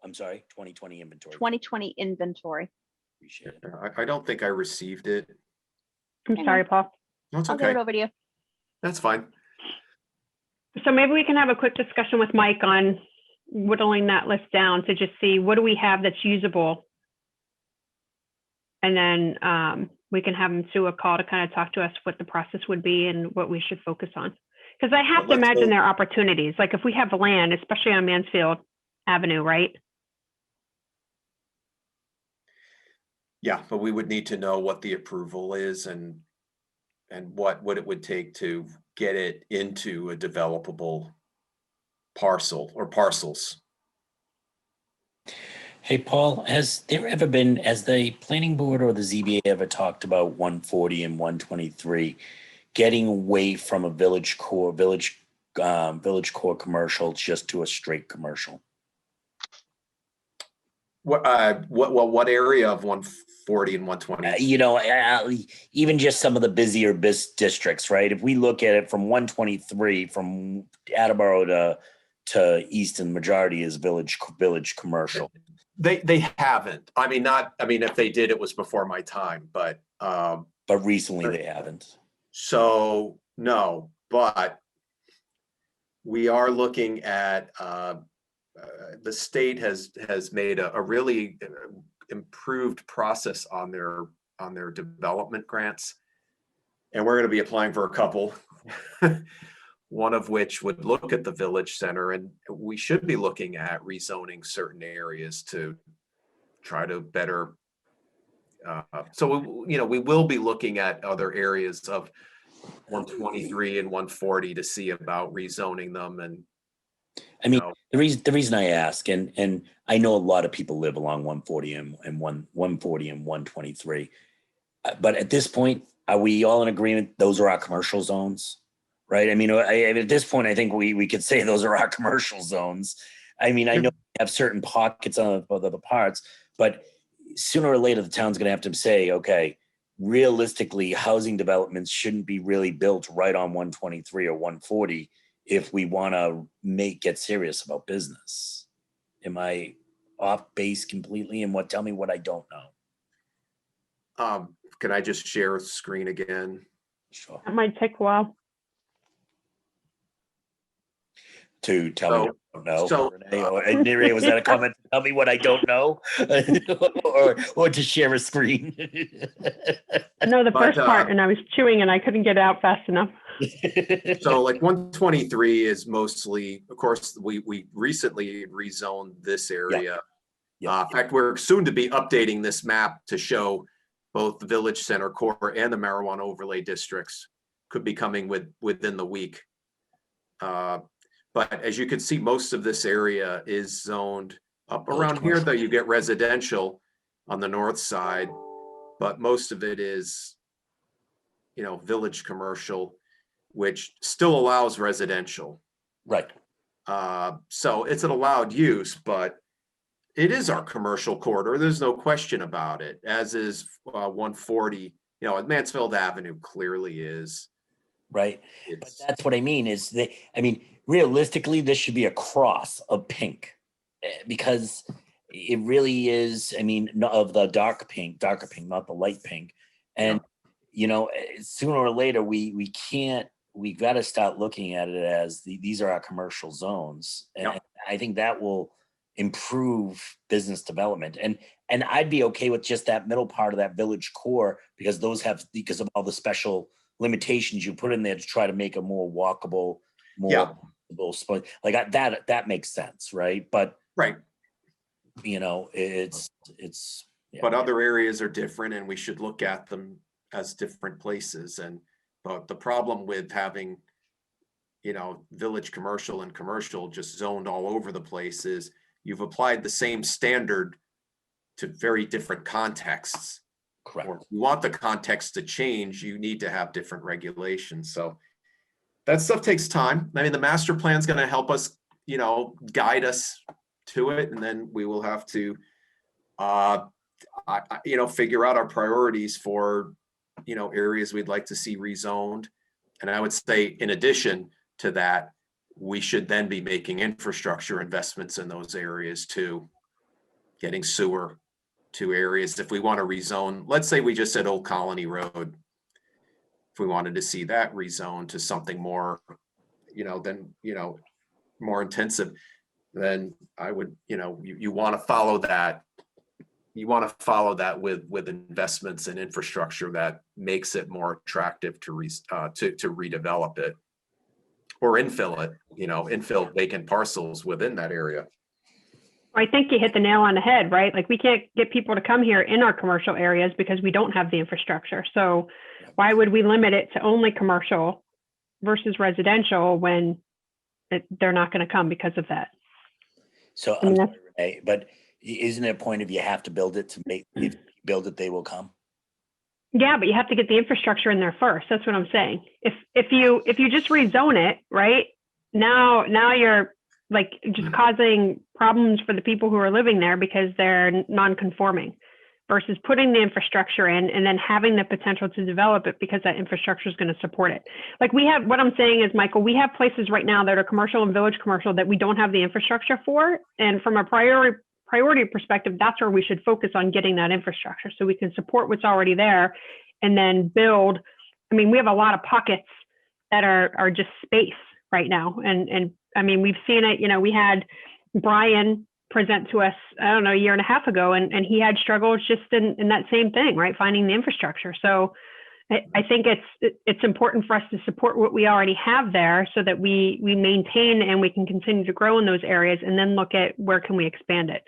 I'm sorry, 2020 inventory. 2020 inventory. Appreciate it. I don't think I received it. I'm Hang sorry, on. Paul. No, it's I'll get okay. it over to you. That's fine. So maybe we can have a quick discussion with Mike on whittling that list down to just see what do we have that's usable. And then we can have him do a call to kind of talk to us what the process would be and what we should focus on. Because I have to Let's imagine go- there are opportunities, like if we have land, especially on Mansfield Avenue, right? Yeah, but we would need to know what the approval is and what it would take to get it into a developable parcel or parcels. Hey, Paul, has the planning board or the ZBA ever talked about 140 and 123 getting away from a village core commercial just to a straight commercial? What area of 140 and 120? You know, even just some of the busier districts, right? If we look at it from 123, from Attleboro to Easton, majority is village commercial. They haven't. I mean, if they did, it was before my time, but Recently they haven't. so no, but we are looking at the state has made a really improved process on their development grants. And we're going to be applying for a couple, one of which would look at the village center, and we should be looking at rezoning certain areas to try to better. So, we will be looking at other areas of 123 and 140 to see about rezoning them. And I mean, the reason I ask, and I know a lot of people live along 140 and 140 and 123, but at this point, are we all in agreement those are our commercial zones, right? I mean, at this point, I think we could say those are our commercial zones. I mean, I know we have certain pockets of other parts, but sooner or later, the town's going to have to say, okay, realistically, housing developments shouldn't be really built right on 123 or 140 if we want to get serious about business. Am I off base completely? And tell me what I don't know. Can I just share a screen again? Sure. That might take a while. To tell me what I don't know. So, Renee, was that a comment? Tell me what I don't know, or to share a screen. No, the first part, and I was chewing and I couldn't get it out fast enough. So like 123 is mostly, of course, we recently rezoned this area. Yeah. In fact, we're soon to be updating this map to show both the village center core and the marijuana overlay districts could be coming within the week. But as you can see, most of this area is zoned up around here, though you get residential on the north side, but most of it is, village commercial, which still allows residential. Right. So it's an allowed use, but it is our commercial corridor. There's no question about it, as is 140, Mansfield Avenue clearly is. Right. But that's what I mean is that, realistically, this should be a cross of pink because it really is, of the darker pink, not the light pink. And, sooner or later, we've got to start looking at it as these are our commercial zones. And I think that will improve business development. And I'd be okay with just that middle part of that village core because because of all the special limitations you put in there to try to make a more walkable, spot. Like that makes sense, right? But right, it's. But other areas are different, and we should look at them as different places. But the problem with having, village commercial and commercial just zoned all over the place is you've applied the same standard to very different contexts. Correct. Or if you want the context to change, you need to have different regulations. So that stuff takes time. The master plan is going to help us, guide us to it. And then we will have to, figure out our priorities for, areas we'd like to see rezoned. And I would say, in addition to that, we should then be making infrastructure investments in those areas too, getting sewer to areas. If we want to rezone, let's say we just said Old Colony Road, if we wanted to see that rezoned to something more, more intensive, then I would, you want to follow that. You want to follow that with investments in infrastructure that makes it more attractive to redevelop it or infill it, infill vacant parcels within that area. I think you hit the nail on the head, right? Like we can't get people to come here in our commercial areas because we don't have the infrastructure. So why would we limit it to only commercial versus residential when they're not going to come because of that? So I'm sorry, Renee, but isn't it a point if you have to build it to make, if you build it, they will come? Yeah, but you have to get the infrastructure in there first. That's what I'm saying. If you just rezone it, right? Now you're like just causing problems for the people who are living there because they're non-conforming versus putting the infrastructure in and then having the potential to develop it because that infrastructure is going to support it. Like what I'm saying is, Michael, we have places right now that are commercial and village commercial that we don't have the infrastructure for. And from a priority perspective, that's where we should focus on getting that infrastructure so we can support what's already there and then build. We have a lot of pockets that are just space right now. And we've seen it, we had Brian present to us, I don't know, a year and a half ago, and he had struggles just in that same thing, right? Finding the infrastructure. So I think it's important for us to support what we already have there so that we maintain and we can continue to grow in those areas, and then look at where can we expand it.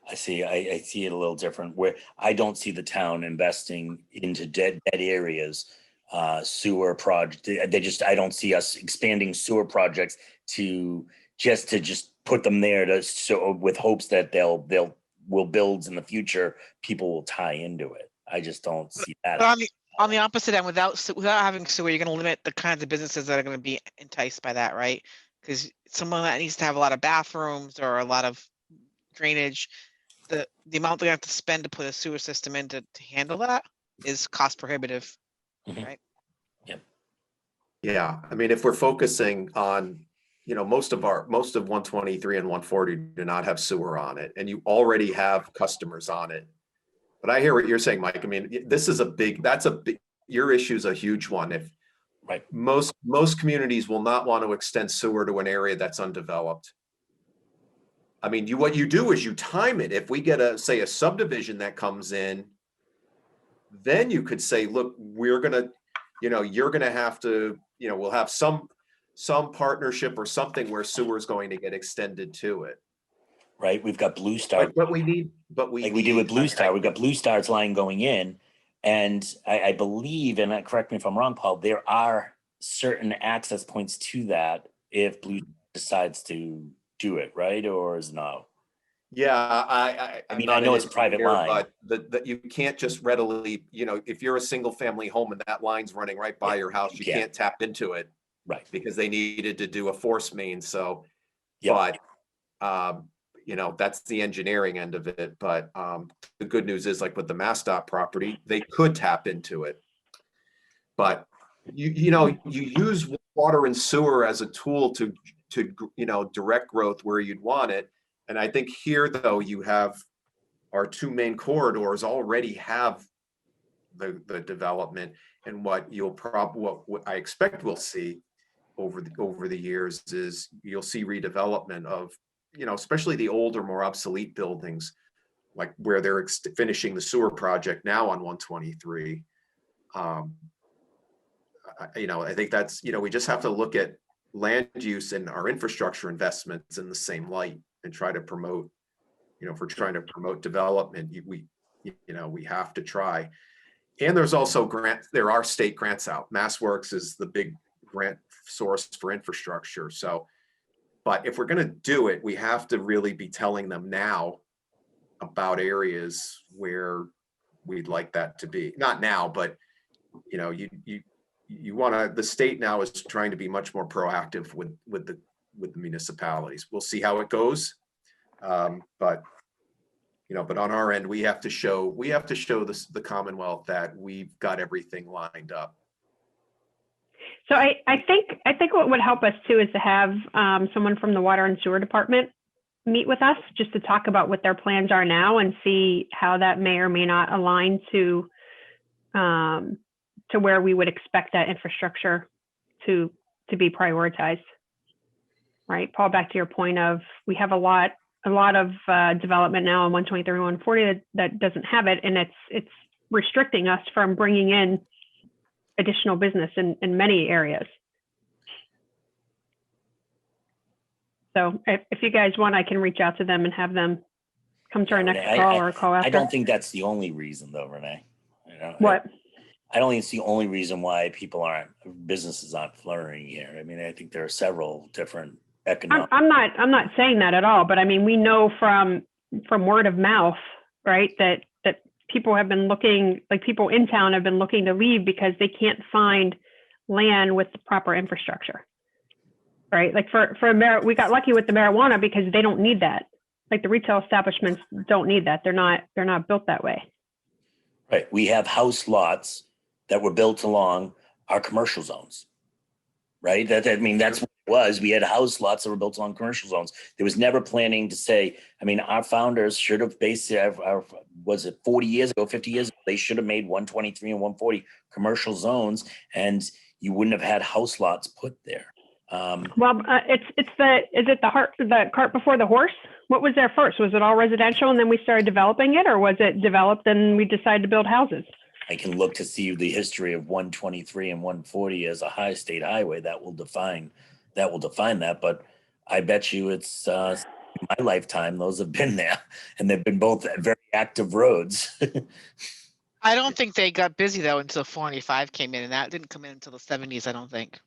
I see. I see it a little different, where I don't see the town investing into dead areas, sewer project. I don't see us expanding sewer projects to just put them there so with hopes that will build in the future, people will tie into it. I just don't see that. But on the opposite end, without having sewer, you're going to limit the kinds of businesses that are going to be enticed by that, right? Because someone that needs to have a lot of bathrooms or a lot of drainage, the amount they have to spend to put a sewer system in to handle that is cost prohibitive, right? Yeah, I mean, if we're focusing on, most of 123 and 140 do not have sewer on it, and you already have customers on it. But I hear what you're saying, Mike. I mean, your issue is a huge one. If right, most communities will not want to extend sewer to an area that's undeveloped. I mean, what you do is you time it. If we get say a subdivision that comes in, then you could say, look, we're gonna, you're gonna have to, we'll have some partnership or something where sewer is going to get extended to it. Right. We've got Blue Star. But we did with Blue Star. We've got Blue Star's line going in, and I believe, and correct me if I'm wrong, Paul, there are certain access points to that if Blue decides to do it, right? Or is no? Yeah, I mean, I know it's a private line, but you can't just readily, if you're a single family home and that line's running right by your house, you can't tap into it, right? Because they needed to do a force main. So, yep. But that's the engineering end of it. But the good news is, like with the MassDOT property, they could tap into it. But you use water and sewer as a tool to direct growth where you'd want it. And I think here, though, you have our two main corridors already have the development, and what I expect we'll see over the years is you'll see redevelopment of, especially the older, more obsolete buildings, like where they're finishing the sewer project now on 123. I think that's, we just have to look at land use and our infrastructure investments in the same light and try to promote, if we're trying to promote development, we have to try. And there's also there are state grants out. MassWorks is the big grant source for infrastructure. So, but if we're going to do it, we have to really be telling them now about areas where we'd like that to be. Not now, but you want to, the state now is trying to be much more proactive with the municipalities. We'll see how it goes. But on our end, we have to show the Commonwealth that we've got everything lined up. So I think what would help us too is to have someone from the Water and Sewer Department meet with us just to talk about what their plans are now and see how that may or may not align to where we would expect that infrastructure to be prioritized. Right, Paul, back to your point of we have a lot of development now on 123 and 140 that doesn't have it, and it's restricting us from bringing in additional business in many areas. So if you guys want, I can reach out to them and have them come to our next call or call after. I don't think that's the only reason though, Renee. What? I don't think it's the only reason why businesses aren't flourishing here. I mean, I think there are several different economic. I'm not saying that at all, but I mean, we know from word of mouth, right, that people have been looking, like people in town have been looking to leave because they can't find land with the proper infrastructure, right? Like we got lucky with the marijuana because they don't need that. Like the retail establishments don't need that. They're not built that way. Right. We have house lots that were built along our commercial zones, right? That's what it was. We had house lots that were built along commercial zones. There was never planning to say, our founders should have based was it 40 years ago, 50 years ago, they should have made 123 and 140 commercial zones, and you wouldn't have had house lots put there. Well, is it the cart before the horse? What was there first? Was it all residential and then we started developing it, or was it developed and we decided to build houses? I can look to see the history of 123 and 140 as a high state highway that will define that. But I bet you it's in my lifetime, those have been there, and they've been both very active roads. I don't think they got busy though until 495 came in, and that didn't come in until the 70s, I don't think.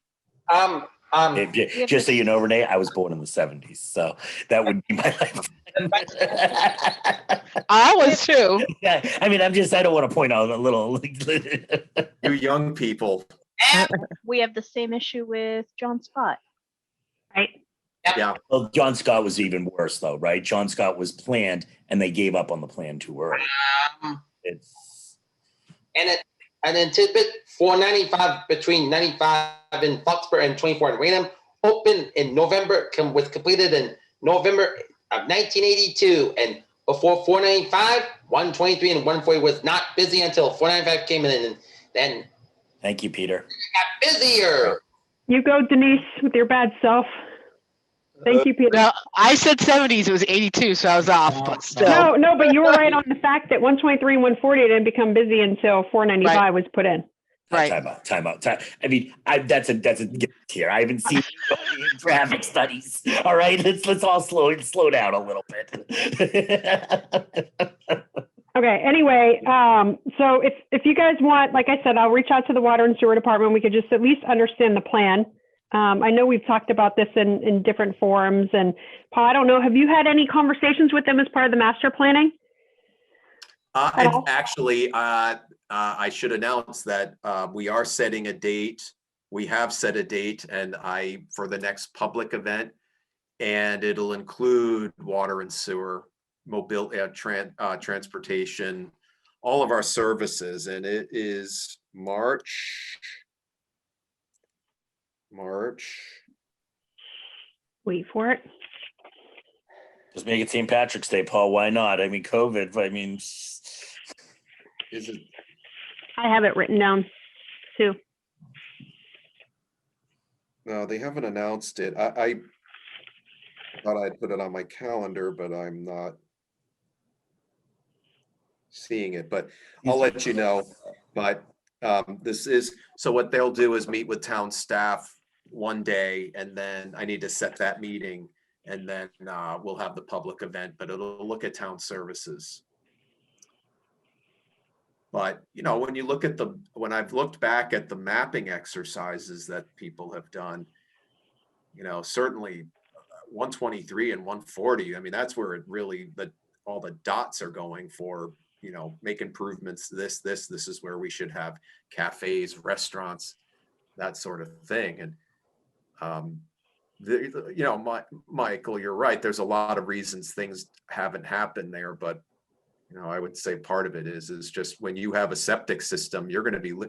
Just so you know, Renee, I was born in the 70s, so that would be my lifetime. I was too. Yeah, I mean, I don't want to point out a little. You young people. We have the same issue with John Scott. Right. Yeah. Well, John Scott was even worse, though, right? John Scott was planned, and they gave up on the plan too early. And then tidbit 495 between 95 in Foxborough and 24 in Raynham opened in November, was completed in November of 1982. And before 495, 123 and 140 was not busy until 495 came in, and then Thank you, Peter. it got busier. You go, Denise, with your bad self. Thank you, Peter. Well, I said 70s, it was 82, so I was off, but still. No, but you were right on the fact that 123 and 140 didn't become busy until 495 was put in. Right. Time out. I mean, that's a gift here. I haven't seen anybody in traffic studies. All right, let's all slow down a little bit. Okay, anyway, so if you guys want, like I said, I'll reach out to the water and sewer department. We could just at least understand the plan. I know we've talked about this in different forums, and Paul, I don't know, have you had any conversations with them as part of the master planning? Actually, I should announce that we are setting a date. We have set a date, and for the next public event, and it'll include water and sewer, mobility, transportation, all of our services, and it is March. Wait for it. Just make it St. Patrick's Day, Paul. Why not? I mean, COVID. I mean, Is it? I have it written down too. No, they haven't announced it. I thought I'd put it on my calendar, but I'm not seeing it. But I'll let you know. But so what they'll do is meet with town staff one day, and then I need to set that meeting, and then we'll have the public event, but it'll look at town services. But, when you look at when I've looked back at the mapping exercises that people have done, certainly 123 and 140, I mean, that's where it really, all the dots are going for, make improvements, this is where we should have cafes, restaurants, that sort of thing. And, Michael, you're right. There's a lot of reasons things haven't happened there, but I would say part of it is just when you have a septic system,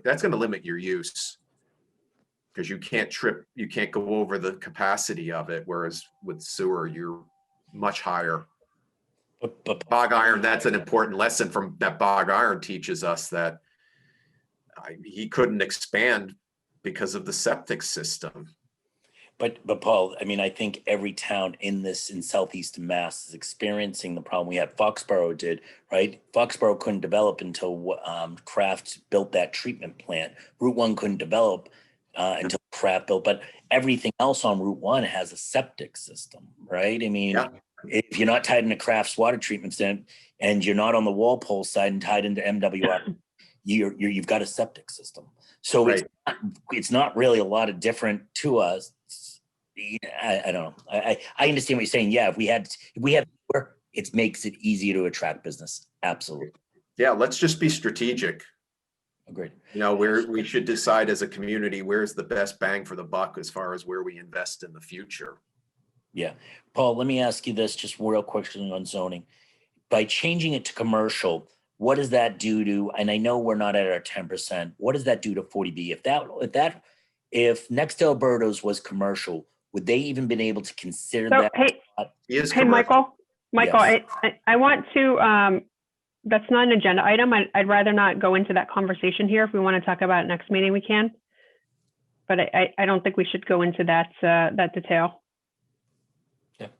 that's going to limit your use, because you can't go over the capacity of it. Whereas with sewer, you're much higher. But bog iron, that's an important lesson from that. Bog iron teaches us that he couldn't expand because of the septic system. But Paul, I mean, I think every town in Southeast Mass is experiencing the problem we had. Foxborough did, right? Foxborough couldn't develop until Kraft built that treatment plant. Route 1 couldn't develop until Kraft built, but everything else on Route 1 has a septic system, right? I mean, if you're not tied into Kraft's water treatment center and you're not on the Walpole side and tied into MWR, you've got a septic system. So it's not really a lot of different to us. I don't know. I understand what you're saying. Yeah, if we had it makes it easier to attract business. Absolutely. Yeah, let's just be strategic. Agreed. We should decide as a community where's the best bang for the buck as far as where we invest in the future. Yeah. Paul, let me ask you this, just real question on zoning. By changing it to commercial, what does that do to, and I know we're not at our 10%, what does that do to 40B? If next to Alberto's was commercial, would they even been able to consider that? Hey, Michael, yes. I want to, that's not an agenda item. I'd rather not go into that conversation here. If we want to talk about it next meeting, we can. but I don't think we should go into that, that detail. Okay.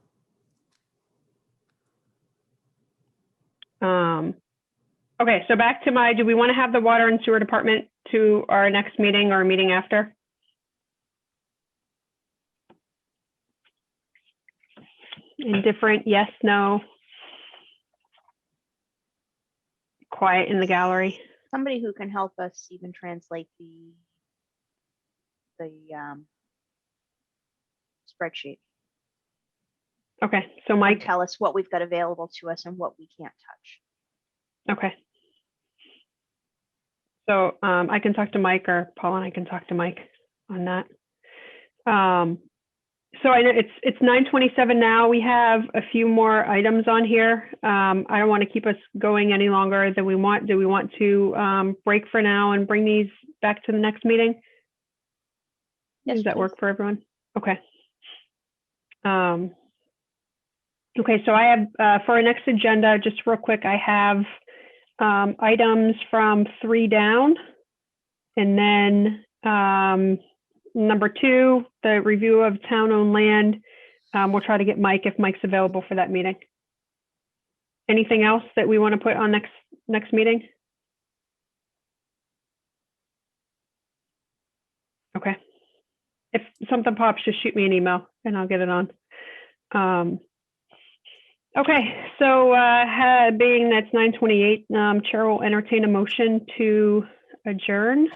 Okay, so back to do we want to have the water and sewer department to our next meeting or meeting after? Indifferent, yes, no. Quiet in the gallery. Somebody who can help us even translate the spreadsheet. Okay, so And Mike, tell us what we've got available to us and what we can't touch. okay. So I can talk to Mike, or Paul and I can talk to Mike on that. So I know it's 9:27 now. We have a few more items on here. I don't want to keep us going any longer than we want. Do we want to break for now and bring these back to the next meeting? Yes, Does that please. work for everyone? Okay. Okay, so I have, for our next agenda, just real quick, I have items from 3 down. And then number 2, the review of town-owned land. We'll try to get Mike if Mike's available for that meeting. Anything else that we want to put on next meeting? Okay. If something pops, just shoot me an email and I'll get it on. Okay, so being that's 9:28, Chair will entertain a motion to adjourn.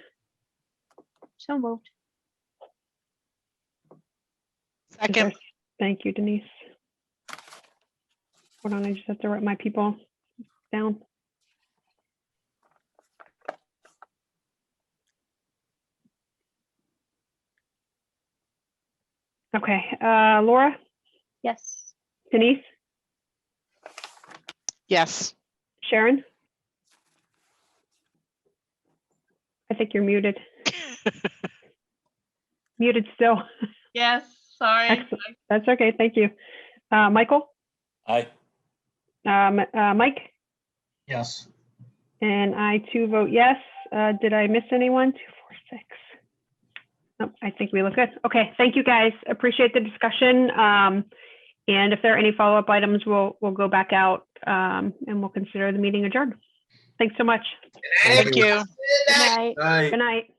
So moved. Second. Thank you, Denise. Hold on, I just have to write my people down. Okay, Laura, Yes. Denise, Yes. Sharon? I think you're muted. Muted still. Yes, sorry. Excellent. That's okay, thank you. Michael? Aye. Mike? Yes. And I too vote yes. Did I miss anyone? 2, 4, 6. Nope, I think we look good. Okay, thank you guys. Appreciate the discussion. And if there are any follow-up items, we'll go back out and we'll consider the meeting adjourned. Thanks so much. Thank you. Good night. Good night. Good night.